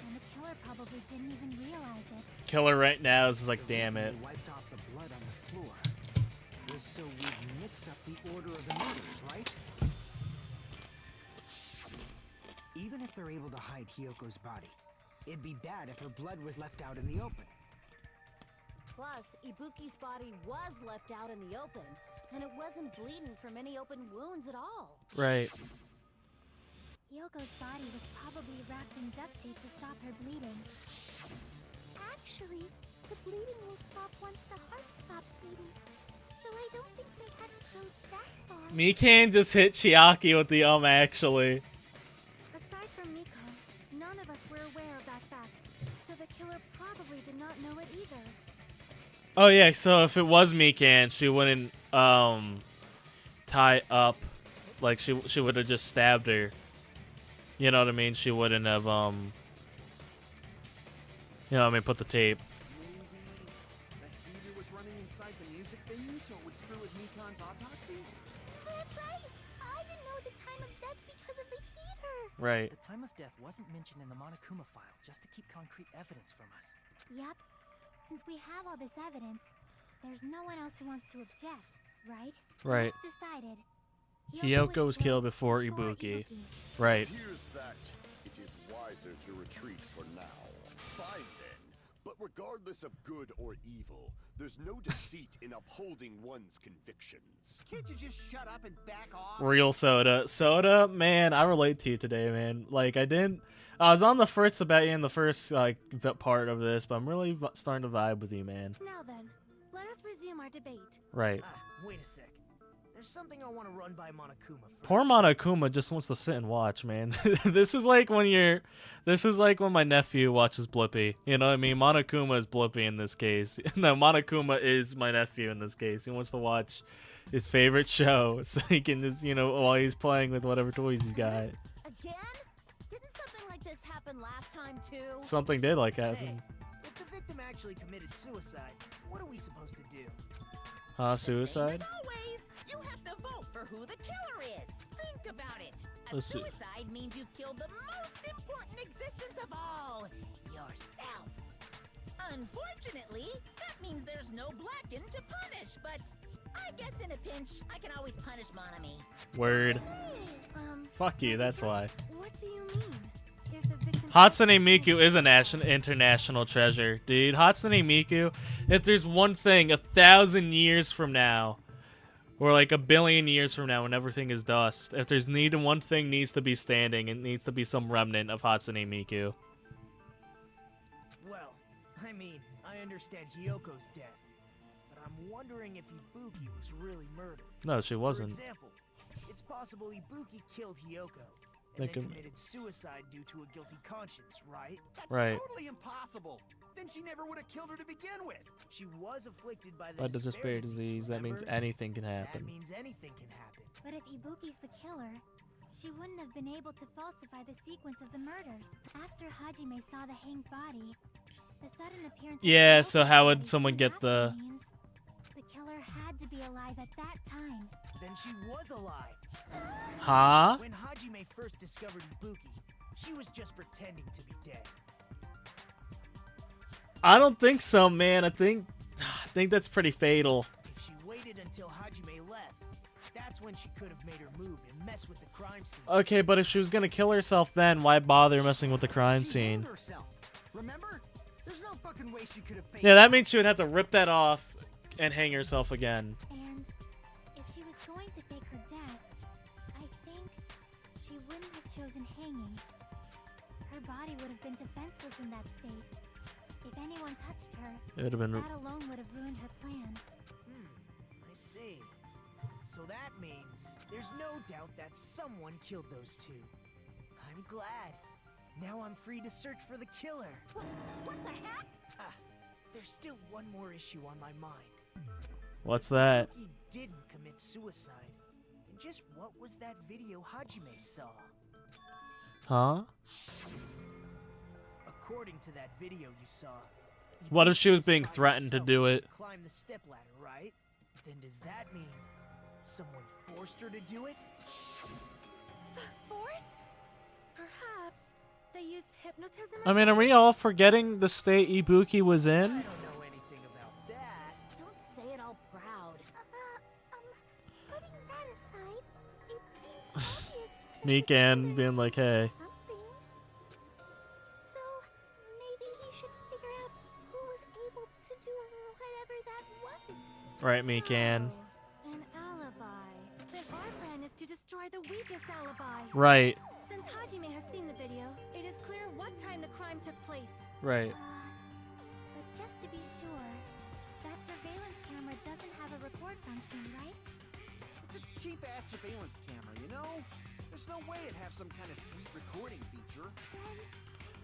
and the killer probably didn't even realize it. Killer right now is like, The damn reason it. they wiped off the blood on the floor was so we'd mix up the order of the murders, right? Even if they're able to hide Hyoko's body, it'd be bad if her blood was left out in the open. Plus, Ibuki's body was left out in the open, and it wasn't bleeding from any open wounds at all. Right. Yoko's body was probably wrapped in duct tape to stop her bleeding. Actually, the bleeding will stop once the heart stops beating. So I don't think they had to go that far. Mikan just hit Chiaki with the actually. Aside from Miko, none of us were aware of that fact. So the killer probably did not know it either. Oh yeah, so if it was Mikan, she wouldn't tie up, like she would have just stabbed her. You know what I mean? She wouldn't have you know what I mean, put the tape. Maybe the heater was running inside the music venue, so it would screw with Mikan's autopsy? That's right. I didn't know the time of death because of the heater. Right. The time of death wasn't mentioned in the Monokuma file, just to keep concrete evidence from us. Yep. Since we have all this evidence, there's no one else who wants to object, right? Right. It's decided. Hyoko was killed before Ibuki. Right. Here's that. It is wiser to retreat for now. Fine then. But regardless of good or evil, there's no deceit in upholding one's convictions. Can't you just shut up and back off? Real Soda. Soda, man, I relate to you today, man. Like, I was on the fritz about you in the first, like, part of this, but I'm really starting to vibe with you, man. Now then, let us resume our debate. Right. Wait a sec. There's something I want to run by Monokuma first. Poor Monokuma just wants to sit and watch, man. This is like when my nephew watches Blippi. You know what I mean? Monokuma is Blippi in this case. No, Monokuma is my nephew in this case. He wants to watch his favorite show so he can just, you know, while he's playing with whatever toys he's got. Again? Didn't something like this happen last time too? Something did like Hey, happen. if the victim actually committed suicide, what are we supposed to do? Suicide? Same as always, you have to vote for who the killer is. Think about it. A Let's see. suicide means you've killed the most important existence of all, yourself. Unfortunately, that means there's no Blacken to punish, but I guess in a pinch, I can always punish Monami. Word. Um, Fuck you, that's why. What do you mean? If the victim Hatsune Miku is an international treasure, dude. Hatsune Miku, if there's one thing 1,000 years from now, or like 1 billion years from now when everything is dust, if there's one thing needs to be standing, it needs to be some remnant of Hatsune Miku. Well, I mean, I understand Hyoko's death, but I'm wondering if Ibuki was really murdered. No, she wasn't. For example, it's possible Ibuki killed Hyoko They and then could- committed suicide due to a guilty conscience, right? That's Right. totally impossible. Then she never would have killed her to begin with. She was afflicted by the By the despair disease, that means remember? anything can That happen. means anything can happen. But if Ibuki's the killer, she wouldn't have been able to falsify the sequence of the murders. After Hajime saw the hanged body, the sudden appearance of Yeah, Hyoko's so how would body someone soon get after the- means the killer had to be alive at that time. Then she was alive. Huh? When Hajime first discovered Ibuki, she was just pretending to be dead. I don't think so, man. I think that's pretty fatal. If she waited until Hajime left, that's when she could have made her move and mess with the crime scene. Okay, but if she was gonna kill herself then, why bother messing with the crime She scene? hanged herself. Remember? There's no fucking way she could have faked Yeah, that means she would have to rip that off and hang herself again. And if she was going to fake her death, I think she wouldn't have chosen hanging. Her body would have been defenseless in that state. If anyone touched her, It would have been. that alone would have ruined her plan. I see. So that means there's no doubt that someone killed those two. I'm glad. Now I'm free to search for the killer. What the heck? Ah, there's still one more issue on my mind. What's that? He didn't commit suicide. And just what was that video Hajime saw? Huh? According to that video you saw, What if she was Ibuki being by threatened to herself do it? Climb the stepladder, right? Then does that mean someone forced her to do it? forced? Perhaps they used hypnotism. I mean, are we all forgetting the state Ibuki was I in? don't know anything about that. Don't say it all proud. Putting that aside, it seems obvious. Mikan being like, hey. Something Right, Mikan. An alibi. Then our plan is to destroy the weakest alibi. Right, Since Hajime has seen the video, it is clear what time the crime took place. right. But just to be sure, that surveillance camera doesn't have a record function, right? It's a cheap-ass surveillance camera, you know? There's no way it'd have some kind of sweet recording feature. Then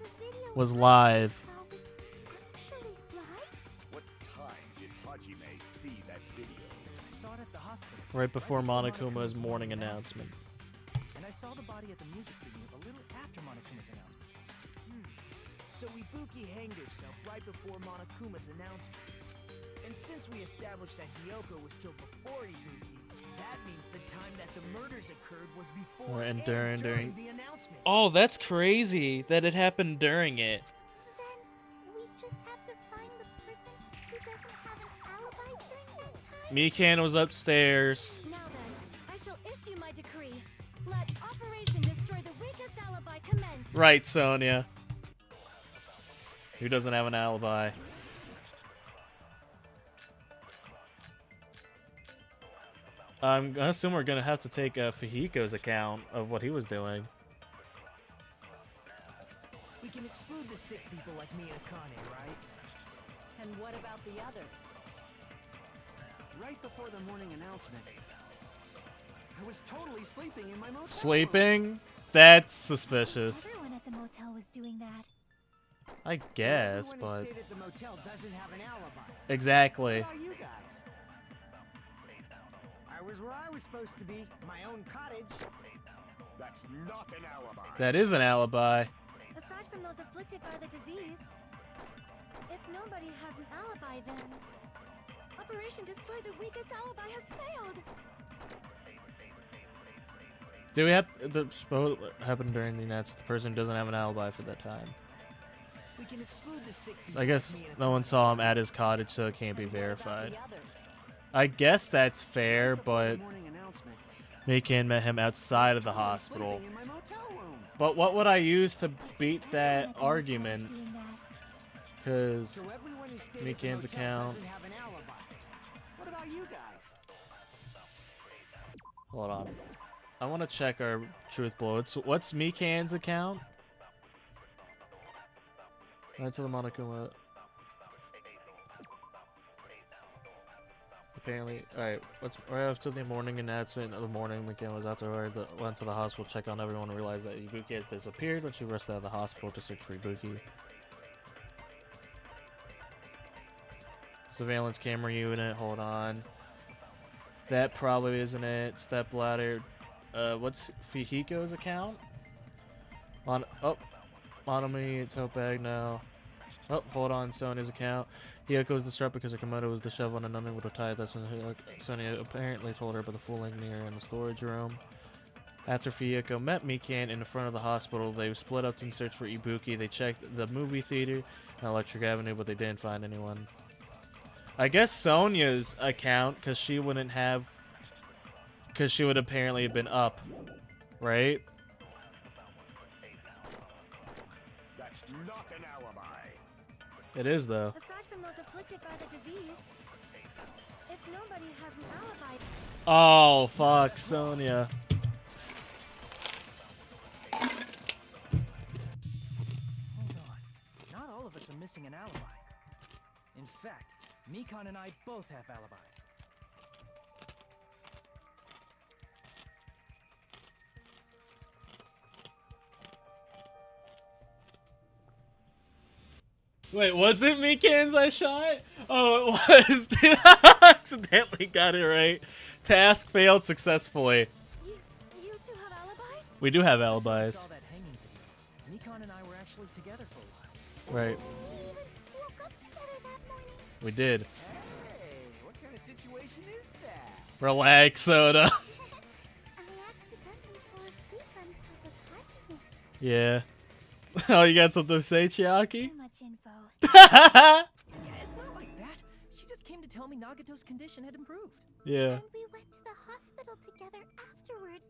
the video Was live. was actually live? What time did Hajime see that video? I saw it at the hospital. Right before Monokuma's morning announcement. And I saw the body at the music video a little after Monokuma's announcement. So Ibuki hanged herself right before Monokuma's announcement. And since we established that Hiyoko was killed before Ibuki, that means the time that the murders occurred was before And and during the announcement. Oh, that's crazy that it happened during it. Then we just have to find the person who doesn't have an alibi during that time? Mikan was upstairs. Now then, I shall issue my decree. Let Operation Destroy the Weakest Alibi commence. Right, Sonia. Who doesn't have an alibi? I'm gonna assume we're gonna have to take Fujiko's account of what he was doing. We can exclude the sick people like me and Akane, right? And what about the others? Right before the morning announcement, I was totally sleeping in my motel room. Sleeping? That's suspicious. Everyone at the motel was doing that. I So guess, everyone who but stayed at the motel doesn't have an alibi. exactly. What about you guys? I was where I was supposed to be, my own cottage. That's not an alibi. That is an alibi. Aside from those afflicted by the disease, if nobody has an alibi, then Operation Destroy the Weakest Alibi has failed. Do we have the what happened during the announcement? The person doesn't have an alibi for that time. We can exclude the sick So people I like guess me and no one Akane. saw him at his cottage, so it can't be And what about verified. the others? I guess that's fair, Right before the but morning announcement, Mikan met him I was outside of the totally hospital. sleeping in my motel room. But what would I use to beat Everyone that at the motel was argument? doing that. Because So everyone who stayed Mikan's at the motel account. doesn't have an alibi. What about you guys? hold on, I want to check our truth bullets. What's Mikan's account? Right to the Monokuma. Apparently, alright, right after the morning announcement of the morning, Mikan was out to her, went to the hospital, checked on everyone, and realized that Ibuki had disappeared when she rushed out of the hospital to search for Ibuki. Surveillance camera unit, hold on. That probably isn't it. Step ladder. What's Fujiko's account? Monomi, tote bag now. Oh, hold on, Sonia's account. Hiyoko's distraught because her kimono was disheveled and nothing would have tied. That's when Sonia apparently told her about the full-length mirror in the storage room. After Fuyoko met Mikan in the front of the hospital, they split up in search for Ibuki. They checked the movie theater and Electric Avenue, but they didn't find anyone. I guess Sonia's account, because she wouldn't have... Because she would apparently have been up, right? That's not an alibi. It is, though. Aside from those afflicted by the disease, if nobody has an alibi, Oh, fuck, Sonia. Hold on. Not all of us are missing an alibi. In fact, Mikan and I both have alibis. Wait, was it Mikan's I shot? Oh, it was. I accidentally got it right. Task failed successfully. you two have alibis? We do have I alibis. saw that hanging video. Mikan and I were actually together for a while. Right. We even woke up together that morning. We did. Hey, what kind of situation is that? Relax, Soda. I accidentally fell asleep on top of Hajime. Yeah. Oh, you got something to say, Chiaki? Too much info. Yeah, it's not like that. She just came to tell me Nagato's condition had improved. Yeah. And we went to the hospital together afterward.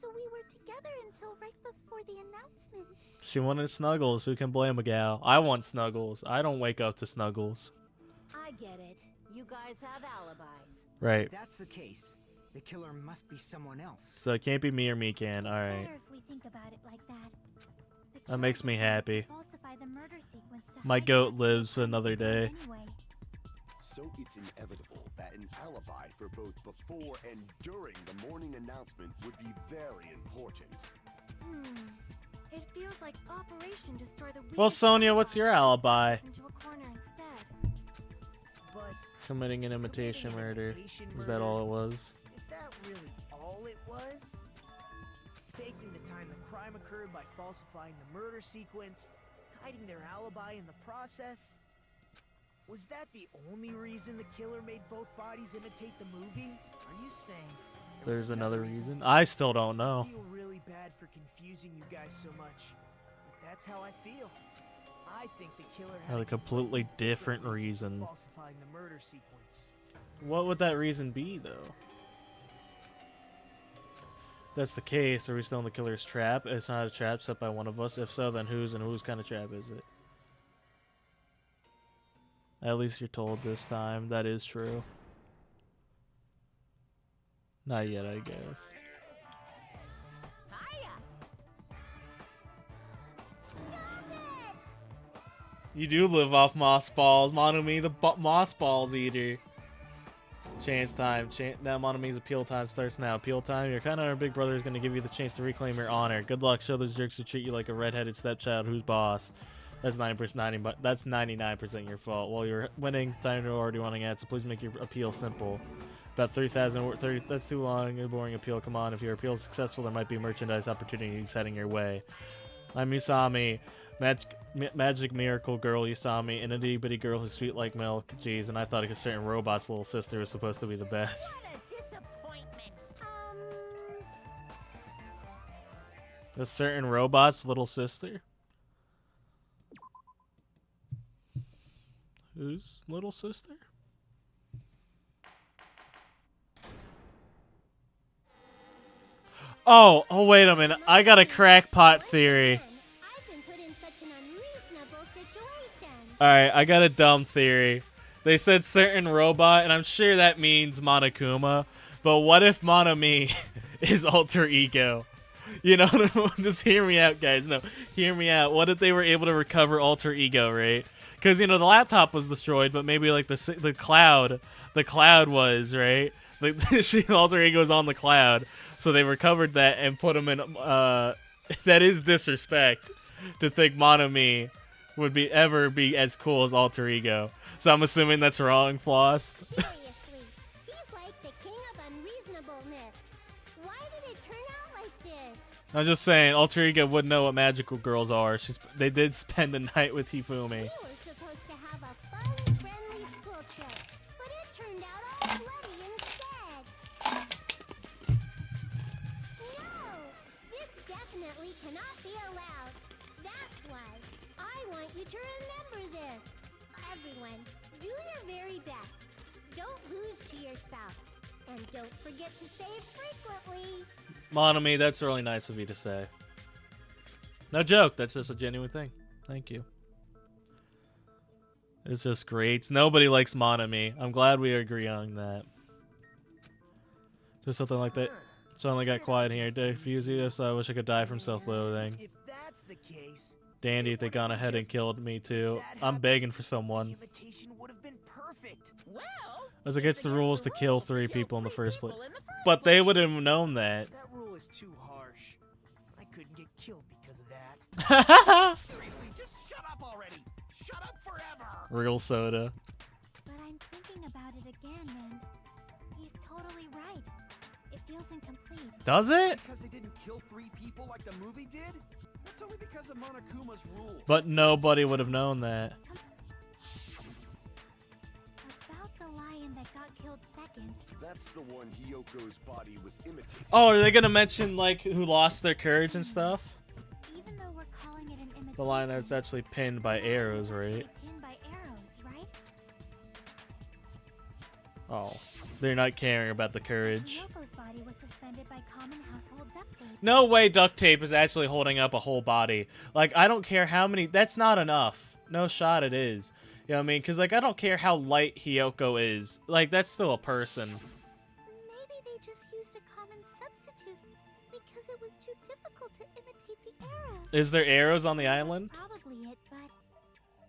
So we were together until right before the announcement. She wanted Snuggles. Who can blame a gal? I want Snuggles. I don't wake up to Snuggles. I get it. You guys have alibis. Right. If that's the case, the killer must be someone else. So it can't be me or Mikan. All right. Better if we think about it like that. The That makes me killer happy. falsify the murder sequence to My hide goat the lives actual another day. anyway. So it's inevitable that an alibi for both before and during the morning announcement would be very important. It feels like Operation Destroy the Well, Weakest Sonia, Link what's your Box alibi? into a corner instead. But Committing an imitation committing an murder. imitation Was that murder, all it was? Is that really all it was? Faking the time the crime occurred by falsifying the murder sequence, hiding their alibi in the process? Was that the only reason the killer made both bodies imitate the movie? Are you saying there was There's another reason. reason? I still don't I know. feel really bad for confusing you guys so much, but that's how I feel. I think the killer had A completely different reason. for falsifying the murder sequence. What would that reason be, though? If that's the case, are we still in the killer's trap? It's not a trap set by one of us. If so, then whose and whose kind of trap is it? At least you're told this time. That is true. Not yet, I guess. Hiya! You do live off moss balls. Monomi, the moss balls eater. Chance time. Now Monomi's appeal time starts now. Appeal time. Your kind of our big brother is going to give you the chance to reclaim your honor. Good luck. Show those jerks who treat you like a redheaded stepchild who's boss. That's 90%. But that's 99% your fault. While you're winning, time you're already wanting at. So please make your appeal simple. About 3,000. 30. That's too long. A boring appeal. Come on. If your appeal is successful, there might be merchandise opportunities heading your way. I'm Usami. Magic miracle girl Usami, an itty bitty girl who's sweet like milk. Jeez, and I thought a certain robot's little sister was supposed to be the best. What a disappointment. A certain robot's little sister? Whose little sister? Oh, wait a minute. I got a crackpot theory. I've been put in such an unreasonable situation. Alright, I got a dumb theory. They said certain robot, and I'm sure that means Monokuma. But what if Monomi is alter ego? You know, just hear me out, guys. No, hear me out. What if they were able to recover alter ego, right? Because, you know, the laptop was destroyed, but maybe, like, the cloud was, right? Like, the alter ego was on the cloud. So they recovered that and put him in, that is disrespect to think Monomi would ever be as cool as alter ego. So I'm assuming that's wrong, Floss. Seriously, he's like the king of unreasonableness. Why did it turn out like this? I'm just saying, alter ego would know what magical girls are. They did spend the night with Hifumi. We were supposed to have a fun, friendly school trip, but it turned out all bloody instead. No, this definitely cannot be allowed. That's why I want you to remember this. Everyone, do your very best. Don't lose to yourself. And don't forget to save frequently. Monomi, that's really nice of you to say. No joke, that's just a genuine thing. Thank you. It's just great. Nobody likes Monomi. I'm glad we agree on that. Just something like that. Suddenly got quiet here. Diffuse you, so I wish I could die from self-loathing. If that's the case, Dandy, they gone ahead and killed me too. I'm begging for someone. the invitation would have been perfect. Well, As against the rules to kill 3 people in the first place. in the first But they place. would have known that. That rule is too harsh. I couldn't get killed because of that. Seriously, just shut up already! Shut up forever! Real soda. But I'm thinking about it again, and he's totally right. It feels incomplete. Does it? Because they didn't kill 3 people like the movie did? That's only because of Monokuma's rule. But nobody would have known that. About the lion that got killed second. That's the one Hyoko's body was imitating. Oh, are they gonna mention, like, who lost their courage and stuff? Even though we're calling it an imitation, The lion that's actually pinned by arrows, right? pinned by arrows, right? Oh. They're not caring about the courage. Yoko's body was suspended by common household duct tape. No way duct tape is actually holding up a whole body. Like, I don't care how many... That's not enough. No shot it is. You know what I mean? Because, like, I don't care how light Hiyoko is. Like, that's still a person. Maybe they just used a common substitute because it was too difficult to imitate the arrows. Is there arrows on the island? That's probably it, but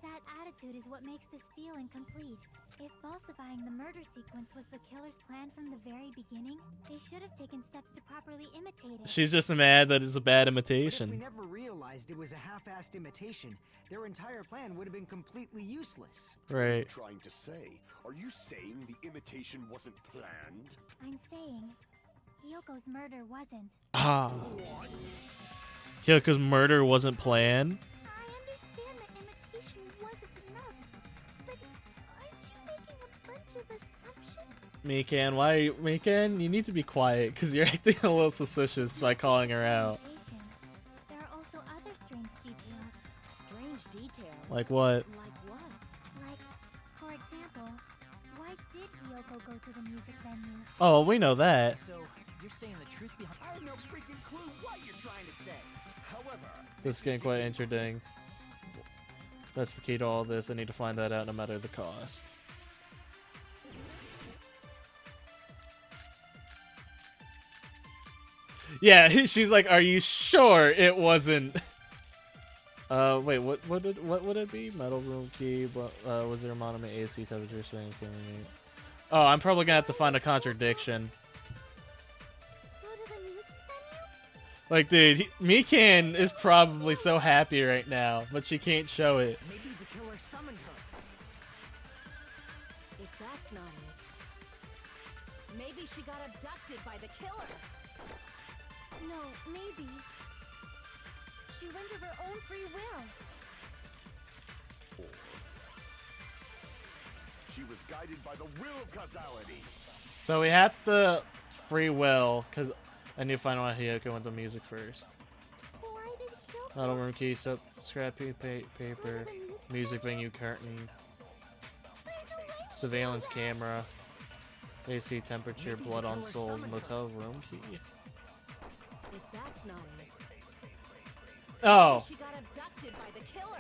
that attitude is what makes this feel incomplete. If falsifying the murder sequence was the killer's plan from the very beginning, they should have taken steps to properly imitate it. She's just mad that it's a bad But if we imitation. never realized it was a half-assed imitation, their entire plan would have been completely useless. Right. Trying to say, are you saying the imitation wasn't planned? I'm saying, Hyoko's murder wasn't. Ah. Hiyoko's murder wasn't planned. I understand that imitation wasn't enough, but aren't you making a bunch of assumptions? Mikan, why? Mikan, you need to be quiet because you're acting a little suspicious by calling her out. Imitation. There are also other strange details. Strange details. Like what? Like what? Like, for example, why did Hyoko go to the music venue? Oh, we know that. So, you're saying the truth behind... I have no freaking clue what you're trying to say. However, This is getting quite interesting. That's the key to all this. I need to find that out no matter the cost. Yeah, she's like, "Are you sure it wasn't?" Wait, what would it be? Metal room key, but was there a monument AC temperature swing? Oh, I'm probably gonna have to find a contradiction. Go to the music venue? Like, dude, Mikan is probably so happy right now, but she can't show it. Maybe the killer summoned her. If that's not it, maybe she got abducted by the killer. No, maybe. She went of her own free will. she was guided by the will of causality. So we have to free will, because I need to find out Hiyoko went the music first. Why did Hyoko Metal room key, scrappy paper, go to the music venue curtain, surveillance camera, AC temperature, blood on souls, motel room key. If that's not it, Oh, she got abducted by the killer.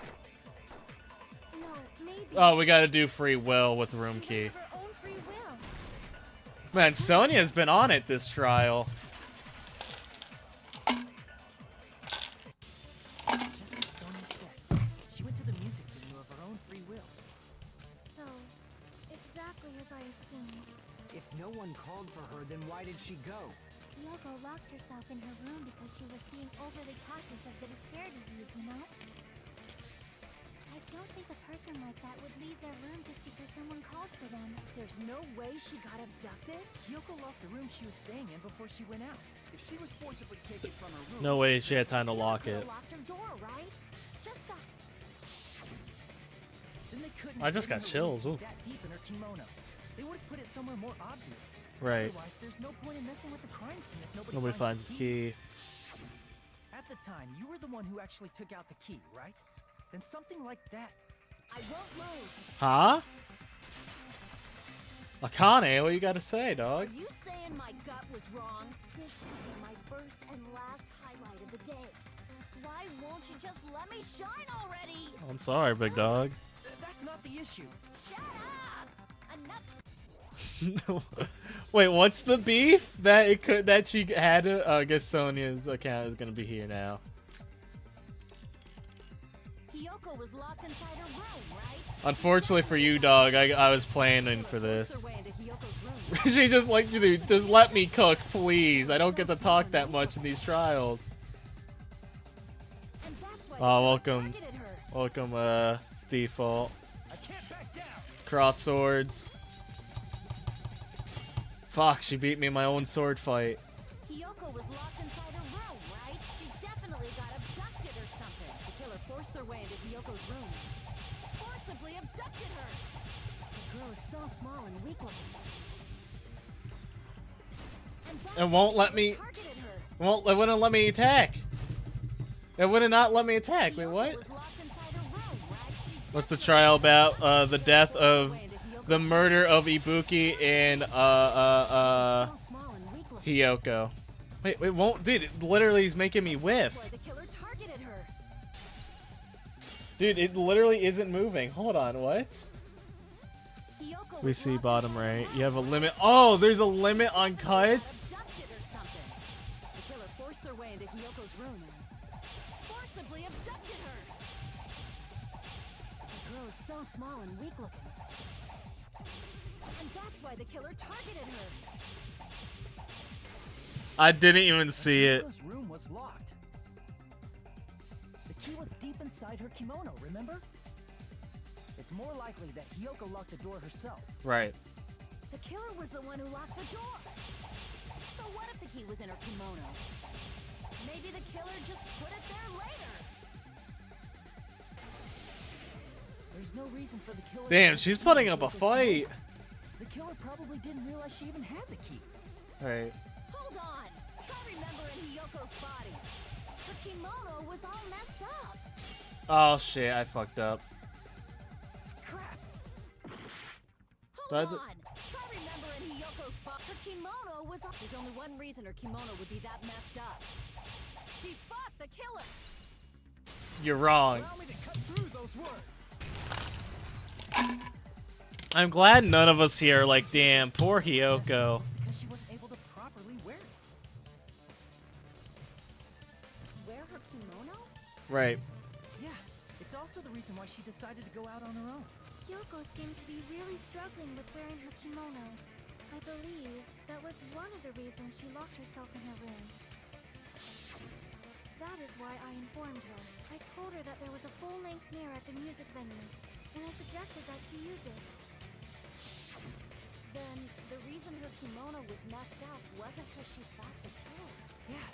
No, maybe. oh, we gotta do free will with room She key. went of her own free will. Man, Sonia's been on it this trial. Just as Sonya said, she went to the music venue of her own free will. So, exactly as I assumed. If no one called for her, then why did she go? Hyoko locked herself in her room because she was being overly cautious of the despair disease, you know? I don't think a person like that would leave their room just because someone called for them. There's no way she got abducted? Hyoko locked the room she was staying in before she went out. If she was forcibly taken from her room, No way she had time to lock it. Locked her door, right? Just a... Then they couldn't I just have got hidden the room chills, ooh. that deep in her kimono. They would have put it somewhere more obvious. Right. Otherwise, there's no point in messing with the crime scene if Nobody finds the key. At the time, you were the one who actually took out the key, right? Then something like that. I won't lose. Huh? Akane, what you gotta say, dog? Are you saying my gut was wrong? This will be my first and last highlight of the day. Why won't you just let me shine already? I'm sorry, big dog. That's not the issue. Shut up! Enough. Wait, what's the beef? That it could that she had to, I guess Sonia's account is gonna be here now. Hiyoko was locked inside her room, right? Unfortunately for you, dog, I was planning for Forced this. her way into Hiyoko's room. She just like, dude, just let me cook, please. I don't get to talk that much in these trials. And that's why Oh, the welcome. killer targeted her. Welcome, it's default. I can't back down. Cross swords. Fuck, she beat me in my own sword fight. Hiyoko was locked inside her room, right? She definitely got abducted or something. The killer forced their way into Hiyoko's room. Forcibly abducted her. The girl is so small and weak looking. And that's It won't why let the me. killer targeted her. It wouldn't let me attack. It would not let me attack. Wait, Hiyoko what? was locked inside her room, right? She What's the definitely trial got about? The death of the murder of Ibuki and so small and weak looking. Hiyoko. Wait, won't, dude, it literally is making me whiff. That's why the killer targeted her. Dude, it literally isn't moving. Hold on, what? We see bottom right. You have a limit. Oh, there's a limit on cuts? Abducted or something. The killer forced their way into Hiyoko's room and forcibly abducted her. The girl is so small and weak looking. And that's why the killer targeted her. I didn't even see it. Hiyoko's room was locked. The key was deep inside her kimono, remember? It's more likely that Hiyoko locked the door herself. Right. The killer was the one who locked the door. So what if the key was in her kimono? Maybe the killer just put it there later. There's no reason for the killer. Damn, she's putting up a fight. The killer probably didn't realize she even had the key. Right. Hold on. Try remembering Hiyoko's body. Her kimono was all messed up. Oh shit, I fucked up. Crap. Hold on. Try remembering Hiyoko's body. Her kimono was all. There's only one reason her kimono would be that messed up. She fought the killer. You're wrong. Allow me to cut through those words. I'm glad none of us here are like, damn, poor Hiyoko. Because she wasn't able to properly wear it. Wear her kimono? Right. Yeah, it's also the reason why she decided to go out on her own. Kyoko seemed to be really struggling with wearing her kimono. I believe that was one of the reasons she locked herself in her room. That is why I informed her. I told her that there was a full-length mirror at the music venue, and I suggested that she use it. Then the reason her kimono was messed up wasn't because she fought the killer. Yeah,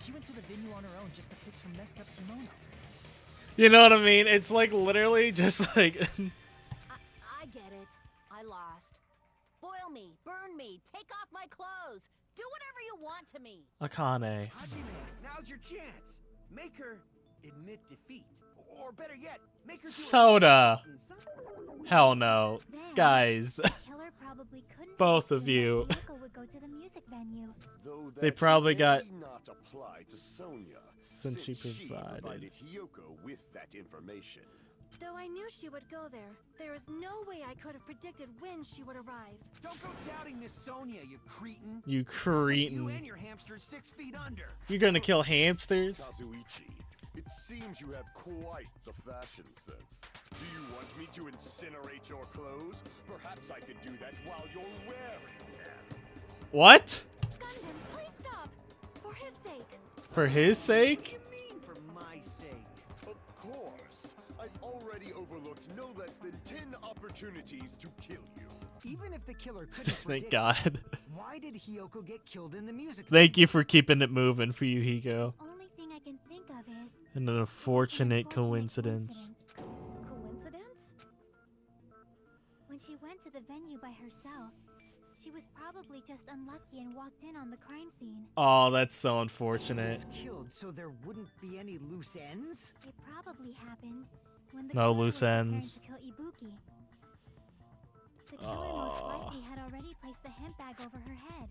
she went to the venue on her own just to fix her messed up kimono. You know what I mean? It's like literally just like... I get it. I lost. Boil me, burn me, take off my clothes. Do whatever you want to me. Akane. Hajime, now's your chance. Make her admit defeat. Or better yet, make her do Soda. something. Hell no. Then, Guys. the killer probably couldn't Both of assume you. that Hiyoko would go to the music venue. Though They that probably may got- not apply to Sonya, Since she provided. Hiyoko with that information. Though I knew she would go there is no way I could have predicted when she would arrive. Don't go doubting Miss Sonya, you cretin. You You cretin. and your hamster's 6 feet under. You're gonna kill hamsters? Kazuichi, it seems you have quite the fashion sense. Do you want me to incinerate your clothes? Perhaps I could do that while you're wearing them. What? Gundam, please stop! For his sake. For his sake? What do you mean for my sake? Of course. I've already overlooked no less than 10 opportunities to kill you. Even if the killer couldn't Thank predict God. why did Hiyoko get killed in the music? Thank you for keeping it moving for you, Hiko. Only thing I can think of is And an unfortunate coincidence. Coincidence? When she went to the venue by herself, she was probably just unlucky and walked in on the crime scene. Oh, that's so He unfortunate. was killed so there wouldn't be any loose ends? It probably happened when the No killer loose was preparing ends. to kill Ibuki. The killer most likely had already placed the hemp bag over her head,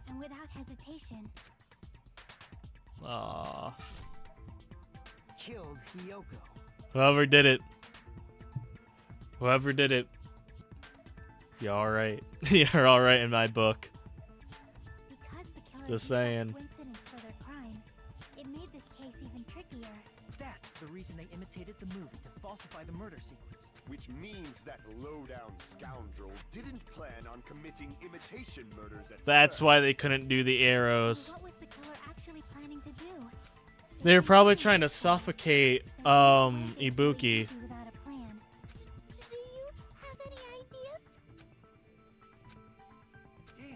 and without hesitation, Aw. Killed Hiyoko. Whoever did it. Whoever did it. You're alright. You're alright in my book. because the killer Just did have saying. coincidence for their crime, it made this case even trickier. That's the reason they imitated the movie to falsify the murder sequence. Which means that low-down scoundrel didn't plan on committing imitation murders at That's first. why they couldn't do the So arrows. what was the killer actually planning to do? They were probably trying to suffocate, Ibuki. Without a plan. Do you have any ideas? Damn,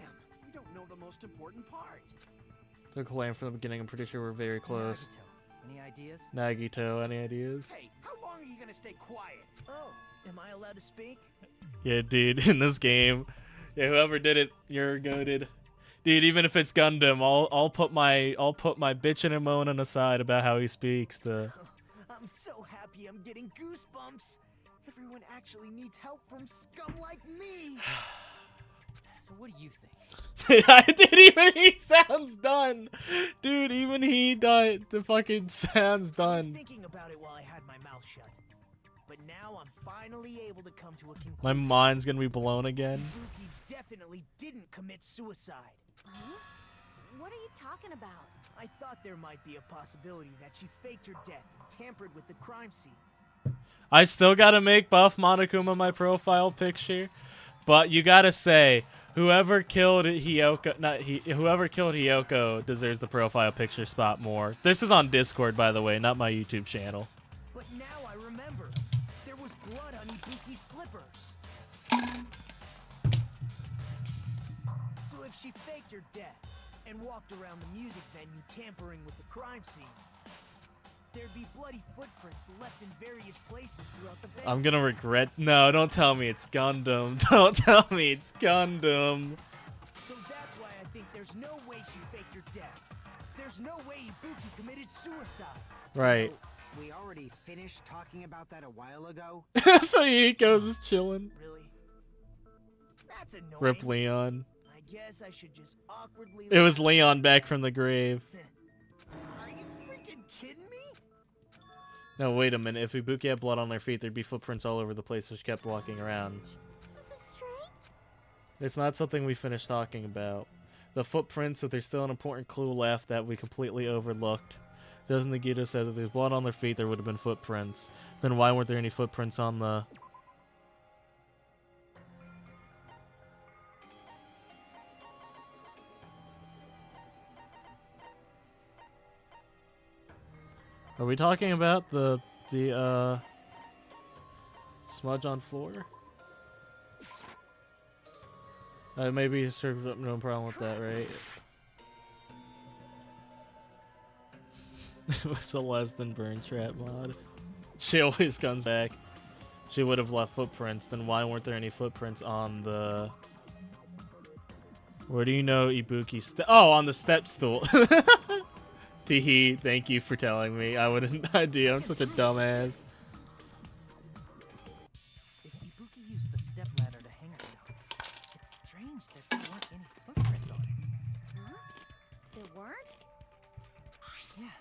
you don't know the most important part. They're playing from the beginning. I'm pretty sure we're very close. Nagito, any ideas? Nagito, any ideas? Hey, how long are you gonna stay quiet? Oh, am I allowed to speak? Yeah, dude, in this game. Yeah, whoever did it, you're goated. Dude, even if it's Gundam, I'll put my bitchin' and moaning aside about how he speaks. I'm so happy I'm getting goosebumps. Everyone actually needs help from scum like me. So what do you think? Even he sounds done. Dude, even he done the fucking sounds I was done. thinking about it while I had my mouth shut. But now I'm finally able to come to a conclusion. My mind's gonna be blown again. Ibuki definitely didn't commit suicide. Huh? What are you talking about? I thought there might be a possibility that she faked her death and tampered with the crime scene. I still gotta make Buff Monokuma my profile picture, but you gotta say, whoever killed Hiyoko deserves the profile picture spot more. This is on Discord, by the way, not my YouTube channel. But now I remember. There was blood on Ibuki's slippers. So if she faked her death and walked around the music venue tampering with the crime scene, there'd be bloody footprints left in various places throughout the venue. I'm gonna regret. No, don't tell me it's Gundam. Don't tell me it's Gundam. So that's why I think there's no way she faked her death. There's no way Ibuki committed suicide. Right. So, we already finished talking about that a while ago. Fuyiko's is chilling. Really? That's annoying. Rip Leon. I guess I should just awkwardly. It was Leon back from the grave. Are you freaking kidding me? No, wait a minute. If Ibuki had blood on their feet, there'd be footprints all over the place, so she kept walking around. This is strange. It's not something we finished talking about. The footprints, if there's still an important clue left that we completely overlooked. Doesn't Nagita said that there's blood on their feet, there would have been footprints. Then why weren't there any footprints on the... Are we talking about the smudge on floor? Maybe no problem with that, right? It was a less than burn trap mod. She always comes back. She would have left footprints. Then why weren't there any footprints on the... Where do you know Ibuki oh, on the step stool. Teehee, thank you for telling me. I wouldn't idea. I'm such a dumbass. If Ibuki used the stepladder to hang herself, it's strange that there weren't any footprints on it. Huh? There weren't? Yeah,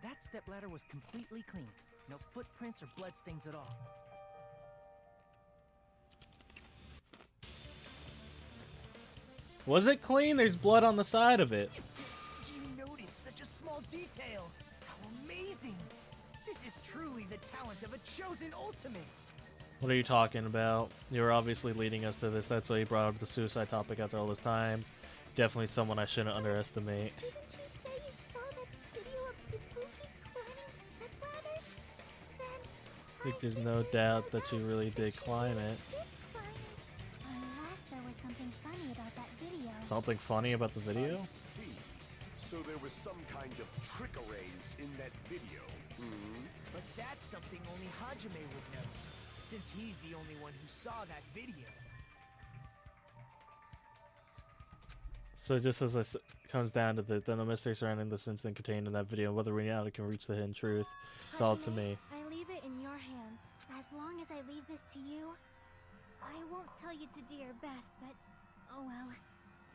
that stepladder was completely clean. No footprints or bloodstains at all. Was it clean? There's blood on the side of it. Did you notice such a small detail? How amazing! This is truly the talent of a chosen ultimate. What are you talking about? You were obviously leading us to this. That's why you brought up the suicide topic after all this time. Definitely someone I shouldn't underestimate. Didn't you say you saw that video of Ibuki climbing the stepladder? Then I think there's no doubt that you really did climb it. Unless there was something funny about that video. Something funny about the video? I see. So there was some kind of trick arranged in that video. But that's something only Hajime would know, since he's the only one who saw that video. So just as it comes down to then the mystery surrounding this incident contained in that video, whether or not it can reach the hidden truth, it's all to me. I leave it in your hands. As long as I leave this to you, I won't tell you to do your best, but oh well.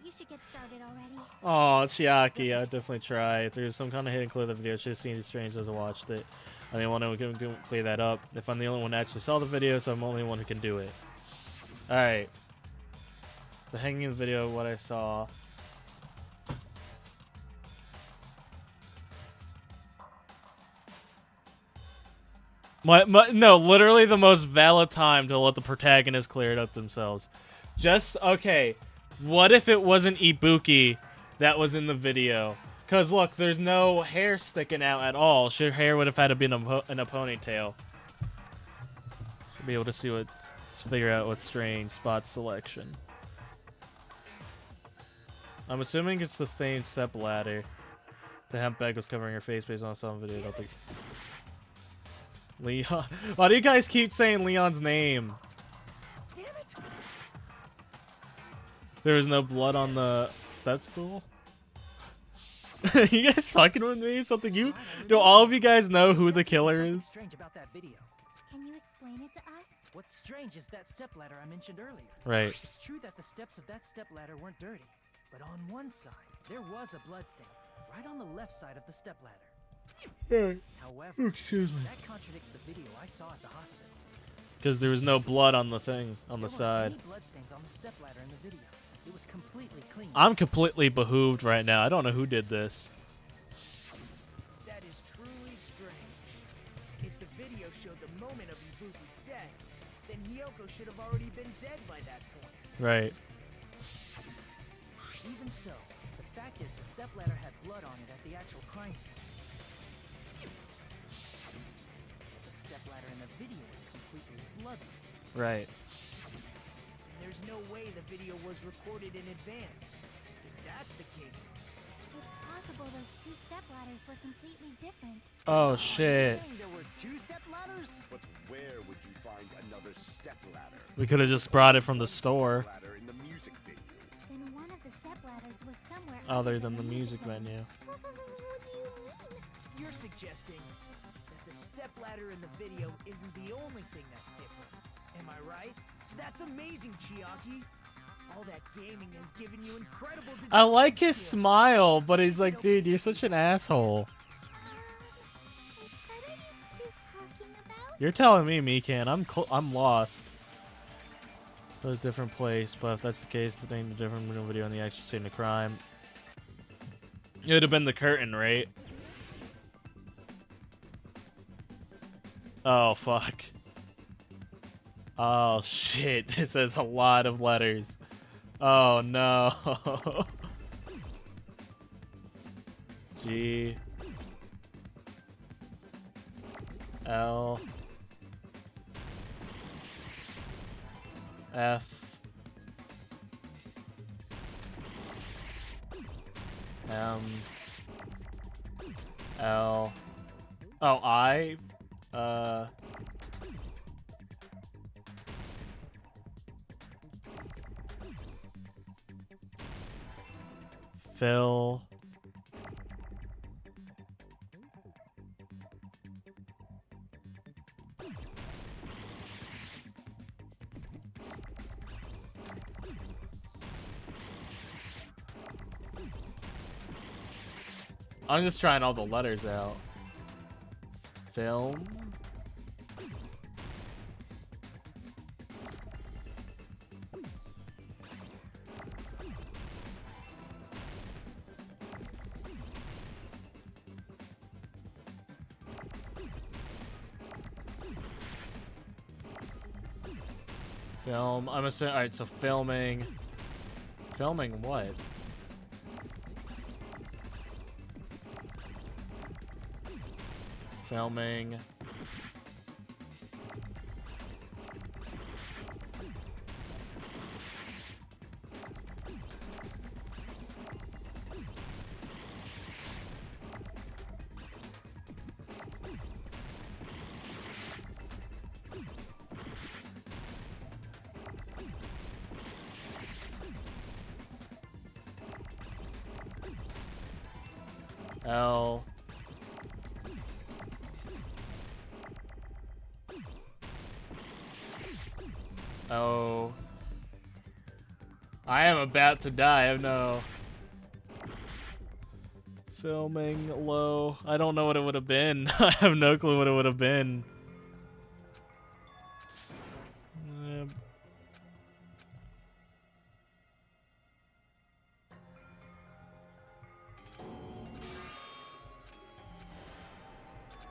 You should get started already. Oh, Chiaki, I'd definitely try. If there's some kind of hidden clue in the video, should have seen it strange as I watched it. I'm the only one who can clear that up. If I'm the only one who actually saw the video, so I'm the only one who can do it. Alright. The hanging in the video, what I saw. No, literally the most valid time to let the protagonist clear it up themselves. Just, okay, what if it wasn't Ibuki that was in the video? Because, look, there's no hair sticking out at all. Her hair would have had to be in a ponytail. Should be able to see figure out what's strange. Spot selection. I'm assuming it's the same step ladder. The hemp bag was covering her face based on some video. I don't think... Leon. Why do you guys keep saying Leon's name? Damn it! There was no blood on the step stool? You guys fucking with me or something? Do all of you guys know who the killer is? Strange about that video. Can you explain it to us? What's strange is that stepladder I mentioned earlier. Right. It's true that the steps of that stepladder weren't dirty, but on one side there was a bloodstain, right on the left side of the stepladder. Right. However, Excuse me. that contradicts the video I saw at the hospital. Because there was no blood on the thing, on the There weren't side. any bloodstains on the stepladder in the video. It was completely clean. I'm completely behooved right now. I don't know who did this. That is truly strange. If the video showed the moment of Ibuki's death, then Hiyoko should have already been dead by that point. Right. Even so, the fact is the stepladder had blood on it at the actual crime scene. The stepladder in the video was completely bloodless. Right. There's no way the video was recorded in advance. If that's the case, It's possible those two stepladders were completely different. Oh shit. saying there were two step ladders? But where would you find another step ladder? We could have just brought it from the store. Ladder in the music venue. Then one of the stepladders was somewhere Other than the music venue. What do you mean? You're suggesting that the step ladder in the video isn't the only thing that's different. Am I right? That's amazing, Chiaki. All that gaming has given you incredible I like his skills. smile, but he's like, dude, you're such an asshole. What are you two talking about? You're telling me, Mikan. I'm lost. A different place, but if that's the case, the name of the different video in the actual scene of crime. It would have been the curtain, right? Oh, fuck. Oh, shit. This has a lot of letters. Oh, no. G. L. F. M. L. Oh, I. Phil. I'm just trying all the letters out. Film. Film. I'm assuming. Alright, so filming. Filming what? Filming. L. Oh. I am about to die. I have no. Filming low. I don't know what it would have been. I have no clue what it would have been.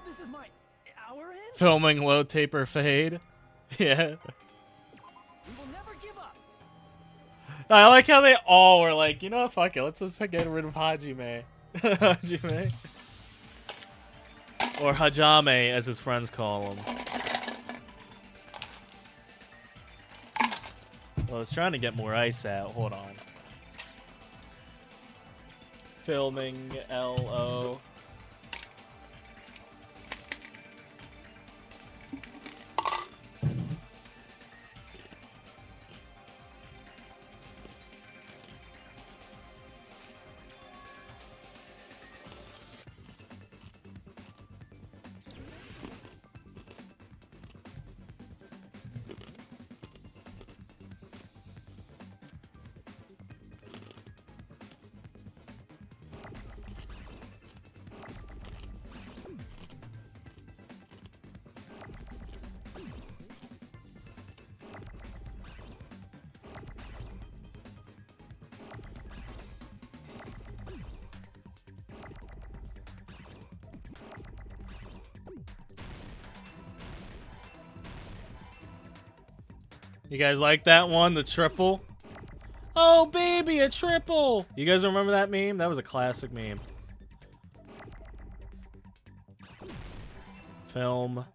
This is my hour in? Filming low taper fade. Yeah. We will never give up. I like how they all were like, you know what, fuck it, let's just get rid of Hajime. Hajime. Or Hajame, as his friends call him. Well, I was trying to get more ice out. Hold on. Filming LO. You guys like that one? The triple? Oh, baby, a triple! You guys remember that meme? That was a classic meme. Film.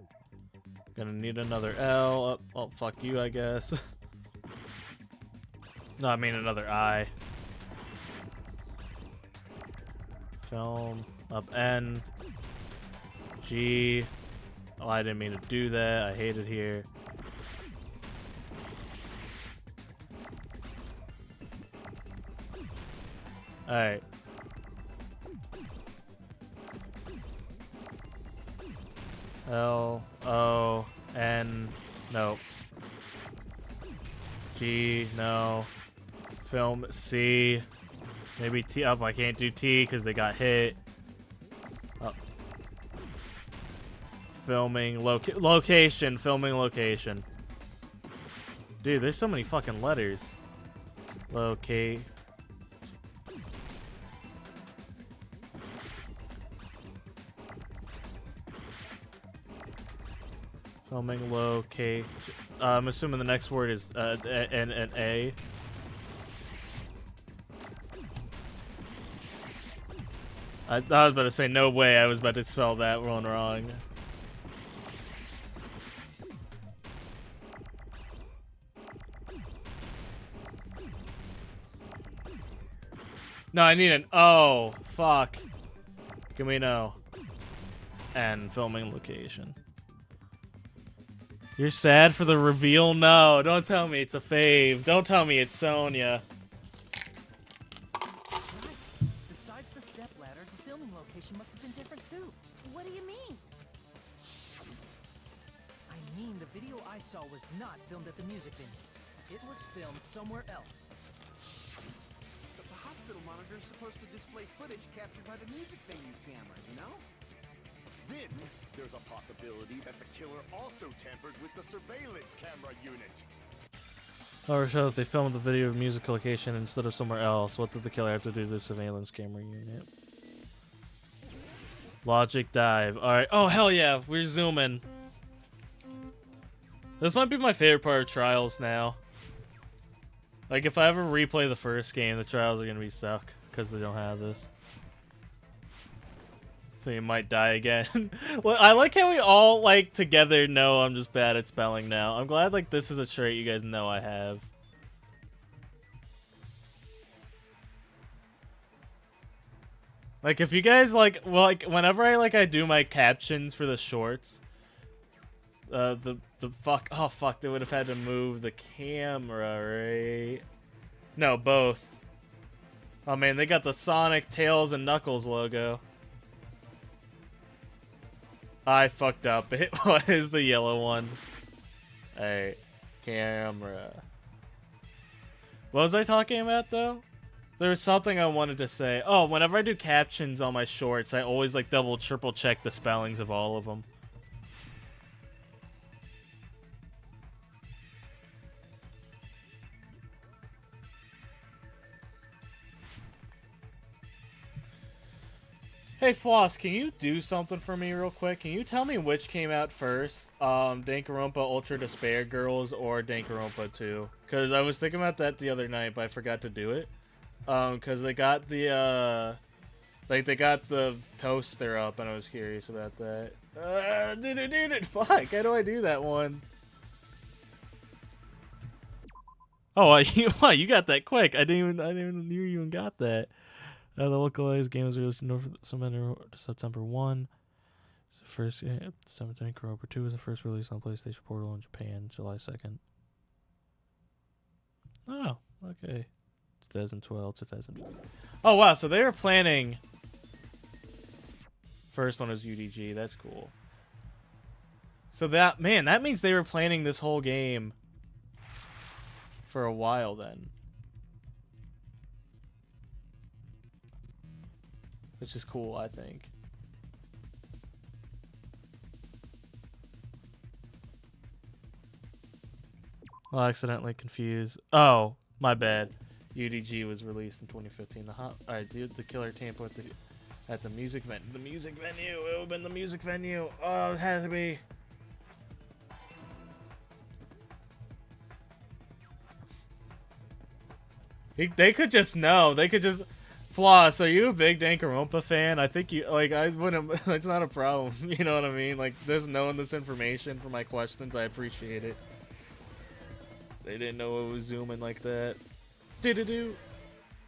Gonna need another L. Oh, fuck you, I guess. No, I mean another I. Film. Up N. G. Oh, I didn't mean to do that. I hate it here. Alright. L, O, N, no. G, no. Film, C. Maybe T. Oh, I can't do T because they got hit. Oh. Filming, location, filming location. Dude, there's so many fucking letters. Locate. Filming location. I'm assuming the next word is an A. I was about to say no way. I was about to spell that one wrong. No, I need an O. Fuck. Give me an O. And filming location. You're sad for the reveal? No, don't tell me it's a fave. Don't tell me it's Sonya. Right. Besides the stepladder, the filming location must have been different too. What do you mean? I mean, the video I saw was not filmed at the music venue. It was filmed somewhere else. But the hospital monitor is supposed to display footage captured by the music venue camera, you know? Then, there's a possibility that the killer also tampered with the surveillance camera unit. Or show if they filmed the video of music location instead of somewhere else. What did the killer have to do to the surveillance camera unit? Logic dive. Alright. Oh, hell yeah. We're zooming. This might be my favorite part of Trials now. Like, if I ever replay the first game, the Trials are gonna be suck. Because they don't have this. So you might die again. Well, I like how we all, like, together know I'm just bad at spelling now. I'm glad, like, this is a trait you guys know I have. Like, if you guys, like, well, like, whenever I do my captions for the shorts, the fuck, oh, fuck, they would have had to move the camera, right? No, both. Oh, man, they got the Sonic, Tails, and Knuckles logo. I fucked up. It was the yellow one. Alright. Camera. What was I talking about, though? There was something I wanted to say. Oh, whenever I do captions on my shorts, I always, like, double, triple check the spellings of all of them. Hey Floss, can you do something for me real quick? Can you tell me which came out first? Danganronpa Ultra Despair Girls or Danganronpa 2? Because I was thinking about that the other night, but I forgot to do it. Because they got the, like, they got the toaster up, and I was curious about that. Dude, fuck, how do I do that one? Oh, you got that quick. I didn't even knew you even got that. The localized game was released in September 1. It's the first game. Danganronpa 2 was the first release on PlayStation Portal in Japan, July 2nd. Oh, okay. 2012, 2012. Oh, wow, so they were planning... First one is UDG, that's cool. So that, man, that means they were planning this whole game for a while then. Which is cool, I think. I'll accidentally confuse. Oh, my bad. UDG was released in 2015. Alright, dude, the killer tampered at the music venue. The music venue! It would have been the music venue! Oh, it had to be. They could just know. They could just... Floss, are you a big Danganronpa fan? I think you... Like, I wouldn't... It's not a problem. You know what I mean? Like, just knowing this information for my questions, I appreciate it. They didn't know it was zooming like that. Do-do-do.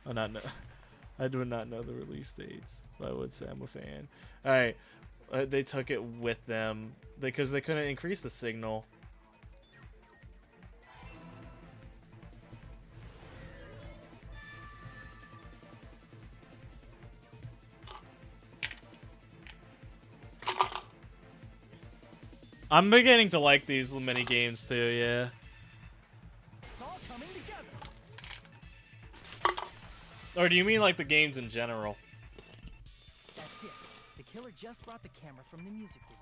Oh, not know. I do not know the release dates. But I would say I'm a fan. Alright. They took it with them. Because they couldn't increase the signal. I'm beginning to like these mini games too, yeah. It's all coming together. Or do you mean like the games in general? That's it. The killer just brought the camera from the music video.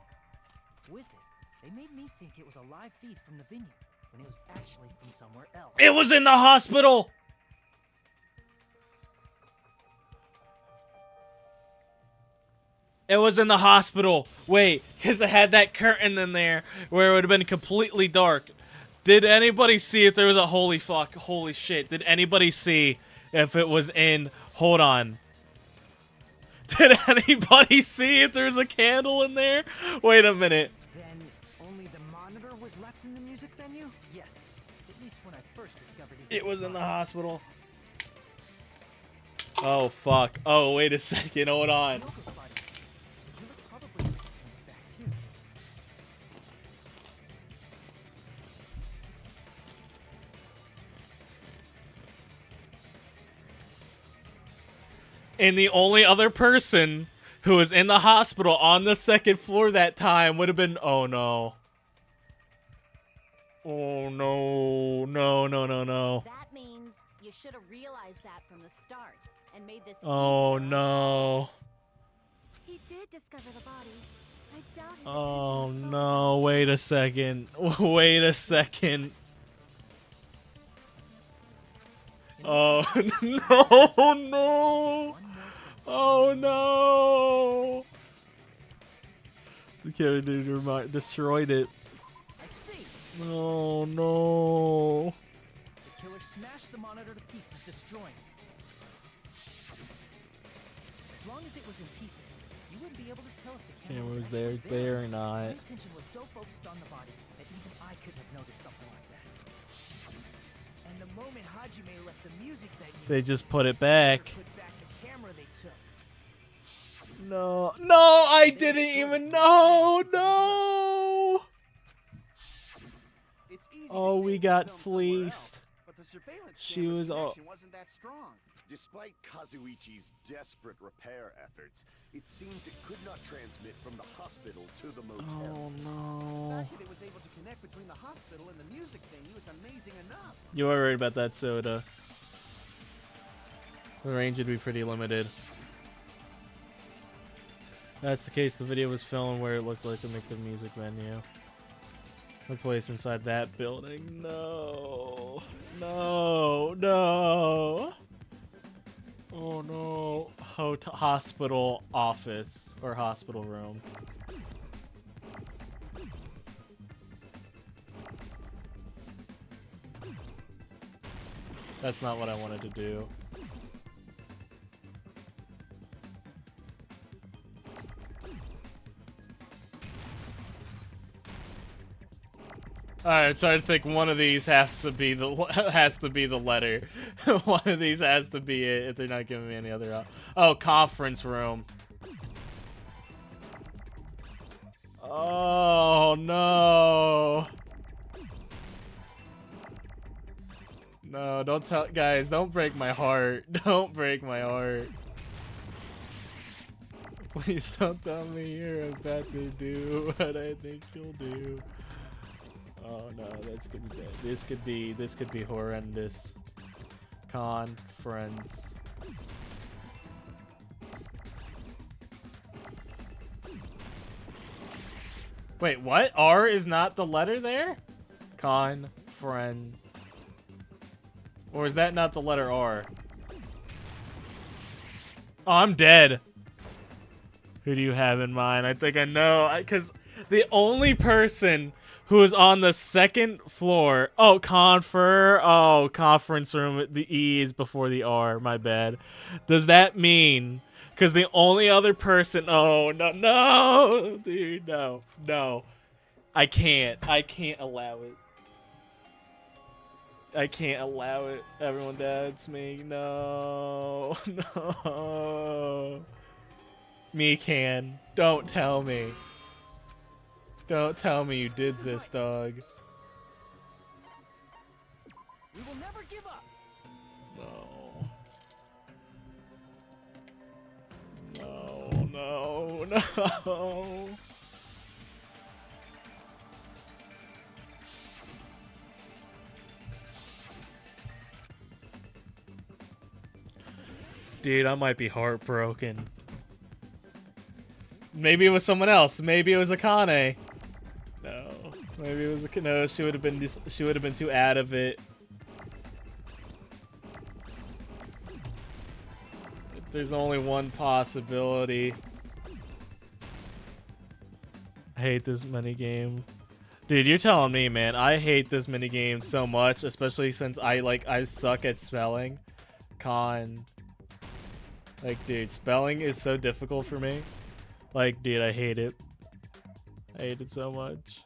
With it, they made me think it was a live feed from the vineyard, when it was actually from somewhere else. It was in the hospital! It was in the hospital. Wait, because it had that curtain in there where it would have been completely dark. Did anybody see if there was a holy fuck, holy shit? Did anybody see if it was in, hold on. Did anybody see if there was a candle in there? Wait a minute. Then only the monitor was left in the music venue? Yes, at least when I first discovered it. It was in the hospital. Oh fuck. Oh, wait a second, hold on. And the only other person who was in the hospital on the second floor that time would have been... Oh, no. Oh, no. No, no, no, no. That means you should have realized that from the start and made this. Oh, no. He did discover the body. I doubt his Oh, attention was no. Wait a second. Wait a second. Oh, no, no. Oh, no. The killer dude destroyed it. I see. Oh, no. The killer smashed the monitor to pieces, destroying it. As long as it was in pieces, you wouldn't be able to tell if the camera Camera was actually there or not. My attention was so focused on the body that even I couldn't have noticed something like that. And the moment Hajime left the music venue, They just put it back. put back the camera they took. No. No, I didn't even know. No. It's easy to Oh, say we it was got filmed somewhere fleeced. else, but the surveillance She camera's was all- connection wasn't that strong. Despite Kazuichi's desperate repair efforts, it seems it could not transmit from the hospital to the motel. Oh, The no. fact that it was able to connect between the hospital and the music venue is amazing enough. You were worried about that soda. The range would be pretty limited. That's the case. The video was filmed where it looked like to make the music venue. Took place inside that building. No. No. No. Oh no. Hospital office or hospital room. That's not what I wanted to do. Alright, so I think one of these has to be the letter. One of these has to be it if they're not giving me any other Oh, conference room. Oh no. No, don't tell guys, don't break my heart. Don't break my heart. Please don't tell me you're about to do what I think you'll do. Oh no, that's gonna be bad. This could be horrendous. Conference. Wait, what? R is not the letter there? Conference. Or is that not the letter R? Oh, I'm dead. Who do you have in mind? I think I know, because the only person who is on the second floor. Oh, conference room. The E is before the R. My bad. Does that mean? Because the only other person. Oh no, dude, no. I can't allow it. I can't allow it. Everyone dads me. No. No. Me can. Don't tell me. Don't tell me you did this, dog. We will never give up. No. Dude, I might be heartbroken. Maybe it was someone else. Maybe it was Akane. No. Maybe it was no. She would have been. She would have been too out of it. There's only one possibility. I hate this minigame. Dude, you're telling me, man. I hate this minigame so much, especially since I suck at spelling. Like, dude, spelling is so difficult for me. Like, dude, I hate it. I hate it so much.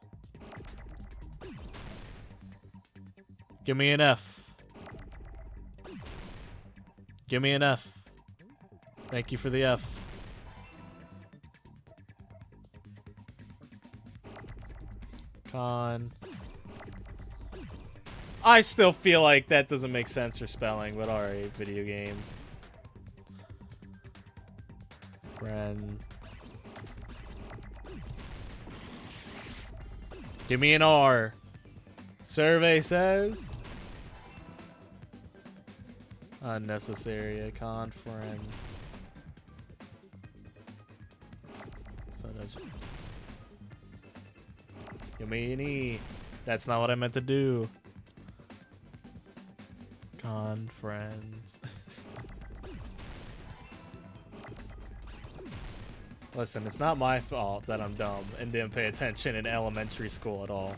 Give me an F. Give me an F. Thank you for the F. I still feel like that doesn't make sense for spelling, but alright, video game. Friend. Give me an R. Survey says. Unnecessary. A con friend. So does. Give me an E. That's not what I meant to do. Con friends. Listen, it's not my fault that I'm dumb and didn't pay attention in elementary school at all.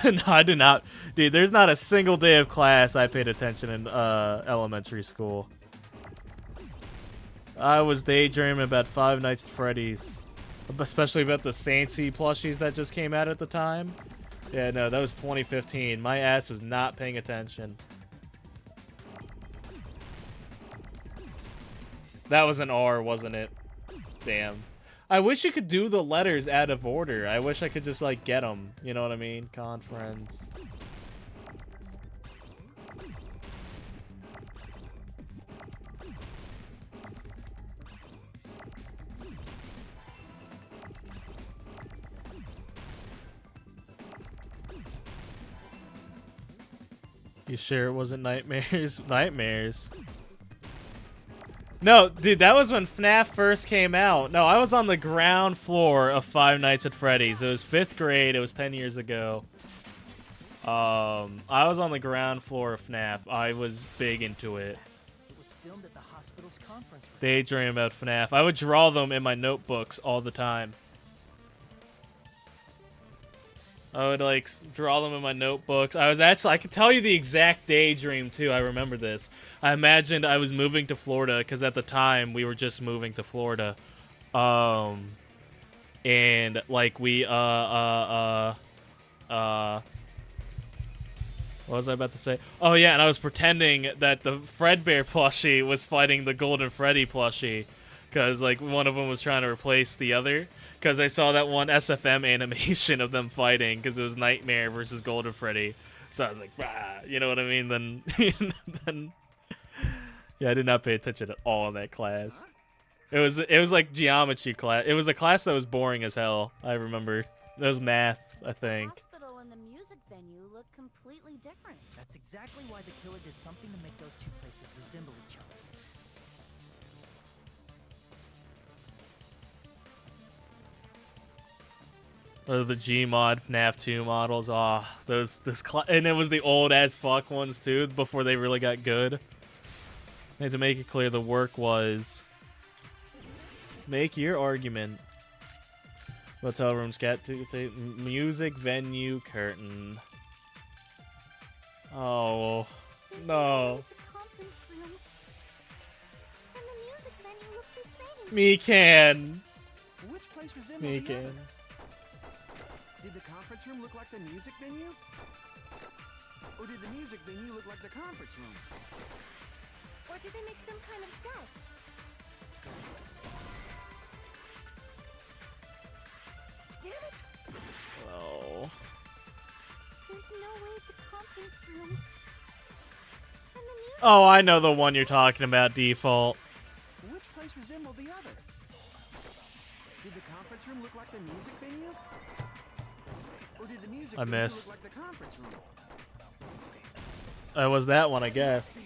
No, I do not. Dude, there's not a single day of class I paid attention in elementary school. I was daydreaming about Five Nights at Freddy's. Especially about the Saintsy plushies that just came out at the time. Yeah, no, that was 2015. My ass was not paying attention. That was an R, wasn't it? Damn. I wish you could do the letters out of order. I wish I could just, like, get them. You know what I mean? Conference. You sure it wasn't Nightmares? Nightmares. No, dude, that was when FNAF first came out. No, I was on the ground floor of Five Nights at Freddy's. It was 5th grade. It was 10 years ago. I was on the ground floor of FNAF. I was big into it. It was filmed at the hospital's conference room. Daydream about FNAF. I would draw them in my notebooks all the time. I would, like, draw them in my notebooks. I could tell you the exact daydream, too. I remember this. I imagined I was moving to Florida, because at the time, we were just moving to Florida. And, like, what was I about to say? Oh, yeah, and I was pretending that the Fredbear plushie was fighting the Golden Freddy plushie, because, like, one of them was trying to replace the other. Because I saw that one SFM animation of them fighting, because it was Nightmare versus Golden Freddy. So I was like, bah, you know what I mean? Then, yeah, I did not pay attention at all in that class. It was like geometry class. It was a class that was boring as hell. I remember. It was math, I think. The hospital and the music venue look completely different. That's exactly why the killer did something to make those two places resemble each other. The Gmod FNAF 2 models. Oh, and it was the old as fuck ones too, before they really got good. I had to make it clear the work was make your argument. Motel room scat music venue curtain. Oh There's no. the conference room. And the music venue look the same. Me can. Which place resembled Me the can. other? Did the conference room look like the music venue? Or did the music venue look like the conference room? Or did they make some kind of set? Damn it! Oh. There's no way the conference room. And the music. Oh, I know the one you're talking about, default. Which place resembled the other? Did the conference room look like the music venue? Or did the music I venue missed. look like the conference room? It was that one, I guess.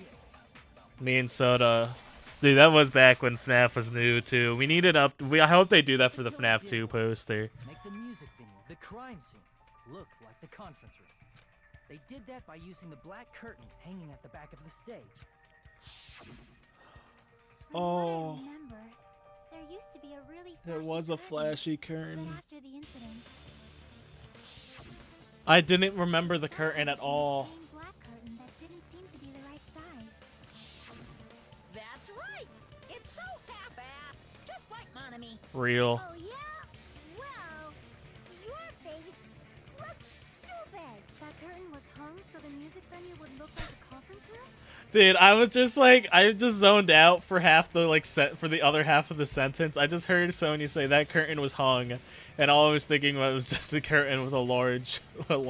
Me and Soda. Dude, that was back when FNAF was new, too. We needed up. I hope they do that for the FNAF 2 poster. Make the music venue, the crime scene, look like the conference room. They did that by using the black curtain hanging at the back of the stage. From Oh. what I remember, there used to be a really It flashy was a curtain, flashy but curtain. after the incident, I didn't remember the curtain at all. plain black curtain that didn't seem to be the right size. That's right! It's so half-assed, just like Monami. Real. Oh yeah? Well, your face looks stupid. That curtain was hung so the music venue would look like a conference room? Dude, I was just like, I just zoned out for half the for the other half of the sentence. I just heard Sonya say that curtain was hung, and all I was thinking was just a curtain with a large, but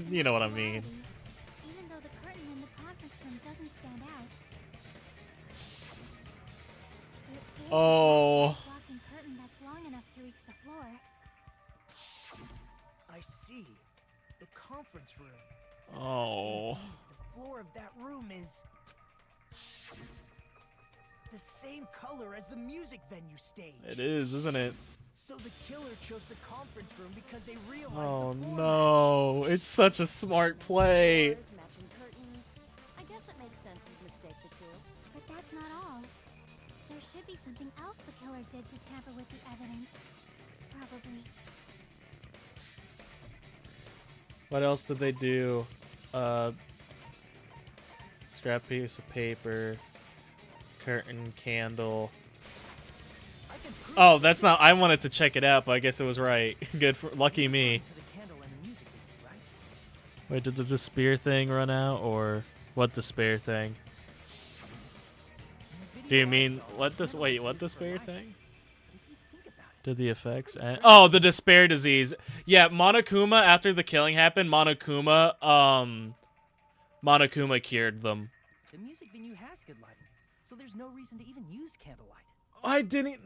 you know what I mean. Even though the curtain in the conference room doesn't stand out, there is Oh. a blocking curtain that's long enough to reach the floor. I see. The conference room. Oh. Indeed, the floor of that room is the same color as the music venue stage. It is, isn't it? So the killer chose the conference room because they realized Oh the floor no, it's such a smart play. Floors, matching curtains. I guess it makes sense you'd mistake the two. But that's not all. There should be something else the killer did to tamper with the evidence. Probably. What else did they do? Scrap piece of paper, curtain, candle. I can prove Oh, that's not. I wanted to check it out, but I guess it was right. Good for lucky me. to the candle and the music venue, right? Wait, did the despair thing run out, or what despair thing? In the Do you video I mean saw, what the this? candle Wait, was what used for despair lighting. thing? But if you think about it, Did the effects pretty end? strange. Oh, the despair disease. Yeah, Monokuma. After the killing happened, Monokuma cured them. the music venue has good lighting, so there's no reason to even use candlelight. I didn't.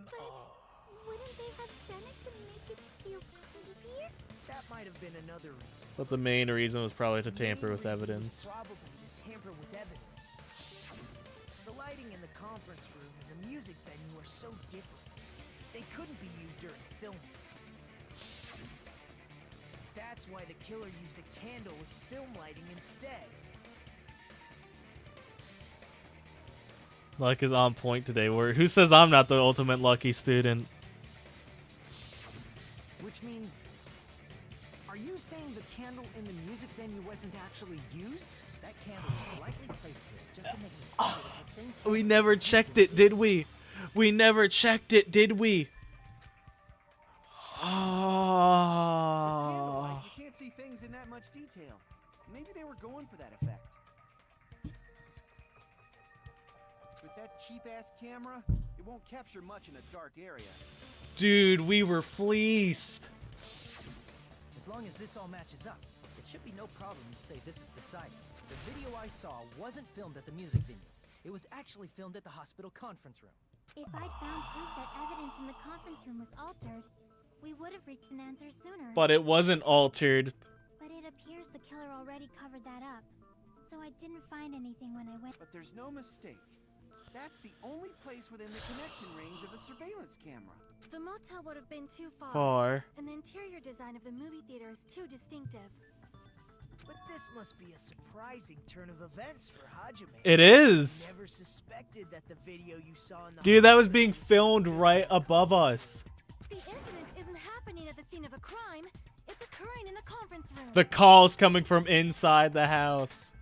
Wouldn't they have done it to make it feel creepier? That might have been another reason. But the main reason was probably to The main tamper with reason was evidence. Probably to tamper with evidence. The lighting in the conference room and the music venue are so different. They couldn't be used during filming. That's why the killer used a candle with film lighting instead. Luck is on point today. Who says I'm not the ultimate lucky student? Which means, are you saying the candle in the music venue wasn't actually used? That candle was likely placed there just to make it think it was the same We never checked it, did we? We never checked it, did we? Candlelight, Oh. you can't see things in that much detail. Maybe they were going for that effect. With that cheap-ass camera, it won't capture much in a dark area. Dude, we were fleeced. As long as this all matches up, it should be no problem to say this is decided. The video I saw wasn't filmed at the music venue. It was actually filmed at the hospital conference room. If I'd found proof that evidence in the conference room was altered, we would have reached an answer sooner. But it wasn't altered. But it appears the killer already covered that up. So I didn't find anything when I went. But there's no mistake. That's the only place within the connection range of the surveillance camera. The motel would have been too far. Far. And the interior design of the movie theater is too distinctive. But this must be a surprising turn of events for Hajime. It is. Never suspected that the video you saw in the Dude, that was being filmed right above us. The incident isn't happening happening at the scene of a crime. It's occurring in the conference room. The call's coming from inside the house.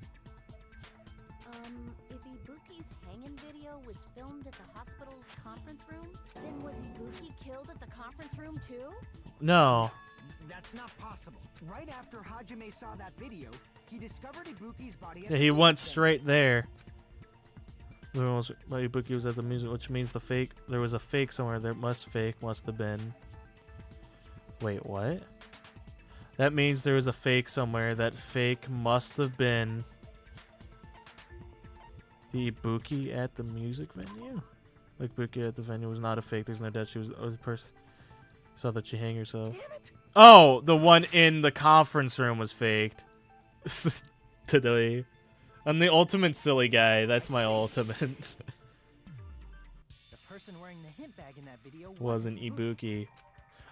If Ibuki's hanging video was filmed at the hospital's conference room, then was Ibuki killed at the conference room too? No. That's not possible. Right after Hajime saw that video, he discovered Ibuki's body. Yeah, he went straight there. Ibuki was at the music, which means there was a fake somewhere. There must have been. Wait, what? That means there was a fake somewhere. That fake must have been the Ibuki at the music venue. Like, Ibuki at the venue was not a fake. There's no doubt she was the person. Saw that she hang herself. Damn it! Oh, the one in the conference room was faked. Today. I'm the ultimate silly guy. That's my ultimate. The person wearing the hint bag in that video wasn't Ibuki.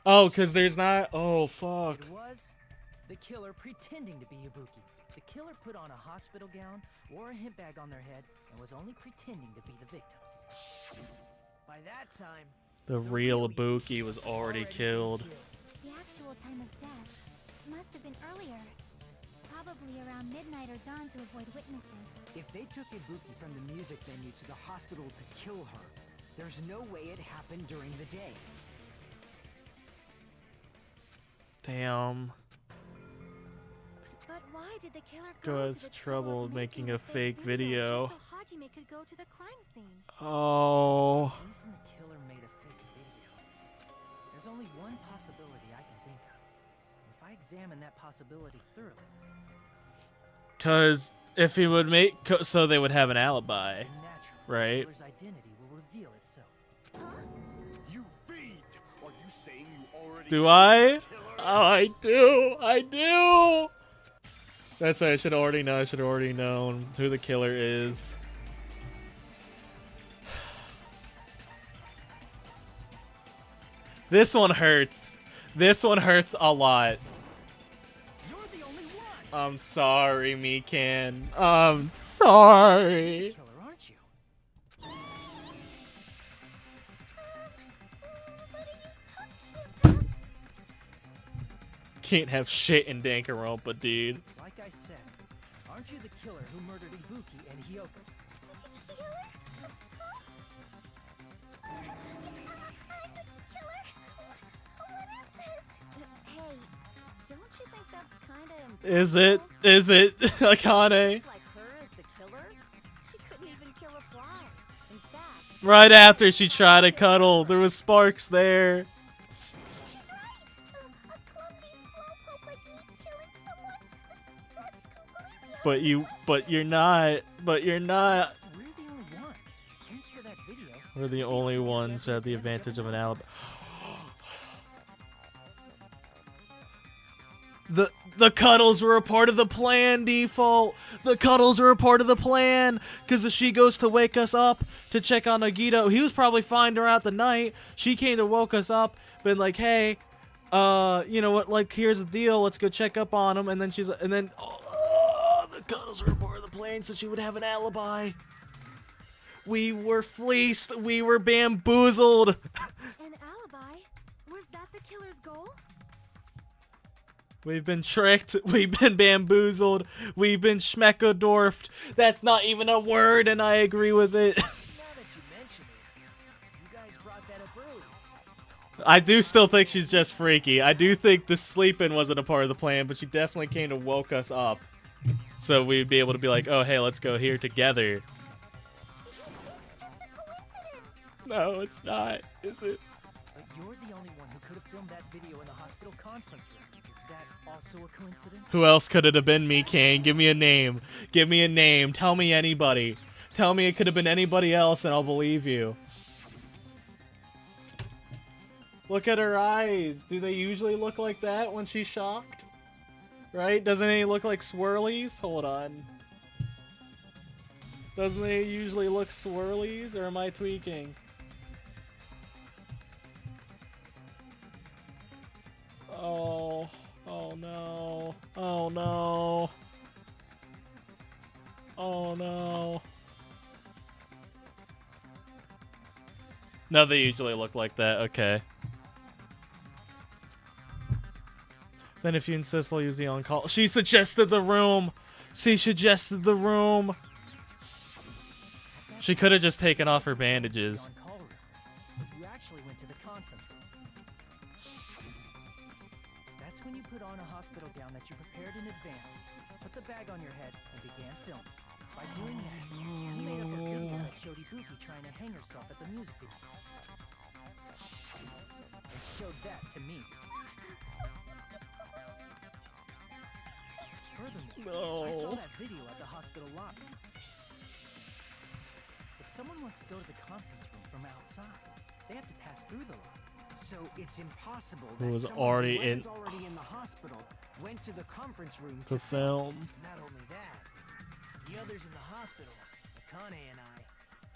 Oh, because there's not. Oh, fuck. It was the killer pretending to be Ibuki. The killer put on a hospital gown, wore a hint bag on their head, and was only pretending to be the victim. By that time, The real Ibuki was already killed. The actual time of death must have been earlier. Probably around midnight or dawn to avoid witnesses. If they took Ibuki from the music venue to the hospital to kill her, there's no way it happened during the day. Damn. But why did the killer Go go to to the trouble of making a fake video. just so Hajime could go to the crime scene? Oh. The reason the killer made a fake video. There's only one possibility I can think of. If I examine that possibility thoroughly, Because if he would make. So they would have an alibi. then naturally Right. the killer's identity will reveal itself. You fiend! Are you saying you already Do know I? who the killer Oh, I is? do. I do. That's why I should already know. I should have already known who the killer is. This one hurts. This one hurts a lot. You're the only one! I'm sorry, Mikan. I'm sorry. Killer, aren't you? Can't have shit in Danganronpa, dude. Like I said, aren't you the killer who murdered Ibuki and Hyoko? Hey, don't you think that's kind of Is it? Is it, Akane? like her as the killer? She couldn't even kill a fly. In fact, Right after she tried to cuddle, there was sparks there. she's right. A clumsy slowpoke like me killing someone? That's completely But you're not. But you're not. We're the only one. Thanks for that video. We're the only ones who have the advantage of an alibi. The cuddles were a part of the plan, Default. The cuddles were a part of the plan. Because if she goes to wake us up to check on Nagito, he was probably fine throughout the night. She came to woke us up, been like, hey, you know what, like, here's the deal. Let's go check up on him. And then the cuddles were a part of the plan so she would have an alibi. We were fleeced. We were bamboozled. An alibi? Was that the killer's goal? We've been tricked. We've been bamboozled. We've been schmeckodorfed. That's not even a word, and I agree with it. now that you mention it, you guys brought that up early. I do still think she's just freaky. I do think the sleeping wasn't a part of the plan, but she definitely came to woke us up. So we'd be able to be like, oh, hey, let's go here together. It's just a coincidence. No, it's not, is it? But you're the only one who could have filmed that video in the hospital conference room. Is that also a coincidence? Who else could it have been, me, Kane? Give me a name. Give me a name. Tell me anybody. Tell me it could have been anybody else and I'll believe you. Look at her eyes. Do they usually look like that when she's shocked? Right? Doesn't it look like swirlies? Hold on. Doesn't it usually look swirlies, or am I tweaking? Oh. Oh no. Oh no. Oh no. No, they usually look like that. Okay. Then if you insist, I'll use the on-call. She suggested the room. She suggested the room. She could have just taken off her bandages. You actually went to the conference room. That's when you put on a hospital gown that you prepared in advance, put the bag on your head, and began filming. By doing that, you made up a video that showed Ibuki trying to hang herself at the music video. And showed that to me. Furthermore, I saw that video at the hospital lobby. If someone wants to go to the conference room from outside, they have to pass through the lobby. So it's impossible Who that was someone already who wasn't already in the hospital went to the conference room to film. Not only that, the others in the hospital, Akane and I,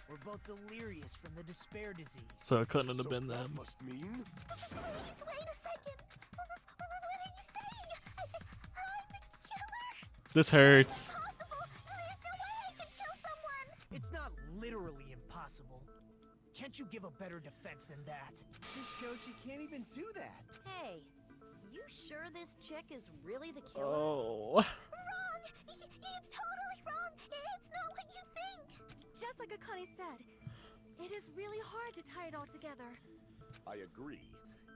were both delirious from the despair disease. So it couldn't have been them. Must mean Please, wait a second. What are you saying? I'm the killer. This hurts. Impossible. There's no way I can kill someone. It's not literally impossible. Can't you give a better defense than that? Just shows she can't even do that. Hey, you sure this chick is really the killer? Oh. Wrong. It's totally wrong. It's not what you think. Just like Akane said, it is really hard to tie it all together. I agree.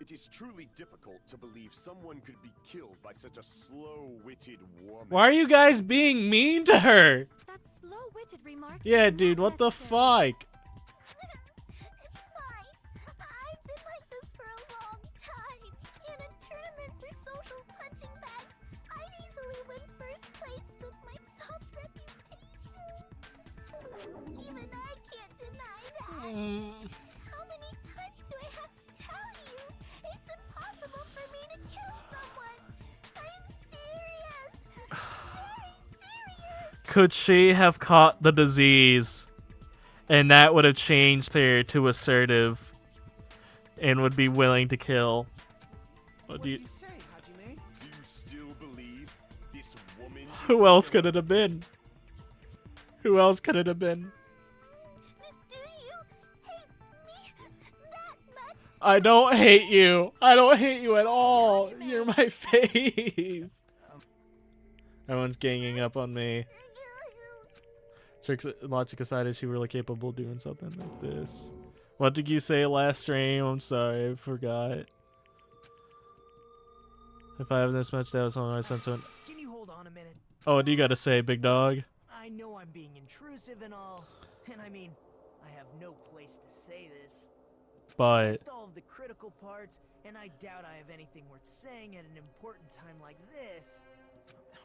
It is truly difficult to believe someone could be killed by such a slow-witted woman. Why are you guys being mean to her? That slow-witted remark. Yeah, is not dude, what the necessary. fuck? It's fine. I've been like this for a long time. In a tournament for social punching bags, I'd easily win first place with my soft reputation. Even I can't deny that. How many times do I have to tell you? It's impossible for me to kill someone. I'm serious. Very serious. Could she have caught the disease? And that would have changed her to assertive and would be willing to kill. What do you... What'd he say, Hajime? Do you still believe this woman? Who else could it have been? Who else could it have been? Do you hate me that much? I don't hate you. I don't hate you at all. You're my fave. Everyone's ganging up on me. Logic aside, is she really capable of doing something like this? What did you say last stream? I'm sorry, I forgot. If I have this much, that was something I sent to an... Can you hold on a minute? Oh, what do you gotta say, big dog? I know I'm being intrusive and all, and I mean, I have no place to say this. But... Missed all of the critical parts, and I doubt I have anything worth saying at an important time like this.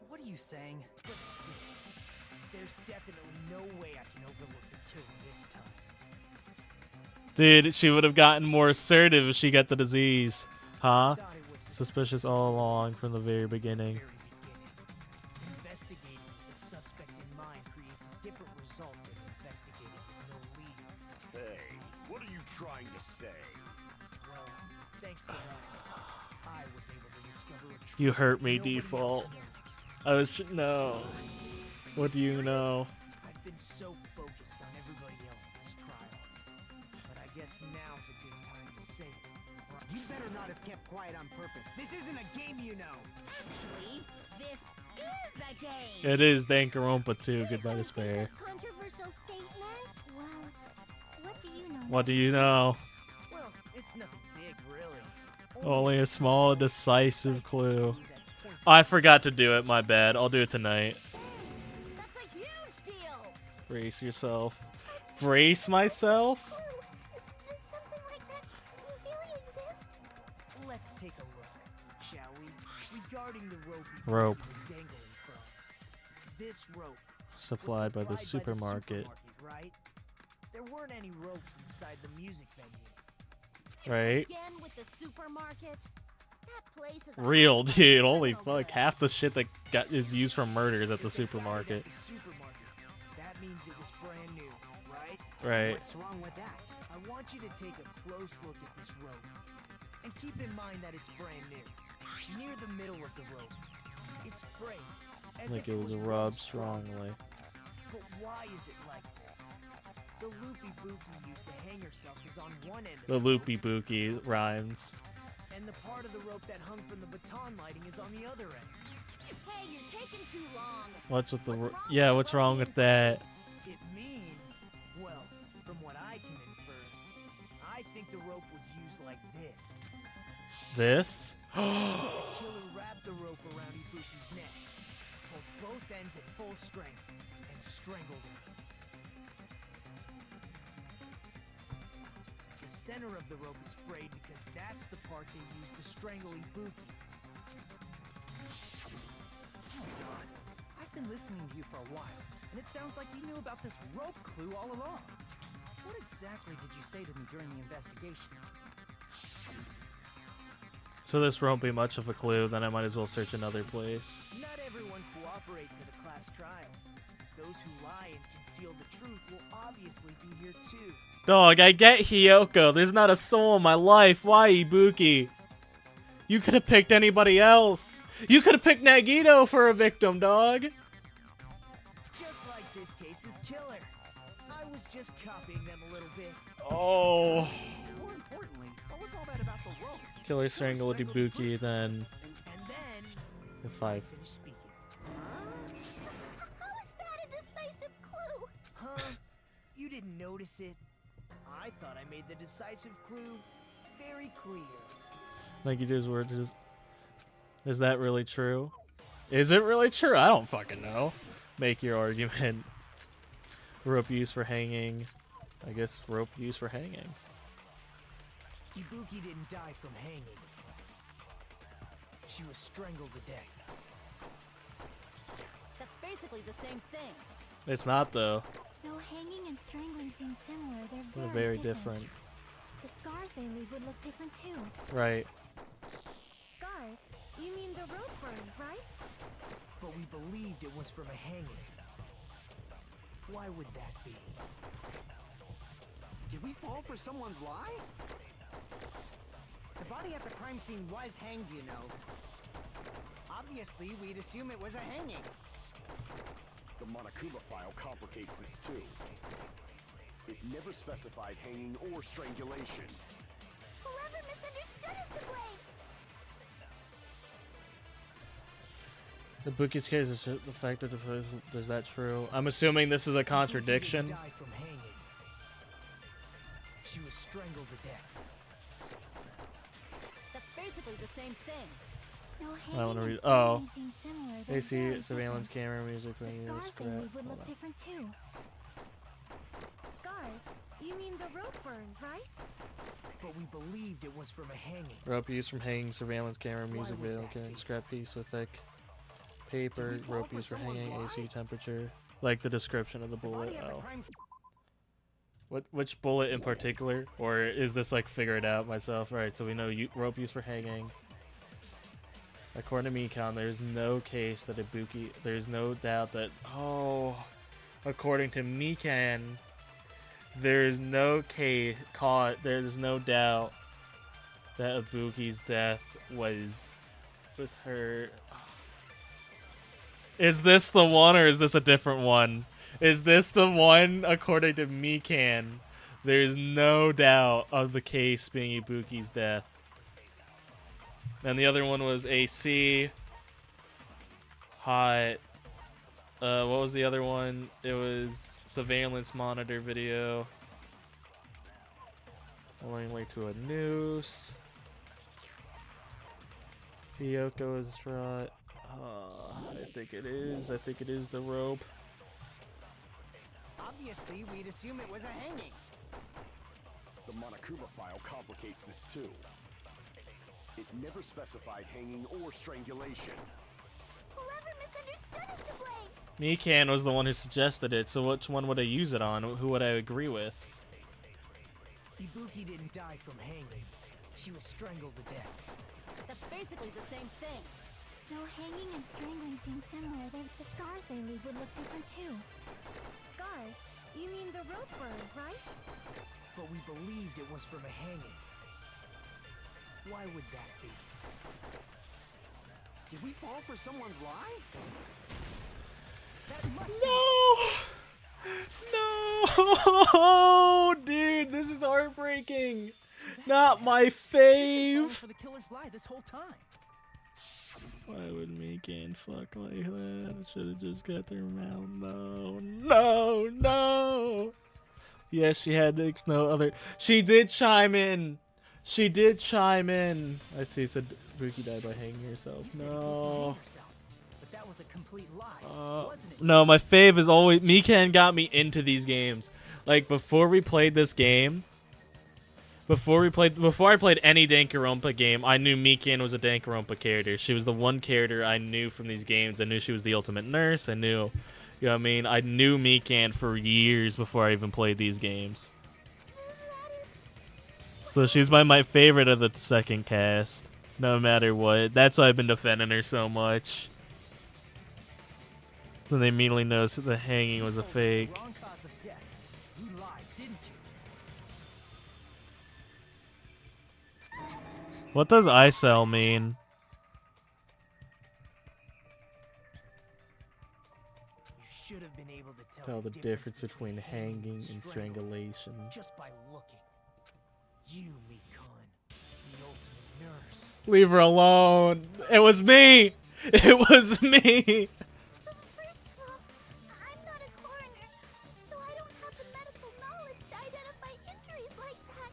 What are you saying? But still, there's definitely no way I can overlook the killing this time. Dude, she would have gotten more assertive if she got the disease. Huh? Thought it was Suspicious all along from the very beginning. very beginning. Investigating with the suspect in mind creates a different result than investigating with no leads. Hey, what are you trying to say? Well, thanks to that, I was able to discover a truth You hurt me, nobody else default. knows. I was... No. What do you know? I've been so focused on everybody else this trial. But I guess now's a good time to say it. You better not have kept quiet on purpose. This isn't a game, you know. Actually, this is a game. It is Danganronpa 2, Goodbye This Despair. is a controversial statement. Well, what do you know? What do you know? Well, it's nothing big, really. Only a small, decisive clue. that points I forgot to do it, my bad. I'll do it tonight. That's a huge deal. Brace yourself. Brace myself? Does something like that really exist? Let's take a look, shall we? Regarding the rope Rope. he was dangling from. This rope was Supplied by the supplied supermarket. right? There weren't any ropes inside the music venue. Right? Again with the supermarket. That place is a Real, hotspot dude. for Holy criminal fuck. goods. Half the shit that is used for murders at the If they had it supermarket. at the supermarket, that means it was brand new, right? Right. What's wrong with that? I want you to take a close look at this rope. And keep in mind that it's brand new. Near the middle of the rope, it's frayed. As Like if it was rubbed strongly. But why is it like this? The loopy bookie used to hang herself is on one end of The loopy bookie rhymes. and And the part of the rope that hung from the baton lighting is on the other end. Hey, you're taking too long. What's with the yeah? What's wrong with that? It means, well, from what I can infer, I think the rope was used like this. This? The killer wrapped the rope around Ibuki's neck, pulled both ends at full strength, and strangled him. The center of the rope is frayed because that's the part they used to strangle Ibuki. Don, I've been listening to you for a while, and it sounds like you knew about this rope clue all along. What exactly did you say to me during the investigation? So this won't be much of a clue, then I might as well search another place. Not everyone cooperates at a class trial. Those who lie and conceal the truth will obviously be here too. Dog, I get Hiyoko. There's not a soul in my life. Why, Ibuki? You could have picked anybody else. You could have picked Nagito for a victim, dog. Just like this case's killer. I was just copying them a little bit. Oh. More importantly, what was all that about the rope? Killer strangled Ibuki, then And then if I finish speaking. How is that a decisive clue? Huh? You didn't notice it? I thought I made the decisive clue very clear. Nagito's word is that really true? Is it really true? I don't fucking know. Make your argument. Rope used for hanging. I guess rope used for hanging. Ibuki didn't die from hanging. She was strangled to death. That's basically the same thing. It's not though. Though hanging and strangling seem similar, they're They're very very different. The scars they leave would look different too. Right. Scars? You mean the rope burn, right? But we believed it was from a hanging. Why would that be? Did we fall for someone's lie? The body at the crime scene was hanged, you know. Obviously, we'd assume it was a hanging. The Monokuma file complicates this too. It never specified hanging or strangulation. Whoever misunderstood is to blame. The Ibuki's case is the fact that is that true? I'm assuming this is a contradiction. Ibuki didn't die from hanging. She was strangled to death. That's basically the same thing. Though I hanging wanna and read- strangling seem similar, they're AC very surveillance different. camera music The venue scars they scrap. leave would Hold look on. different too. Scars? You mean the rope burn, right? But we believed it was from a hanging. Rope used from hanging, surveillance camera, music would video, that okay, be? scrap piece of thick paper, Did we fall rope for used for someone's hanging, lie? AC temperature, like the description of the The bullet. body at the Oh, crime scene. which bullet in particular, or is this like figure it out myself? All right, so we know rope used for hanging. According to Mikan, there's no case that Ibuki. There's no doubt that. Oh, according to Mikan, there's no case caught. There's no doubt that Ibuki's death was with her. Is this the one, or is this a different one? Is this the one? According to Mikan, there's no doubt of the case being Ibuki's death. And the other one was AC. Hot. What was the other one? It was surveillance monitor video. Going like to a noose. Hiyoko is distraught. I think it is. I think it is the rope. Obviously, we'd assume it was a hanging. The Monokuma file complicates this too. It never specified hanging or strangulation. Whoever misunderstood is to blame. Mikan was the one who suggested it, so which one would I use it on? Who would I agree with? Ibuki didn't die from hanging. She was strangled to death. That's basically the same thing. Though hanging and strangling seem similar, the scars they leave would look different too. Scars? You mean the rope burn, right? But we believed it was from a hanging. Why would that be? Did we fall for someone's lie? That must No! No! Dude, this is heartbreaking. Not my Falling fave. for the killer's lie this whole time. Why would Mikan fuck like that? Should have just got their mouth. No, no, no. Yes, she had no other. She did chime in. She did chime in. I see. Said Ruki died by hanging herself. You said Ibuki No. hanged herself, but that was a complete lie, wasn't it? No, my fave is always Mikan got me into these games. Like before we played this game, before I played any Danganronpa game, I knew Mikan was a Danganronpa character. She was the one character I knew from these games. I knew she was the ultimate nurse. I knew, you know what I mean? I knew Mikan for years before I even played these games. So she's my favorite of the second cast, no matter what. That's why I've been defending her so much. Then they immediately noticed that the hanging was a fake. Wrong cause of death. You lied, didn't you? What does ICEL mean? You should have been able to Tell the difference between hanging and strangulation. just by looking. You, Mikan, the ultimate nurse. Leave her alone. It was me. It was me. First of all, I'm not a coroner, so I don't have the medical knowledge to identify injuries like that.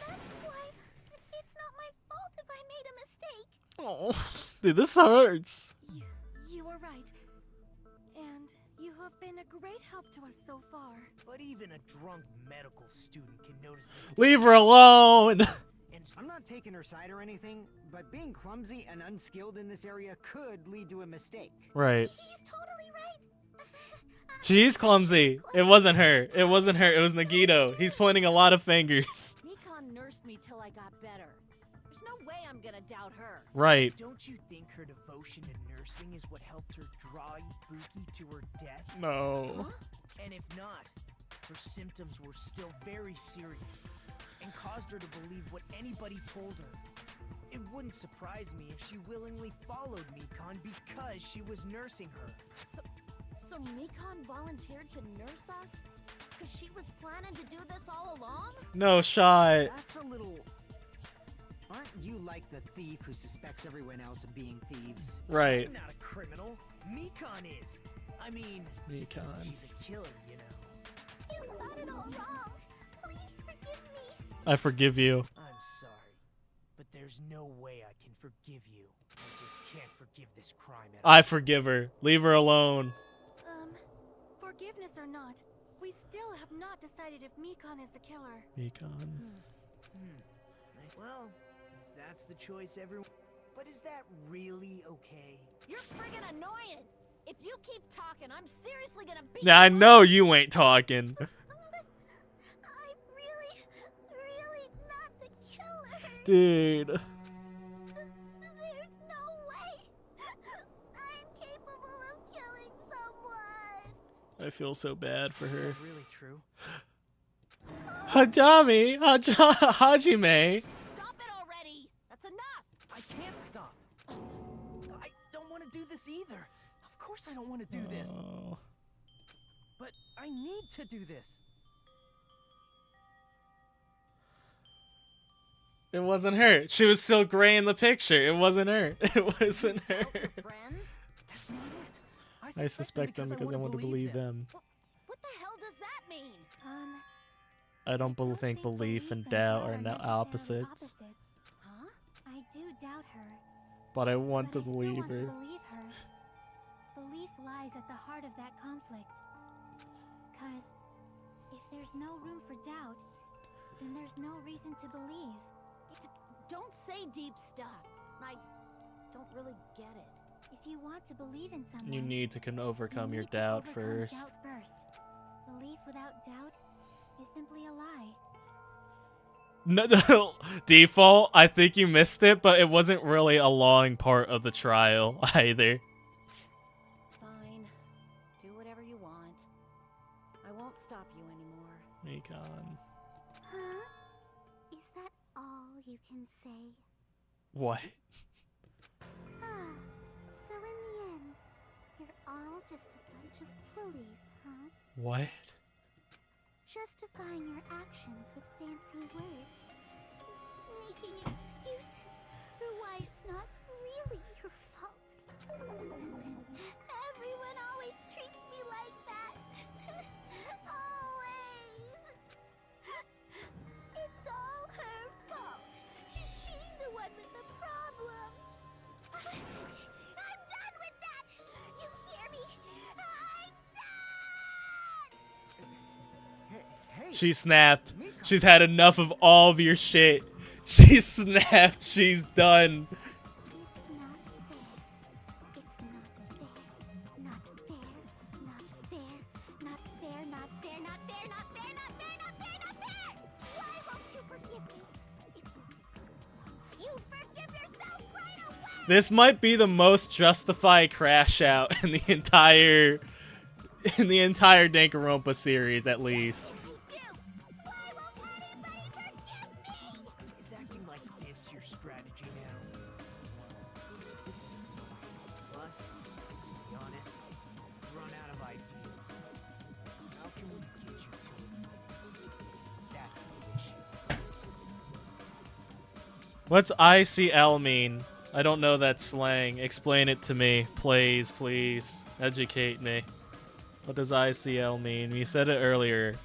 That's why it's not my fault if I made a mistake. Oh, dude, this hurts. You were right. And you have been a great help to us so far. But even a drunk medical student can notice the Leave her alone. and I'm not taking her side or anything, but being clumsy and unskilled in this area could lead to a mistake. Right. He's totally right. She's clumsy. It wasn't her. It wasn't her. It was Nagito. He's pointing a lot of fingers. Mikan nursed me till I got better. There's no way I'm gonna doubt her. Right. Don't you think her devotion to nursing is what helped her draw Ibuki to her death? No. And if not, her symptoms were still very serious and caused her to believe what anybody told her. It wouldn't surprise me if she willingly followed Mikan because she was nursing her. So Mikan volunteered to nurse us? Cause she was planning to do this all along? No shot. That's a little... Aren't you like the thief who suspects everyone else of being thieves? Right. I'm not a criminal. Mikan is. I mean, Mikan. she's a killer, you know. You got it all wrong. Please forgive me. I forgive you. I'm sorry, but there's no way I can forgive you. I just can't forgive this crime at all. I forgive her. Leave her alone. Forgiveness or not, we still have not decided if Mikan is the killer. Mikan. Well, if that's the choice everyone... But is that really okay? You're friggin' annoying! If you keep talking, I'm seriously gonna beat Now I you know up. you ain't talking. I'm really not the killer. Dude. There's no way. I'm capable of killing someone. I feel so bad for her. Really true? Hajime. Hajime. Stop it already! That's enough! I can't stop. I don't want to do this either. Of course I don't want to do this. Oh. But I need to do this. It wasn't her. She was still gray in the picture. It wasn't her. It wasn't her. Friends? That's not it. I suspect them because I want to believe them. What the hell does that mean? I don't think belief and doubt are now necessarily opposites. Huh? I do doubt her. But I want to but I still believe want her. to believe her. Belief lies at the heart of that conflict. 'Cause if there's no room for doubt, then there's no reason to believe. Don't say deep stuff. I don't really get it. If you want to believe in someone, You need to overcome you your need to doubt overcome first. Doubt first. Belief without doubt is simply a lie. No, default, I think you missed it, but it wasn't really a long part of the trial either. Fine. Do whatever you want. I won't stop you anymore. Mikan. Huh? Is that all you can say? What? Ah, so in the end, you're all just a bunch of bullies, huh? What? Justifying your actions with fancy words. She snapped. She's had enough of all of your shit. She snapped. She's done. It's not fair. It's not fair. Not fair. Not fair. Not fair. Not fair. Not fair. Not fair. Not fair. Not fair. Why won't you forgive me? If you did something wrong, you'd forgive yourself right away. This might be the most justified crash out in the entire Danganronpa series, at least. Is acting like this your strategy now? This us, to be honest, run out of ideas. How can we get you to admit it? That's the issue. What's ICL mean? I don't know that slang. Explain it to me, please, please. Educate me. What does ICL mean? You said it earlier.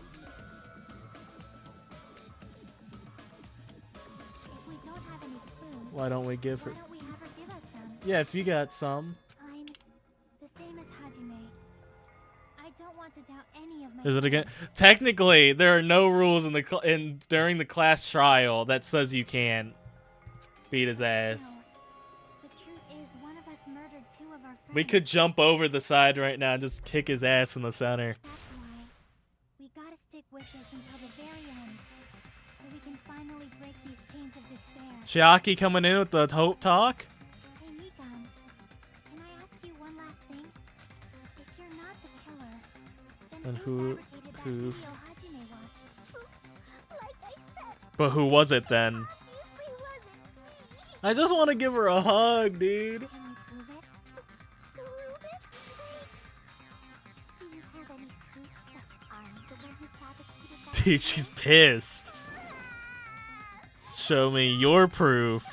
If we don't have any clues, Why don't we give her? why don't we have her give us some? Yeah, if you got some. I'm the same as Hajime. I don't want to doubt any of my Is it again? plans. Technically, there are no rules in during the class trial that says you can beat his ass. No. The truth is, one of us murdered two of our friends. We could jump over the side right now and just kick his ass in the center. That's why we gotta stick with this until the very end, so we can finally break these chains of despair. Chiaki coming in with the hope talk. Hey, Mikan, can I ask you one last thing? If you're not the killer, then And who fabricated that who- video Hajime watched? Like I said, But who was it then? obviously wasn't me. I just want to give her a hug, dude. Can we prove it? Prove it? Wait. Do you have any proof that I'm the one who fabricated that Dude, video? she's pissed. Show me your proof.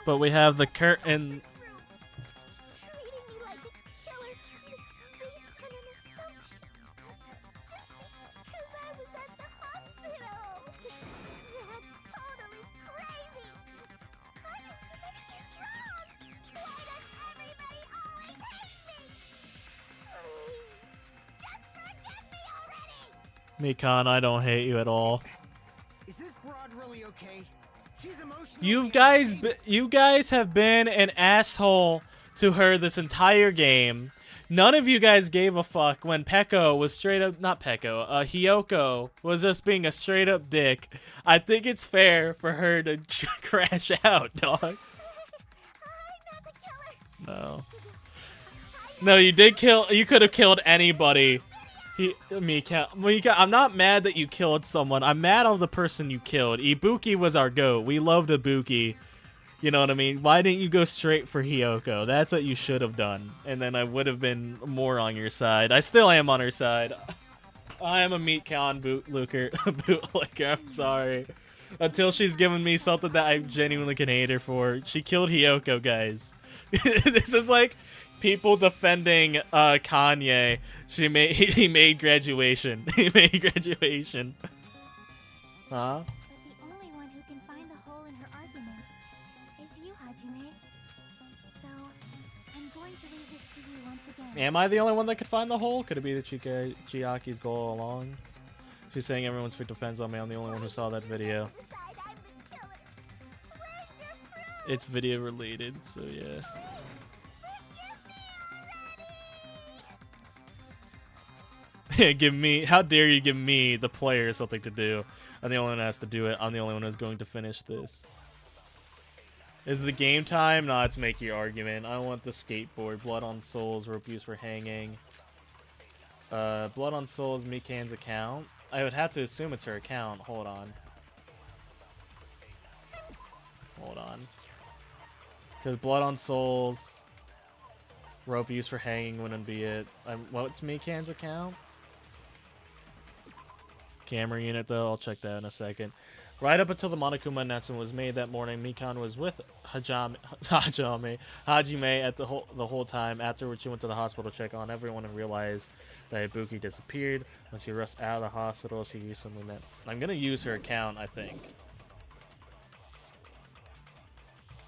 But we have the curtain. Treating me like a killer based on an assumption. Just because I was at the hospital. That's totally crazy. How did anything wrong? Why does everybody always hate me? Just forgive me already. Mikan, I don't hate you at all. Is this broad really okay? She's emotional. You guys have been an asshole to her this entire game. None of you guys gave a fuck when Peko was straight up, not Peko, Hiyoko was just being a straight up dick. I think it's fair for her to crash out, dog. I'm not the killer. No. No, you did kill, you could have killed anybody. Mika, I'm not mad that you killed someone. I'm mad on the person you killed. Ibuki was our goat. We loved Ibuki. You know what I mean? Why didn't you go straight for Hiyoko? That's what you should have done. And then I would have been more on your side. I still am on her side. I am a Meat-Con bootlicker. I'm sorry. Until she's given me something that I genuinely can hate her for. She killed Hiyoko, guys. This is like people defending Kanye. He made graduation. He made graduation. Huh? But the only one who can find the hole in her argument is you, Hajime. So, I'm going to leave this to you once again. Am I the only one that could find the hole? Could it be the Chiaki's goal all along? She's saying everyone's fit depends on me. I'm the only one who saw that video. Decide I'm the killer. Where's your proof? It's video related, so yeah. Forgive me already! Give me, how dare you give me, the player, something to do. I'm the only one who has to do it. I'm the only one who's going to finish this. Is the game time? Nah, it's make your argument. I want the skateboard. Blood on Souls, rope use for hanging. Blood on Souls, Mikan's account. I would have to assume it's her account. Hold on. Hold on. Because Blood on Souls, rope use for hanging wouldn't be it. What's Mikan's account? Camera unit, though. I'll check that in a second. Right up until the Monokuma announcement was made that morning, Mikan was with Hajime at the whole time. Afterwards, she went to the hospital to check on everyone and realized that Ibuki disappeared. When she rushed out of the hospital, she recently met. I'm gonna use her account, I think.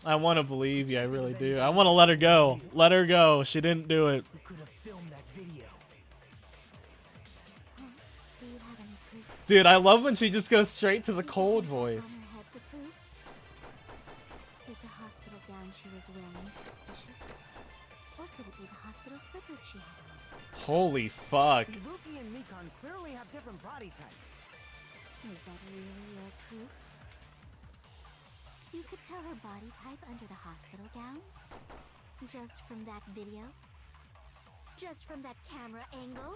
I want to believe you. I really do. I want to let her go. Let her go. She didn't do it. Who could have filmed that video? Do you have any proof? Dude, I love when she just goes straight to the cold voice. On her head the proof? Is the hospital gown she was wearing suspicious? Or could it be the hospital slippers she had on? Holy fuck. Ibuki and Mikon clearly have different body types. Is that really your proof? You could tell her body type under the hospital gown? Just from that video? Just from that camera angle?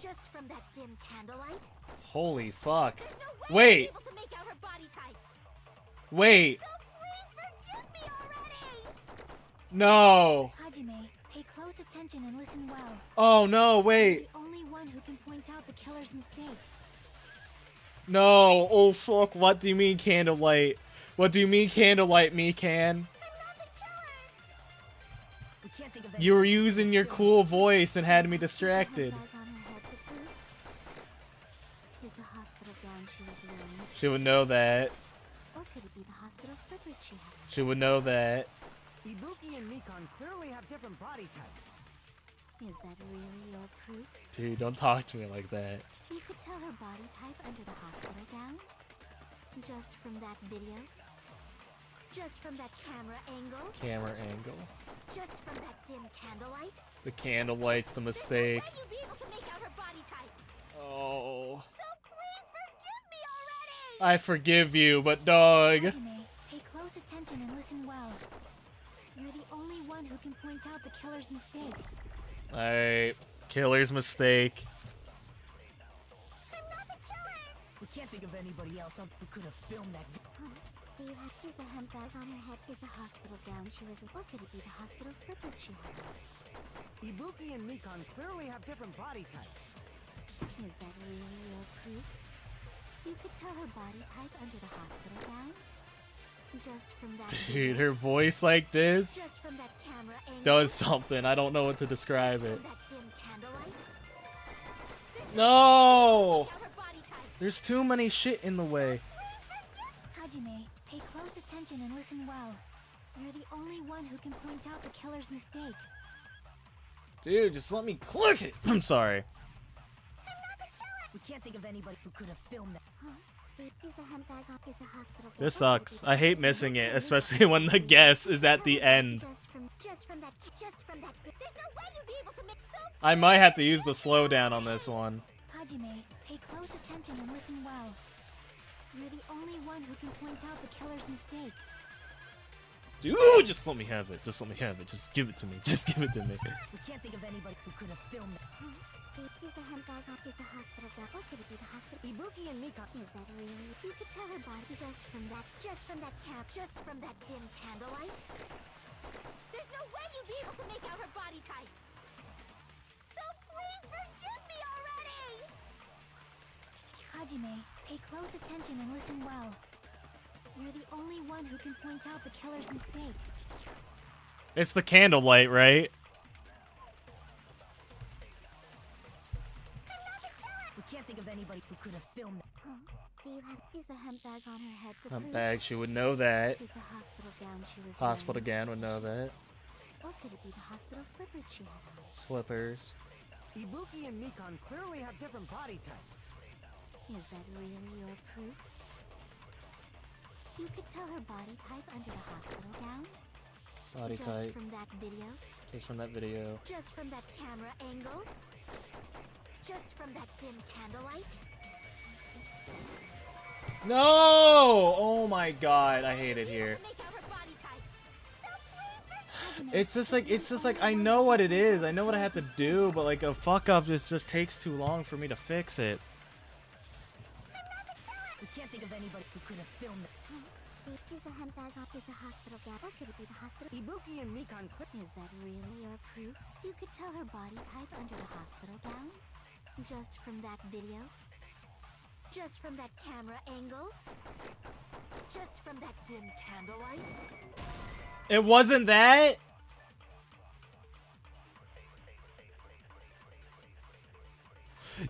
Just from that dim candlelight? Holy fuck. There's no way Wait. you'll be able to make out her body type. Wait. So please forgive me already. No. Hajime, pay close attention and listen well. Oh no, You're wait. the only one who can point out the killer's mistake. No. Oh fuck. What do you mean candlelight? What do you mean candlelight, Mikan? We can't think of You were anything. using your cool voice and had me distracted. Is the handbag on her head the proof? Is the hospital gown she was wearing? She would know that. Or could it be the hospital slippers she had on? She would know that. Ibuki and Mikon clearly have different body types. Is that really your proof? Dude, don't talk to me like that. You could tell her body type under the hospital gown? Just from that video? Just from that camera angle? Camera angle. Just from that dim candlelight? The candlelight's the mistake. When you be able to make out her body type. Oh. So please forgive me already. I forgive you, but dog. Hajime, pay close attention and listen well. You're the only one who can point out the killer's mistake. Alright. Killer's mistake. I'm not the killer. We can't think of anybody else who could have filmed that. Do you have is the handbag on her head? Is the hospital gown she was? Or could it be the hospital slippers she had on? Ibuki and Mikon clearly have different body types. Is that really your proof? You could tell her body type under the hospital gown? Just from that Dude, her voice like this just from that camera angle? does something. I don't know what to describe it. From that dim candlelight? No! Out her body type. There's too many shit in the way. Hajime, pay close attention and listen well. You're the only one who can point out the killer's mistake. Dude, just let me click it. I'm sorry. We can't think of anybody who could have filmed that. Is the handbag on? Is the hospital gown? This sucks. I hate missing it, especially when the guess is at the end. Just from that. There's no way you'd be able to make so. I might have to use the slowdown on this one. Hajime, pay close attention and listen well. You're the only one who can point out the killer's mistake. Dude, just let me have it. Just let me have it. Just give it to me. Just give it to me. We can't think of anybody who could have filmed that. Is the handbag on? Is the hospital gown? Or could it be the hospital? Ibuki and Mikon. Is that really? You could tell her body just from that dim candlelight. There's no way you'd be able to make out her body type. So please forgive me already. Hajime, pay close attention and listen well. You're the only one who can point out the killer's mistake. It's the candlelight, right? We can't think of anybody who could have filmed that. Do you have? Is the handbag on her head the That proof? bag, she would know that. Is the hospital gown she was Hospital wearing gown would know that. suspicious? Or could it be the hospital slippers she had on? Slippers. Ibuki and Mikon clearly have different body types. Is that really your proof? You could tell her body type under the hospital gown? Body just type. from that video? Just from that video. Just from that camera angle? Just from that dim candlelight? No! Oh my god, I hate it here. Make out her body type. So please Hajime, It's just like I know what it is. I know what I have to do, but like a fuck up just takes too long for me to fix it. We can't think of anybody who could have filmed that. Is the handbag on? Is the hospital gown? Or could it be the hospital? Ibuki and Mikon Is that really your proof? You could tell her body type under the hospital gown? Just from that video? Just from that camera angle? Just from that dim candlelight? It wasn't that?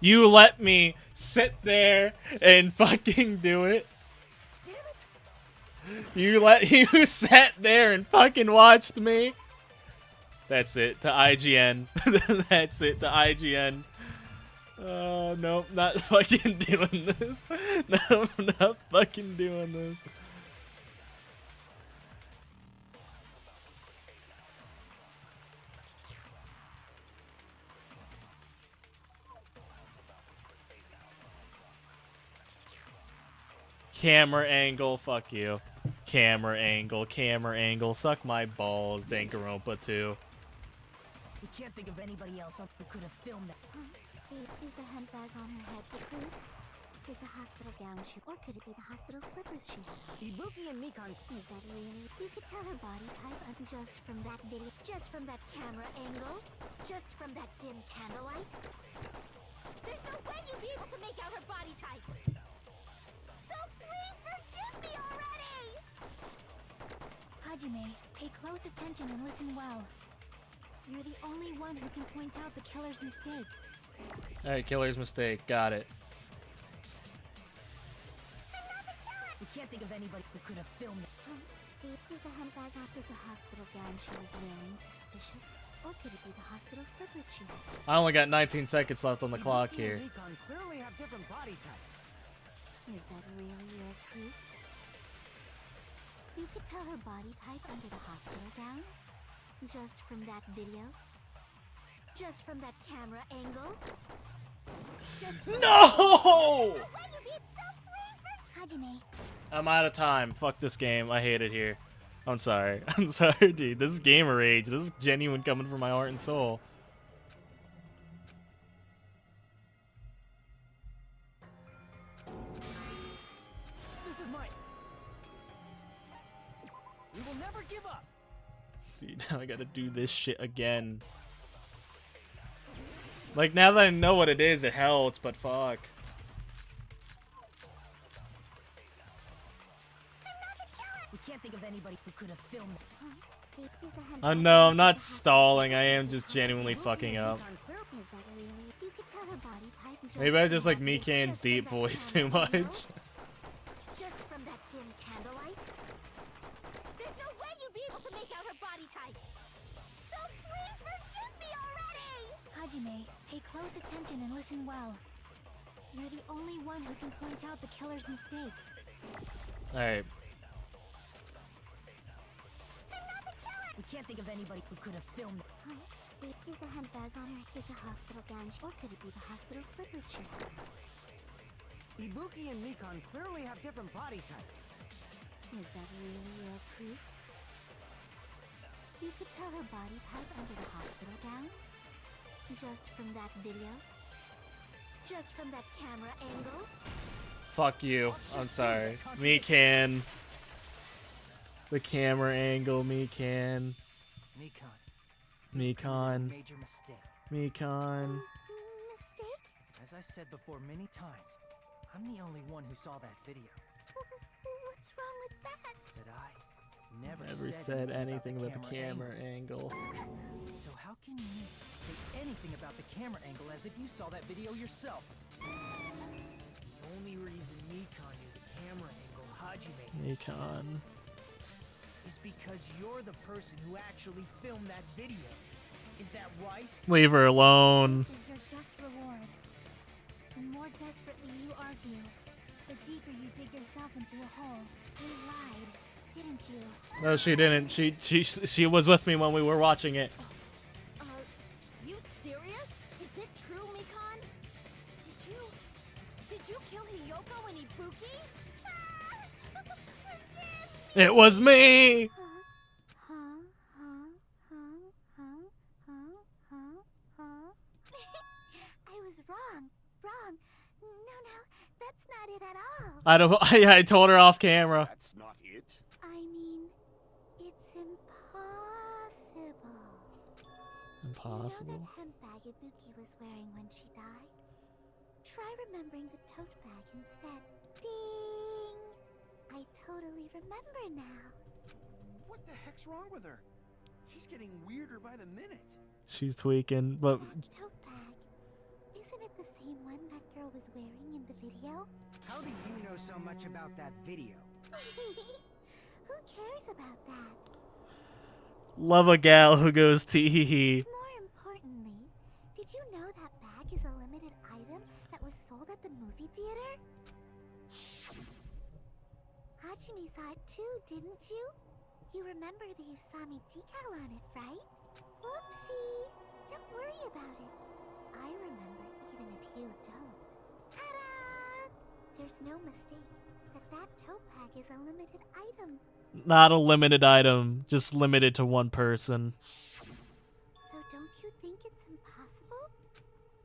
You let me sit there and fucking do it. Damn it! You sat there and fucking watched me. That's it to IGN. That's it to IGN. Oh no, not fucking doing this. No, I'm not fucking doing this. Camera angle, fuck you. Camera angle, suck my balls, Danganronpa 2. We can't think of anybody else who could have filmed that. Is the handbag on her head the proof? Is the hospital gown she, or could it be the hospital slippers she had? Ibuki and Mikan. Is that really? You could tell her body type just from that video, just from that camera angle, just from that dim candlelight. There's no way you'd be able to make out her body type. So please forgive me already! Hajime, pay close attention and listen well. You're the only one who can point out the killer's mistake. Alright, killer's mistake. Got it. We can't think of anybody who could have filmed it. Is the handbag after the hospital gown she was wearing suspicious? Or could it be the hospital slippers she had? I only got 19 seconds left on the clock Ibuki here. and Mikan clearly have different body types. Is that really your proof? You could tell her body type under the hospital gown? Just from that video? Just from that camera angle? No! Hajime, I'm out of time. Fuck this game. I hate it here. I'm sorry. I'm sorry, dude. This is gamer rage. This is genuine coming from my heart and soul. This is mine. We will never give up. Dude, now I gotta do this shit again. Like, now that I know what it is, it helps, but fuck. We can't think of anybody who could have filmed it. No, I'm not stalling. I am just genuinely fucking up. Maybe I just like Mikan's deep voice too much. Just from that dim candlelight? There's no way you'd be able to make out her body type. So please forgive me already! Hajime, pay close attention and listen well. You're the only one who can point out the killer's mistake. Alright. We can't think of anybody who could have filmed it. Is the handbag on her? Is the hospital gown? Or could it be the hospital slippers she had? Ibuki and Mikan clearly have different body types. Is that really your proof? You could tell her body type under the hospital gown? Just from that video? Just from that camera angle? Fuck you. I'm sorry. Mikan. The camera angle, Mikan. Mikan. Major mistake. Mikan. Mistake? As I said before many times, I'm the only one who saw that video. What's wrong with that? That I Never said anything about the camera angle. So how can you say anything about the camera angle as if you saw that video yourself? The only reason Mikan knew the camera angle Hajime had seen Mikan. is because you're the person who actually filmed that video. Is that right? Leave her alone. This is your just reward. The more desperately you argue, the deeper you dig yourself into a hole. You lied, didn't you? No, she didn't. She was with me when we were watching it. You serious? Is it true, Mikan? Did you kill Hiyoko and Ibuki? It was me. I was wrong. No, that's not it at all. I don't. I told her off camera. That's not it. I mean, it's impossible. Impossible. You know that handbag Ibuki was wearing when she died? Try remembering the tote bag instead. Ding! I totally remember now. What the heck's wrong with her? She's getting weirder by the minute. She's tweaking, but That tote bag. Isn't it the same one that girl was wearing in the video? How do you know so much about that video? Who cares about that? Love a gal who goes tee hee hee. More importantly, did you know that bag is a limited item that was sold at the movie theater? Hajime saw it too, didn't you? You remember the Usami decal on it, right? Whoopsie! Don't worry about it. I remember even if you don't. Ta-da! There's no mistake that tote bag is a limited item. Not a limited item, just limited to one person. So don't you think it's impossible?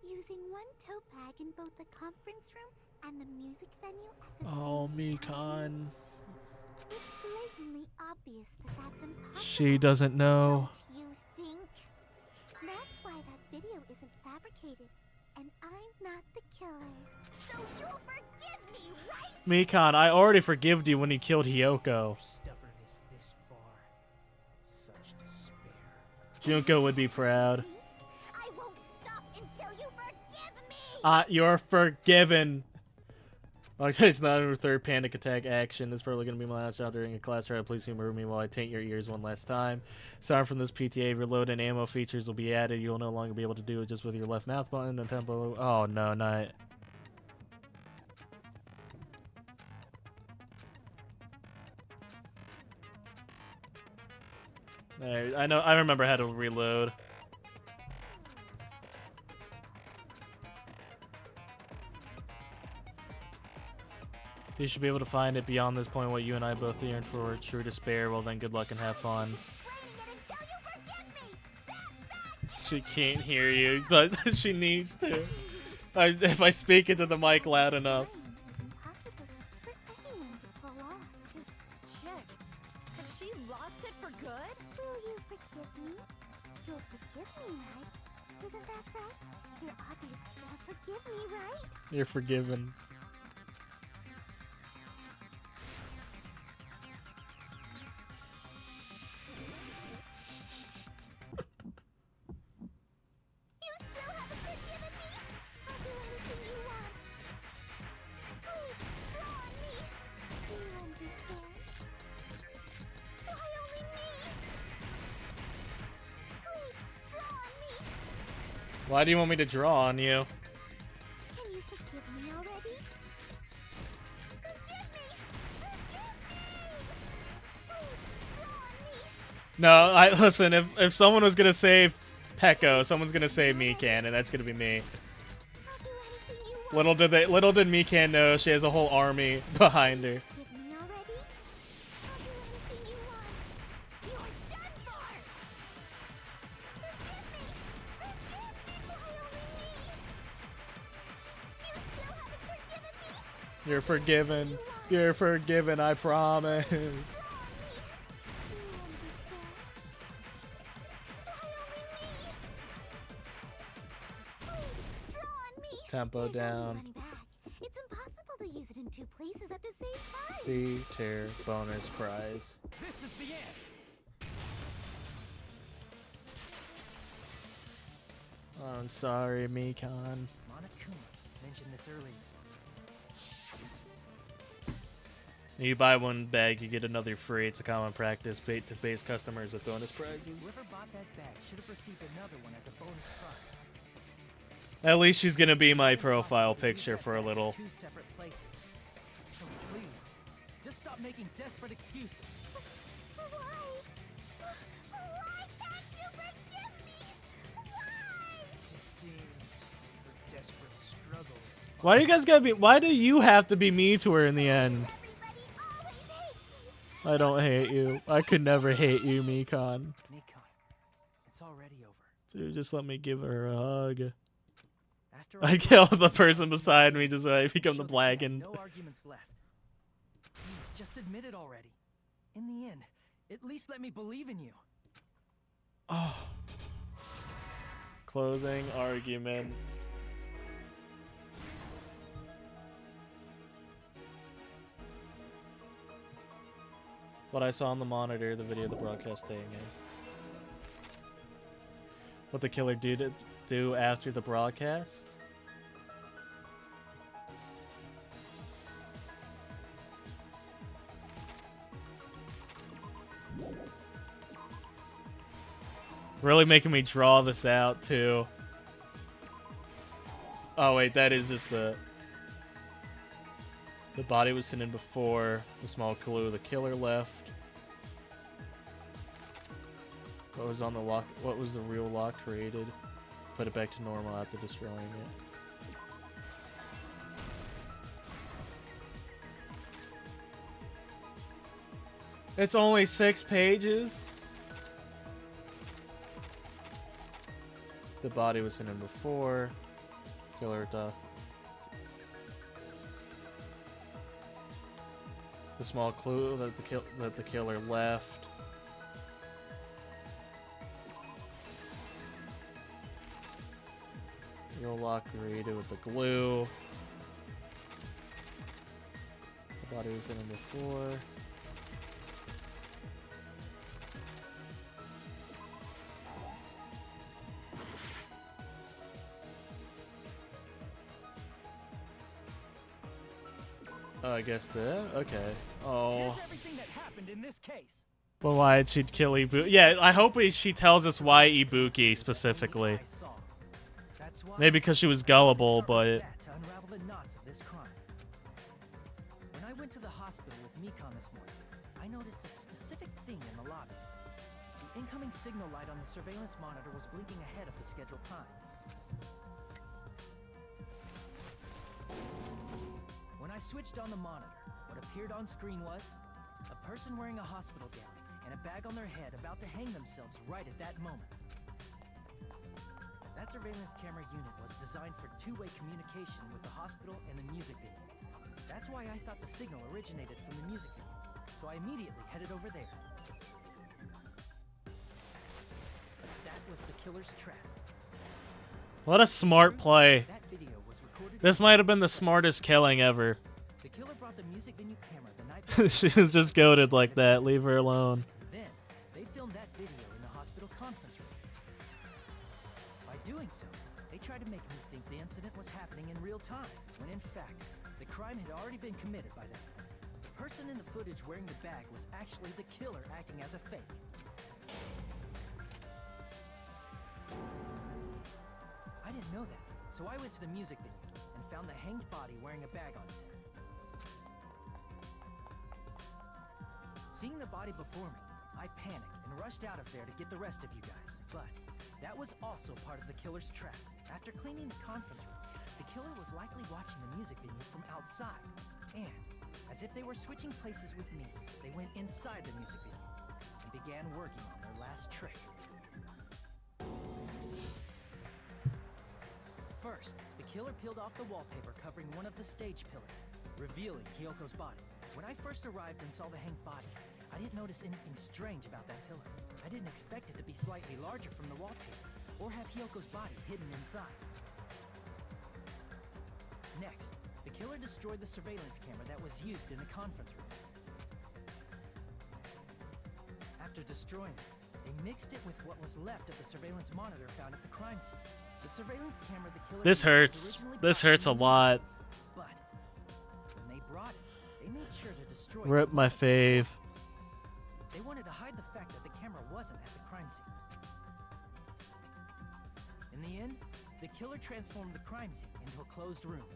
Using one tote bag in both the conference room and the music venue at the same time? Mikan. It's blatantly obvious that that's impossible. She doesn't know. Don't you think? That's why that video isn't fabricated, and I'm not the killer. So you'll forgive me, right? Mikan, I already forgived you when you killed Hiyoko. Stubbornness this far. Such despair. Junko would be proud. I won't stop until you forgive me! You're forgiven. Okay, it's not a third panic attack action. This is probably going to be my last job during a class trial. Please humor me while I taint your ears one last time. Sorry from this PTA. Reload and ammo features will be added. You'll no longer be able to do it just with your left mouse button and tempo. Oh, no, not. There, I know. I remember how to reload. You should be able to find it beyond this point. What you and I both yearn for, true despair. Well then, good luck and have fun. She can't hear you, but she needs to. If I speak into the mic loud enough. Just check. Has she lost it for good? Will you forgive me? You'll forgive me, right? Isn't that right? You're obviously gonna forgive me, right? You're forgiven. You still haven't forgiven me? I'll do anything you want. Please, draw on me. Do you understand? Why only me? Please, draw on me. Why do you want me to draw on you? Can you forgive me already? Forgive me! Forgive me! Please, draw on me. No, listen. If someone was gonna save Peko, someone's gonna save Mikan, and that's gonna be me. I'll do anything you want. Little did Mikan know she has a whole army behind her. Forgive me already? I'll do anything you want. You're done for! Forgive me! Forgive me! Why only me? You still haven't forgiven me? You're forgiven. You're forgiven. I promise. Do you understand? Why only me? Please, draw on me. Tempo There's only down. one bag. It's impossible to use it in two places at the same time. The tier bonus prize. This is the end. I'm sorry, Mikan. Monokuma mentioned this earlier. You buy one bag, you get another free. It's a common practice to base customers with bonus prizes. Whoever bought that bag should have received another one as a bonus prize. At least she's gonna be my profile picture for a little. Two separate places. So please, just stop making desperate excuses. Why? Why can't you forgive me? Why? It seems her desperate struggle is Why do you guys gotta be? Why do you have to be mean to her in the end? Everybody always hates me. I don't hate you. I could never hate you, Mikan. Nikon, it's already over. Dude, just let me give her a hug. After I kill the person beside me just so I become the Show blackened. No arguments left. Please, just admit it already. In the end, at least let me believe in you. Oh. Closing argument. What I saw on the monitor, the video of the broadcast staying in. What the killer do after the broadcast? Really making me draw this out, too. Oh, wait, that is just the... The body was hidden before. The small clue. The killer left. What was on the lock? What was the real lock created? Put it back to normal after destroying it. It's only 6 pages? The body was hidden before. Killer death. The small clue that the killer left. Real lock created with the glue. The body was hidden before. Oh, I guess that. Okay. Oh. Here's everything that happened in this case. Well, why did she kill Ibuki? Yeah, I hope she tells us why Ibuki specifically. Maybe because she was gullible, but... To unravel the knots of this crime. When I went to the hospital with Mikon this morning, I noticed a specific thing in the lobby. The incoming signal light on the surveillance monitor was blinking ahead of the scheduled time. When I switched on the monitor, what appeared on screen was a person wearing a hospital gown and a bag on their head about to hang themselves right at that moment. That surveillance camera unit was designed for two-way communication with the hospital and the music venue. That's why I thought the signal originated from the music venue, so I immediately headed over there. That was the killer's trap. What a smart play. That video was recorded. This might have been the smartest killing ever. The killer brought the music venue camera the night before. She was just goated like that. Leave her alone. Then, they filmed that video in the hospital conference room. By doing so, they tried to make me think the incident was happening in real time, when in fact, the crime had already been committed by them. The person in the footage wearing the bag was actually the killer acting as a fake. I didn't know that, so I went to the music venue and found the hanged body wearing a bag on its head. Seeing the body before me, I panicked and rushed out of there to get the rest of you guys. But that was also part of the killer's trap. After cleaning the conference room, the killer was likely watching the music venue from outside. And, as if they were switching places with me, they went inside the music venue and began working on their last trick. First, the killer peeled off the wallpaper covering one of the stage pillars, revealing Kyoko's body. When I first arrived and saw the hanged body, I didn't notice anything strange about that pillar. I didn't expect it to be slightly larger from the wallpaper, or have Hyoko's body hidden inside. Next, the killer destroyed the surveillance camera that was used in the conference room. After destroying it, they mixed it with what was left of the surveillance monitor found at the crime scene. The surveillance camera the killer This used was hurts. originally This brought hurts a from the lot. museum. But when they brought it, they made sure to destroy Rip its my monitor. fave. They wanted to hide the fact that the camera wasn't at the crime scene. In the end, the killer transformed the crime scene into a closed room.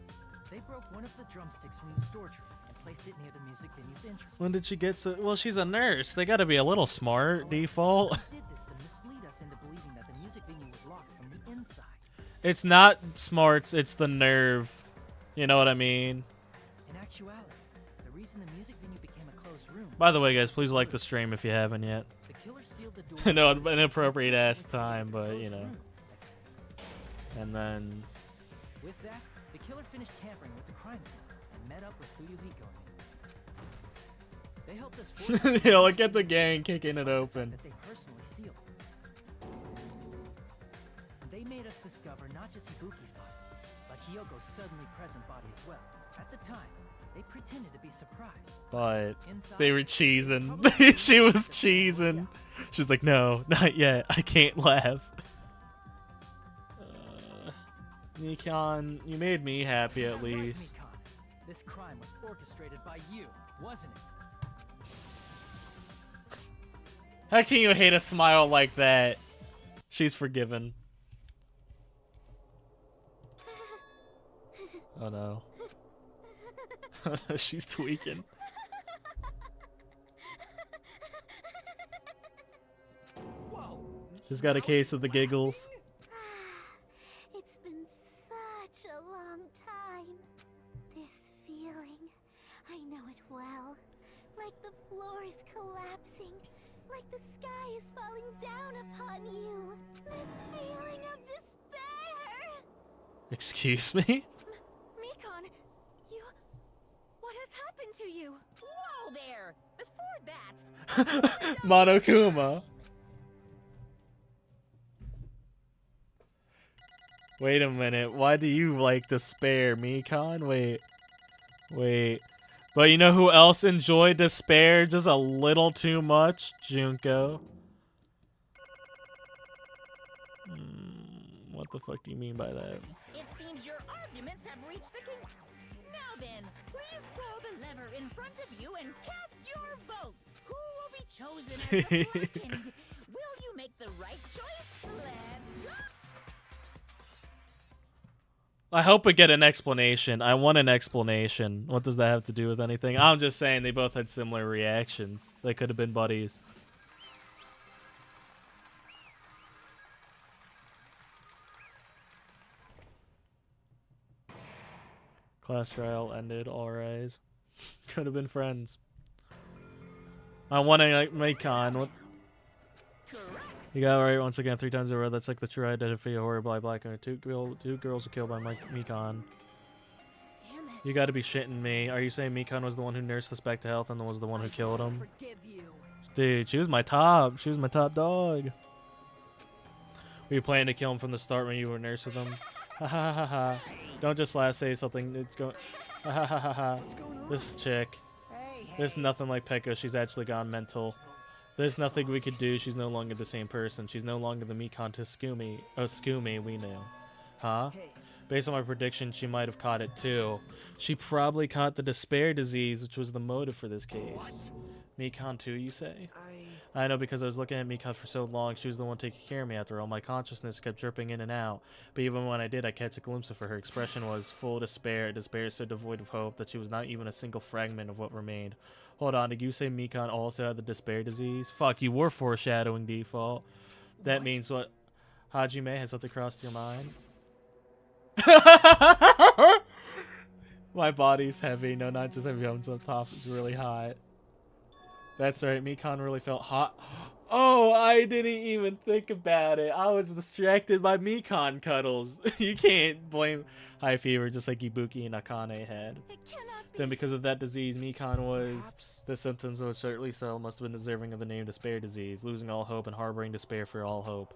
They broke one of the drumsticks from the storage room and placed it near the music venue's entrance. When did she get so... Well, she's a nurse. They gotta be a little smart, default. They did this to mislead us into believing that the music venue was locked from the inside. It's not smarts, it's the nerve. You know what I mean? In actuality, the reason the music venue became a closed room... By the way, guys, please like the stream if you haven't yet. The killer sealed the door... I know, an inappropriate ass time, but, you know. And then... With that, the killer finished tampering with the crime scene and met up with Fuyuhiko and me. They helped us force Yo, look at the gang kicking it open. that they personally sealed. They made us discover not just Ibuki's body, but Hyoko's suddenly present body as well. At the time, they pretended to be surprised. But Inside, they were they cheesing. probably She was the same cheesing. She was like, no, not yet. I can't laugh. Nikon, you made me happy at That's right, least. Mikon. This crime was orchestrated by you, wasn't it? How can you hate a smile like that? She's forgiven. Oh no. She's tweaking. Whoa. She's got a case of the giggles. It's been such a long time. This feeling, I know it well. Like the floor is collapsing. Like the sky is falling down upon you. This feeling of despair. Excuse me? Mikon, you... What has happened to you? Whoa there! Before that, Monokuma. Wait a minute. Why do you like despair, Mikon? Wait. But you know who else enjoyed despair just a little too much? Junko. What the fuck do you mean by that? it seems your arguments have reached the king. Now then, please pull the lever in front of you and cast your vote. Who will be chosen as the blackened? Will you make the right choice? Let's go! I hope we get an explanation. I want an explanation. What does that have to do with anything? I'm just saying they both had similar reactions. They could have been buddies. Class trial ended, all rise. Could have been friends. I want to like Mikon. What? You got it right once again 3 times in a row. That's like the true identity of horror by black. Two girls were killed by Mikon. Damn it. You got to be shitting me. Are you saying Mikon was the one who nursed us back to health and was the one who killed him? Forgive you. Dude, she was my top. She was my top dog. Were you planning to kill him from the start when you were nursing him? Ha ha ha ha. Don't just laugh, say something. It's going. Ha ha ha ha ha. This chick. There's nothing like Pekka. She's actually gone mental. There's nothing we could do. She's no longer the same person. She's no longer the Mikon to Skumi we knew. Huh? Based on my prediction, she might have caught it too. She probably caught the despair disease, which was the motive for this case. Mikon too, you say? I know because I was looking at Mikon for so long. She was the one taking care of me after all. My consciousness kept dripping in and out. But even when I did, I catch a glimpse of her. Her expression was full of despair. Despair so devoid of hope that she was not even a single fragment of what remained. Hold on, did you say Mikon also had the despair disease? Fuck, you were foreshadowing, default. That means what? Hajime, has something crossed your mind? My body's heavy. No, not just heavy. I'm on top. It's really hot. That's right. Mikon really felt hot. Oh, I didn't even think about it. I was distracted by Mikon cuddles. You can't blame high fever just like Ibuki and Akane had. It cannot be. Then because of that disease, Mikon was... The symptoms was certainly so. Must have been deserving of the name despair disease. Losing all hope and harboring despair for all hope.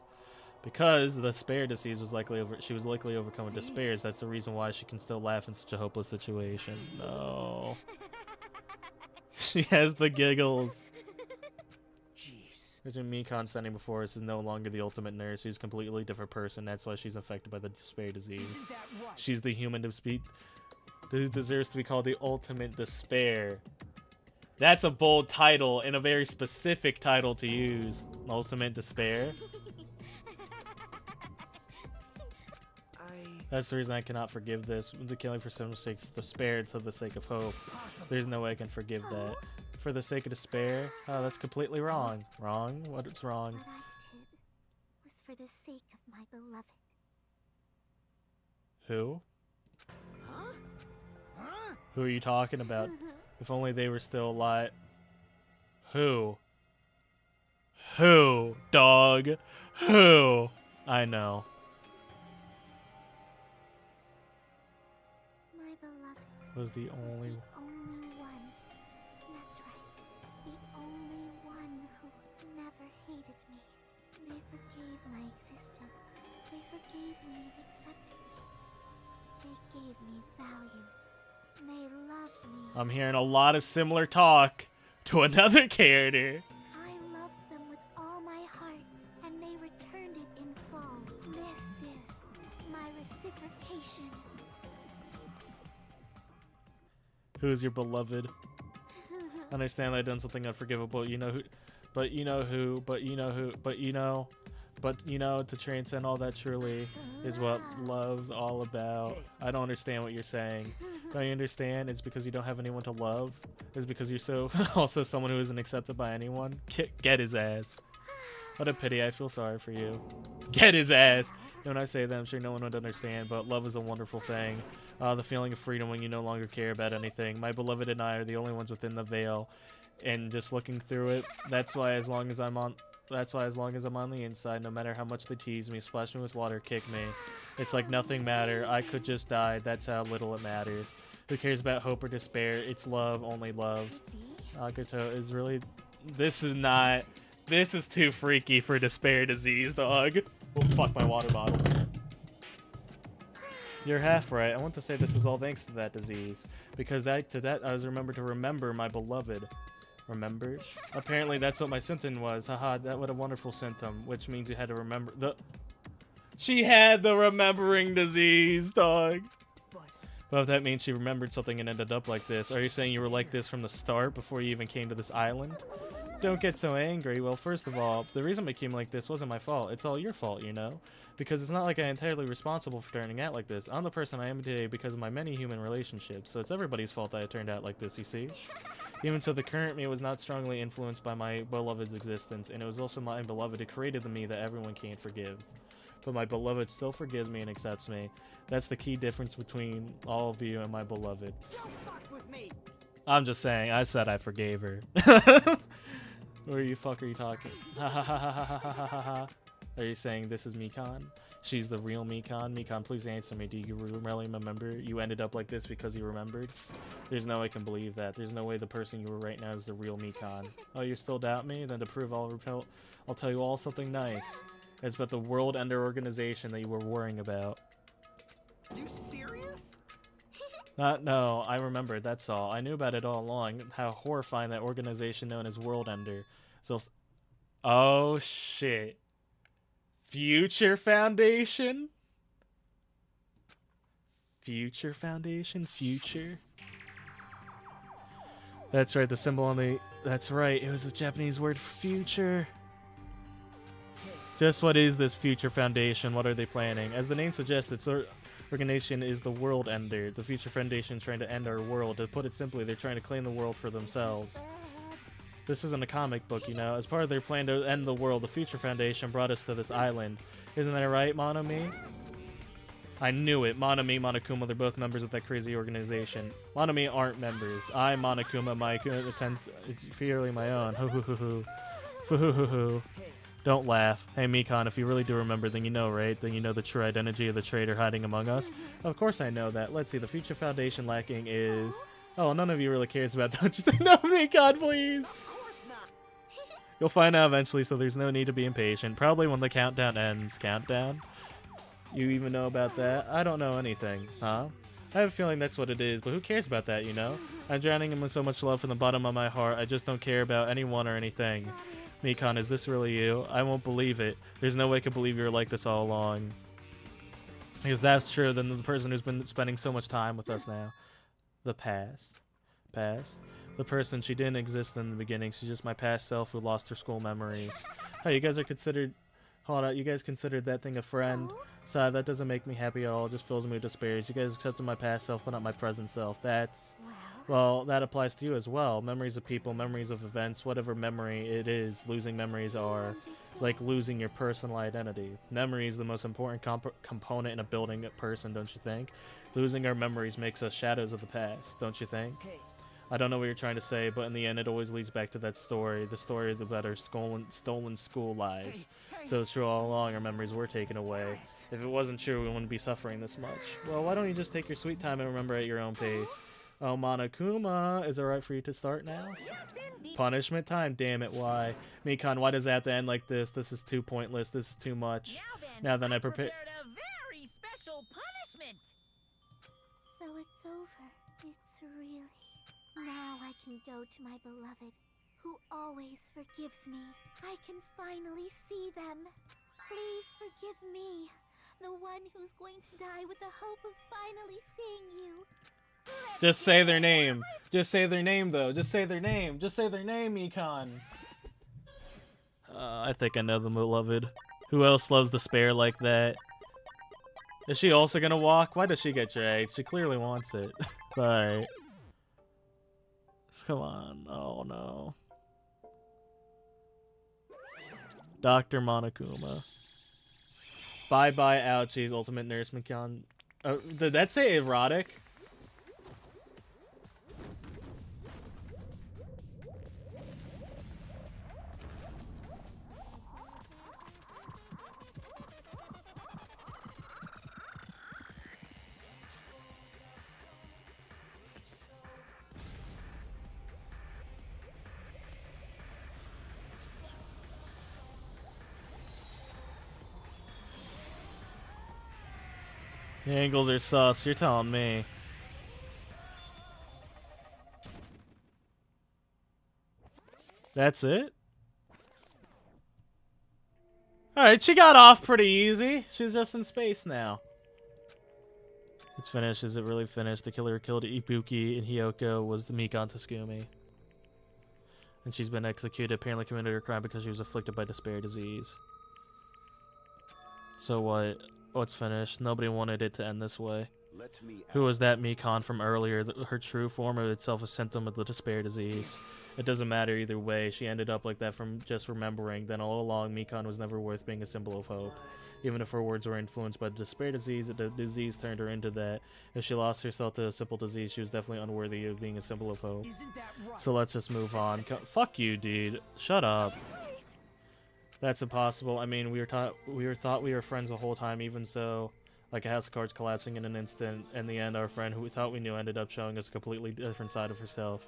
Because the despair disease was she was likely overcome with despair. That's the reason why she can still laugh in such a hopeless situation. No. She has the giggles. Jeez. Imagine Mikon standing before us is no longer the ultimate nurse. She's a completely different person. That's why she's affected by the despair disease. Isn't that right? She's the human who deserves to be called the ultimate despair. That's a bold title and a very specific title to use. Ultimate despair. That's the reason I cannot forgive this. The killing for some sakes, despair for the sake of hope. There's no way I can forgive that. For the sake of despair? Oh, that's completely wrong. Wrong? What's wrong? What I did was for the sake of my beloved. Who? Huh? Huh? Who are you talking about? If only they were still alive. Who? Who? Dog? Who? I know. My beloved Was the was only... the only one. That's right. The only one who never hated me. They forgave my existence. They forgave me and accepted me. They gave me value. They loved me. I'm hearing a lot of similar talk to another character. I loved them with all my heart, and they returned it in full. This is my reciprocation. Who is your beloved? I understand I've done something unforgivable. You know who, but you know who, but you know who, but you know. But, you know, to transcend all that truly is what love's all about. I don't understand what you're saying. Don't you understand? It's because you don't have anyone to love. It's because you're so also someone who isn't accepted by anyone. Get his ass. What a pity. I feel sorry for you. Get his ass. When I say that, I'm sure no one would understand, but love is a wonderful thing. The feeling of freedom when you no longer care about anything. My beloved and I are the only ones within the veil. And just looking through it, that's why as long as I'm on the inside, no matter how much they tease me, splash me with water, kick me, it's like nothing matter. I could just die. That's how little it matters. Who cares about hope or despair? It's love, only love. Agato is really... This is too freaky for despair disease, dog. Oh, fuck my water bottle. You're half right. I want to say this is all thanks to that disease. Because I was remembered to remember my beloved. Remember? Apparently that's what my symptom was. Haha, what a wonderful symptom. Which means you had to remember the... She had the remembering disease, dog. Well, if that means she remembered something and ended up like this. Are you saying you were like this from the start before you even came to this island? Don't get so angry. Well, first of all, the reason I became like this wasn't my fault. It's all your fault, you know? Because it's not like I'm entirely responsible for turning out like this. I'm the person I am today because of my many human relationships, so it's everybody's fault that I turned out like this, you see? Even so, the current me was not strongly influenced by my beloved's existence, and it was also my beloved who created the me that everyone can't forgive. But my beloved still forgives me and accepts me. That's the key difference between all of you and my beloved. Don't fuck with me. I'm just saying, I said I forgave her. What are you fuck are you talking? Ha ha ha ha ha ha ha ha. Are you saying this is Mikan? She's the real Mikan? Mikan, please answer me. Do you really remember? You ended up like this because you remembered? There's no way I can believe that. There's no way the person you were right now is the real Mikan. Oh, you still doubt me? Then to prove I'll tell you all something nice. It's about the World Ender organization that you were worrying about. You serious? No, I remembered, that's all. I knew about it all along, how horrifying that organization known as World Ender. So, oh shit. Future Foundation? Future Foundation? Future? That's right, the symbol on the... That's right, it was the Japanese word future. Just what is this Future Foundation? What are they planning? As the name suggests, its organization is the World Ender. The Future Foundation is trying to end our world. To put it simply, they're trying to claim the world for themselves. This isn't a comic book, you know. As part of their plan to end the world, the Future Foundation brought us to this island. Isn't that right, Monami? I knew it. Monami, Monokuma, they're both members of that crazy organization. Monami aren't members. I, Monokuma, my attempt, it's purely my own. Hoo hoo hoo hoo. Foo hoo hoo hoo. Don't laugh. Hey, Mikan, if you really do remember, then you know, right? Then you know the true identity of the traitor hiding among us? Of course I know that. Let's see, the Future Foundation lacking is... Oh, none of you really cares about that. Just no, Mikan, please! Of course not. You'll find out eventually, so there's no need to be impatient. Probably when the countdown ends. Countdown? You even know about that? I don't know anything. Huh? I have a feeling that's what it is, but who cares about that, you know? I'm drowning him with so much love from the bottom of my heart, I just don't care about anyone or anything. Mikan, is this really you? I won't believe it. There's no way I could believe you were like this all along. Because that's true, then the person who's been spending so much time with us now. The past. Past? The person, she didn't exist in the beginning. She's just my past self who lost her school memories. Hey, you guys are considered... Hold on, you guys considered that thing a friend? Sorry, that doesn't make me happy at all. It just fills me with despair. You guys accepted my past self, but not my present self. That's... Well, that applies to you as well. Memories of people, memories of events, whatever memory it is, losing memories are like losing your personal identity. Memory is the most important component in a building a person, don't you think? Losing our memories makes us shadows of the past, don't you think? I don't know what you're trying to say, but in the end it always leads back to that story, the story of our stolen school lives. So it's true all along, our memories were taken away. If it wasn't true, we wouldn't be suffering this much. Well, why don't you just take your sweet time and remember at your own pace? Oh, Monokuma, is it right for you to start now? Punishment time, damn it, why? Mikan, why does it have to end like this? This is too pointless, this is too much. Now then, I prepare... a very special punishment. So it's over. It's really... Now I can go to my beloved, who always forgives me. I can finally see them. Please forgive me, the one who's going to die with the hope of finally seeing you. Just say their name. Just say their name, though. Just say their name. Just say their name, Mikan. I think I know the beloved. Who else loves despair like that? Is she also gonna walk? Why does she get dragged? She clearly wants it. Alright. Come on. Oh no. Dr. Monokuma. Bye-bye, ouchies, Ultimate Nurse Mikon. Did that say erotic? The angles are sus, you're telling me. That's it? Alright, she got off pretty easy. She's just in space now. It's finished. Is it really finished? The killer who killed Ibuki and Hiyoko was the Mikon Tasugumi. And she's been executed, apparently committed her crime because she was afflicted by despair disease. So what? What's finished? Nobody wanted it to end this way. Who was that Mikon from earlier? Her true form of itself a symptom of the despair disease. It doesn't matter either way. She ended up like that from just remembering. Then all along, Mikon was never worth being a symbol of hope. Even if her words were influenced by the despair disease, the disease turned her into that. If she lost herself to a simple disease, she was definitely unworthy of being a symbol of hope. So let's just move on. Fuck you, dude. Shut up. That's impossible. I mean, we were thought we were friends the whole time, even so. Like a house of cards collapsing in an instant. In the end, our friend, who we thought we knew, ended up showing us a completely different side of herself.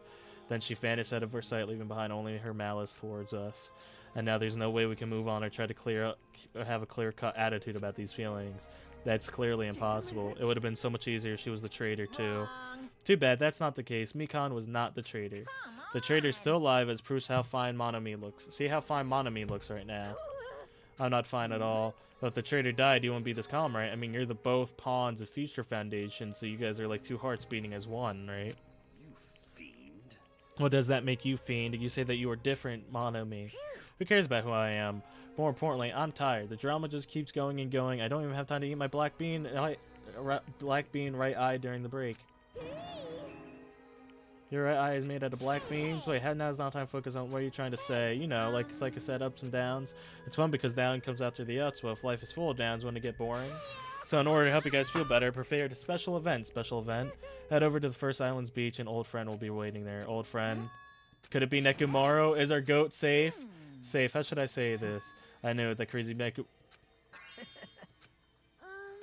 Then she vanished out of our sight, leaving behind only her malice towards us. And now there's no way we can move on or try to have a clear-cut attitude about these feelings. That's clearly impossible. It would have been so much easier if she was the traitor, too. Too bad, that's not the case. Mikon was not the traitor. The traitor's still alive, as proves how fine Monami looks. See how fine Monami looks right now. I'm not fine at all. But if the traitor died, you wouldn't be this calm, right? I mean, you're the both pawns of Future Foundation, so you guys are like two hearts beating as one, right? You fiend. What does that make you, fiend? You say that you are different, Monami. Who cares about who I am? More importantly, I'm tired. The drama just keeps going and going. I don't even have time to eat my black bean right eye during the break. Your right eye is made out of black beans? Wait, now's not time to focus on what you're trying to say. You know, like I said, ups and downs. It's fun because down comes after the ups, but if life is full of downs, wouldn't it get boring? So in order to help you guys feel better, prepare a special event. Head over to the First Islands Beach, and old friend will be waiting there. Old friend. Could it be Nekomaru? Is our goat safe? Safe, how should I say this? I knew it, that crazy The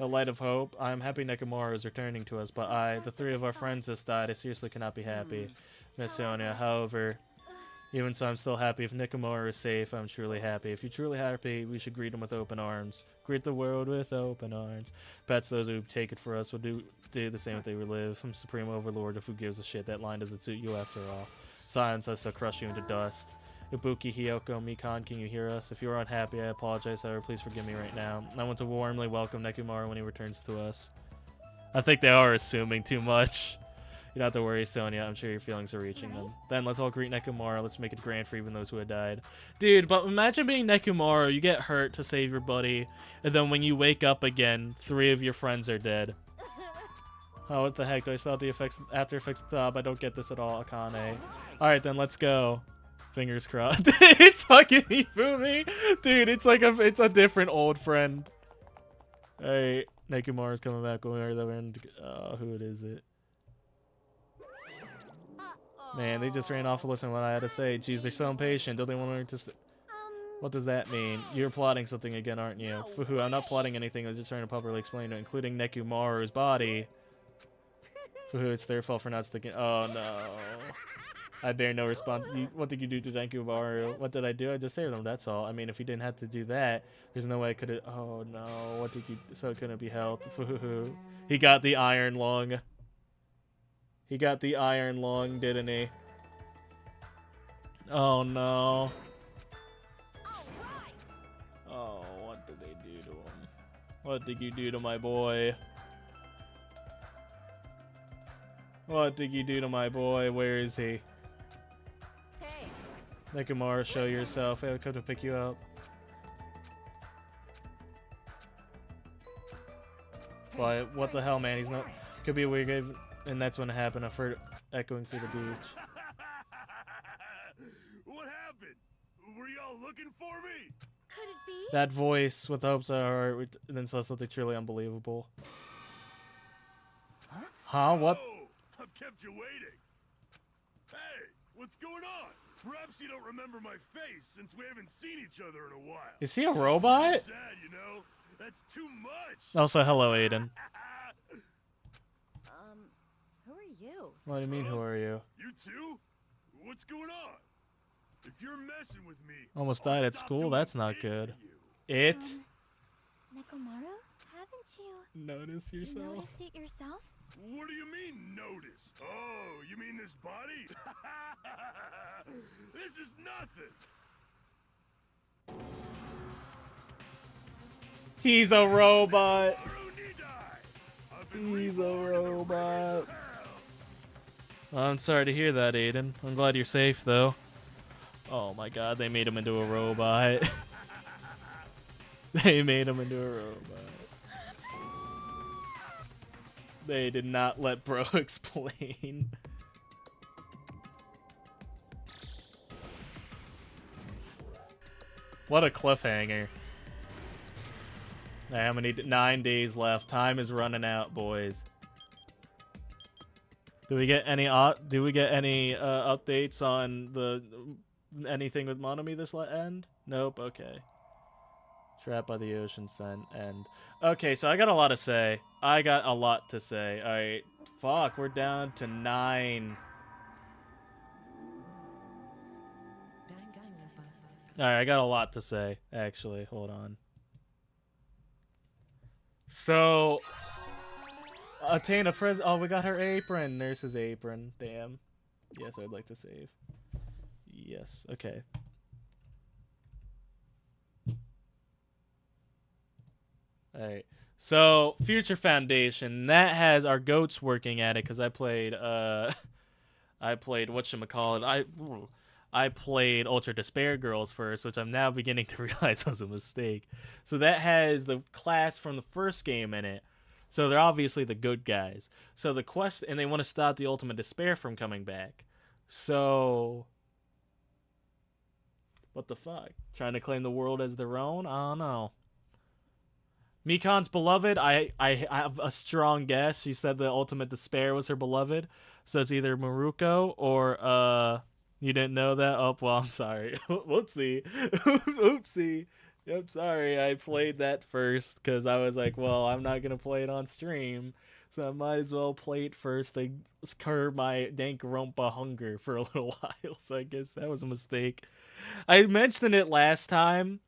light of hope. I am happy Nekomaru is returning to us, but the three of our friends just died. I seriously cannot be happy. Miss Sonia, however, even so I'm still happy. If Nekomaru is safe, I'm truly happy. If you're truly happy, we should greet him with open arms. Greet the world with open arms. Pets those who take it for us will do the same if they live. I'm Supreme Overlord of who gives a shit. That line doesn't suit you after all. Silence us, I'll crush you into dust. Ibuki, Hiyoko, Mikon, can you hear us? If you are unhappy, I apologize, however, please forgive me right now. I want to warmly welcome Nekomaru when he returns to us. I think they are assuming too much. You don't have to worry, Sonia. I'm sure your feelings are reaching them. Then let's all greet Nekomaru. Let's make it grand for even those who have died. Dude, but imagine being Nekomaru. You get hurt to save your buddy, and then when you wake up again, 3 of your friends are dead. Oh, what the heck? Do I still have the after effects at the top? I don't get this at all, Akane. Alright, then let's go. Fingers crossed. It's fucking Ifumi. Dude, it's like it's a different old friend. Alright, Nekomaru's coming back over there. Who is it? Man, they just ran off to listen to what I had to say. Jeez, they're so impatient. Don't they want to What does that mean? You're plotting something again, aren't you? Fuhu, I'm not plotting anything. I was just trying to properly explain it, including Nekomaru's body. Fuhu, it's their fault for not sticking. Oh no. I bear no response. What did you do to Nekomaru? What did I do? I just saved them, that's all. I mean, if you didn't have to do that, there's no way I could have... Oh, no. What did you... So it couldn't be helped. Fuhu. He got the iron lung. He got the iron lung, didn't he? Oh, no. Oh, what did they do to him? What did you do to my boy? What did you do to my boy? Where is he? Nekomaru, show yourself. I'll come to pick you up. But what the hell, man? He's not. Could be a weird game, and that's when it happened. I've heard echoing through the beach. What happened? Were y'all looking for me? Could it be? That voice with hopes of heart, and then saw something truly unbelievable. Huh? What? Oh, I've kept you waiting. Hey, what's going on? Perhaps you don't remember my face since we haven't seen each other in a while. Is he a robot? Sad, you know? That's too much. Also, hello, Aiden. Who are you? What do you mean, who are you? You too? What's going on? If you're messing with me, Almost I'll died at stop school? doing That's not it good. to you. It? Nekomaru, haven't you Notice yourself? noticed it yourself? What do you mean noticed? Oh, you mean this body? This is nothing. He's a robot. Arunidai. I've been He's a reborn in the rays robot. of hell. I'm sorry to hear that, Aiden. I'm glad you're safe, though. Oh my god, they made him into a robot. They made him into a robot. They did not let bro explain. What a cliffhanger. Alright, how many? 9 days left. Time is running out, boys. Do we get any updates on the anything with Monomi this end? Nope. Okay. Trapped by the ocean sun end. Okay, so I got a lot to say. All right. Fuck, we're down to 9. All right, I got a lot to say. Actually, hold on. So, attain a present. Oh, we got her apron. Nurse's apron. Damn. Yes, I'd like to save. Yes. Okay. All right. So, Future Foundation, that has our goats working at it because I played whatchamacallit. I played Ultra Despair Girls first, which I'm now beginning to realize was a mistake. So that has the class from the first game in it. So they're obviously the good guys. So the question, and they want to stop the Ultimate Despair from coming back. So, what the fuck? Trying to claim the world as their own? I don't know. Mikan's beloved, I have a strong guess. She said the Ultimate Despair was her beloved. So it's either Maruko or, you didn't know that? Oh, well, I'm sorry. Whoopsie. Oopsie. Yep, sorry. I played that first because I was like, well, I'm not going to play it on stream. So I might as well play it first to curb my Danganronpa hunger for a little while. So I guess that was a mistake. I mentioned it last time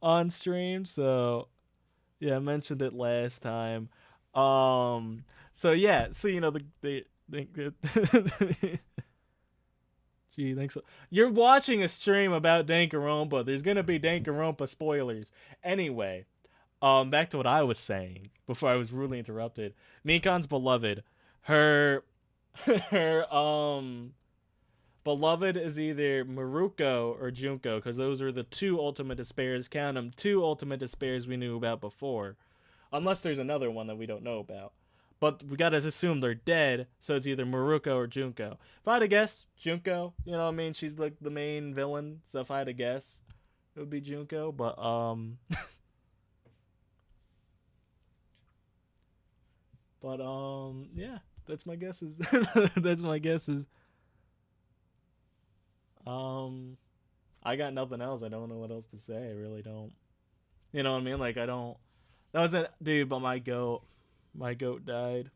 on stream. So, yeah, I mentioned it last time. So, yeah. So, you know, the Gee, thanks. You're watching a stream about Danganronpa. There's gonna be Danganronpa spoilers. Anyway, back to what I was saying before I was rudely interrupted. Mikan's beloved. Her beloved is either Maruko or Junko, because those are the two Ultimate Despairs. Count them, 2 Ultimate Despairs we knew about before. Unless there's another one that we don't know about. But we gotta assume they're dead, so it's either Maruko or Junko. If I had to guess, Junko. You know what I mean? She's like the main villain, so if I had to guess, it would be Junko. But yeah, that's my guesses. That's my guesses. I got nothing else. I don't know what else to say. I really don't. You know what I mean? Like I don't. That was it, dude. But my goat died.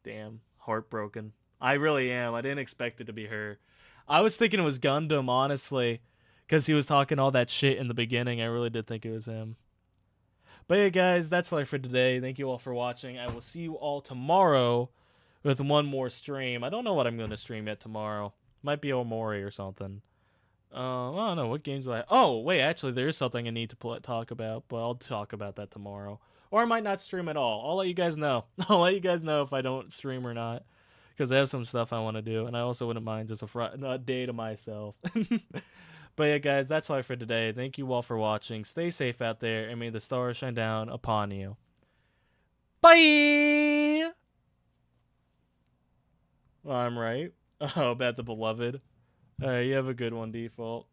Damn, heartbroken. I really am. I didn't expect it to be her. I was thinking it was Gundam, honestly, because he was talking all that shit in the beginning. I really did think it was him. But yeah, guys, that's all for today. Thank you all for watching. I will see you all tomorrow with one more stream. I don't know what I'm going to stream yet tomorrow. Might be Omori or something. I don't know. What games do I... Oh, wait, actually, there is something I need to talk about, but I'll talk about that tomorrow. Or I might not stream at all. I'll let you guys know. I'll let you guys know if I don't stream or not. Because I have some stuff I want to do. And I also wouldn't mind just a day to myself. But But yeah, guys, that's all for today. Thank you all for watching. Stay safe out there, and may the stars shine down upon you. Bye! Well, I'm right. Oh, about the beloved. Alright, you have a good one, Default.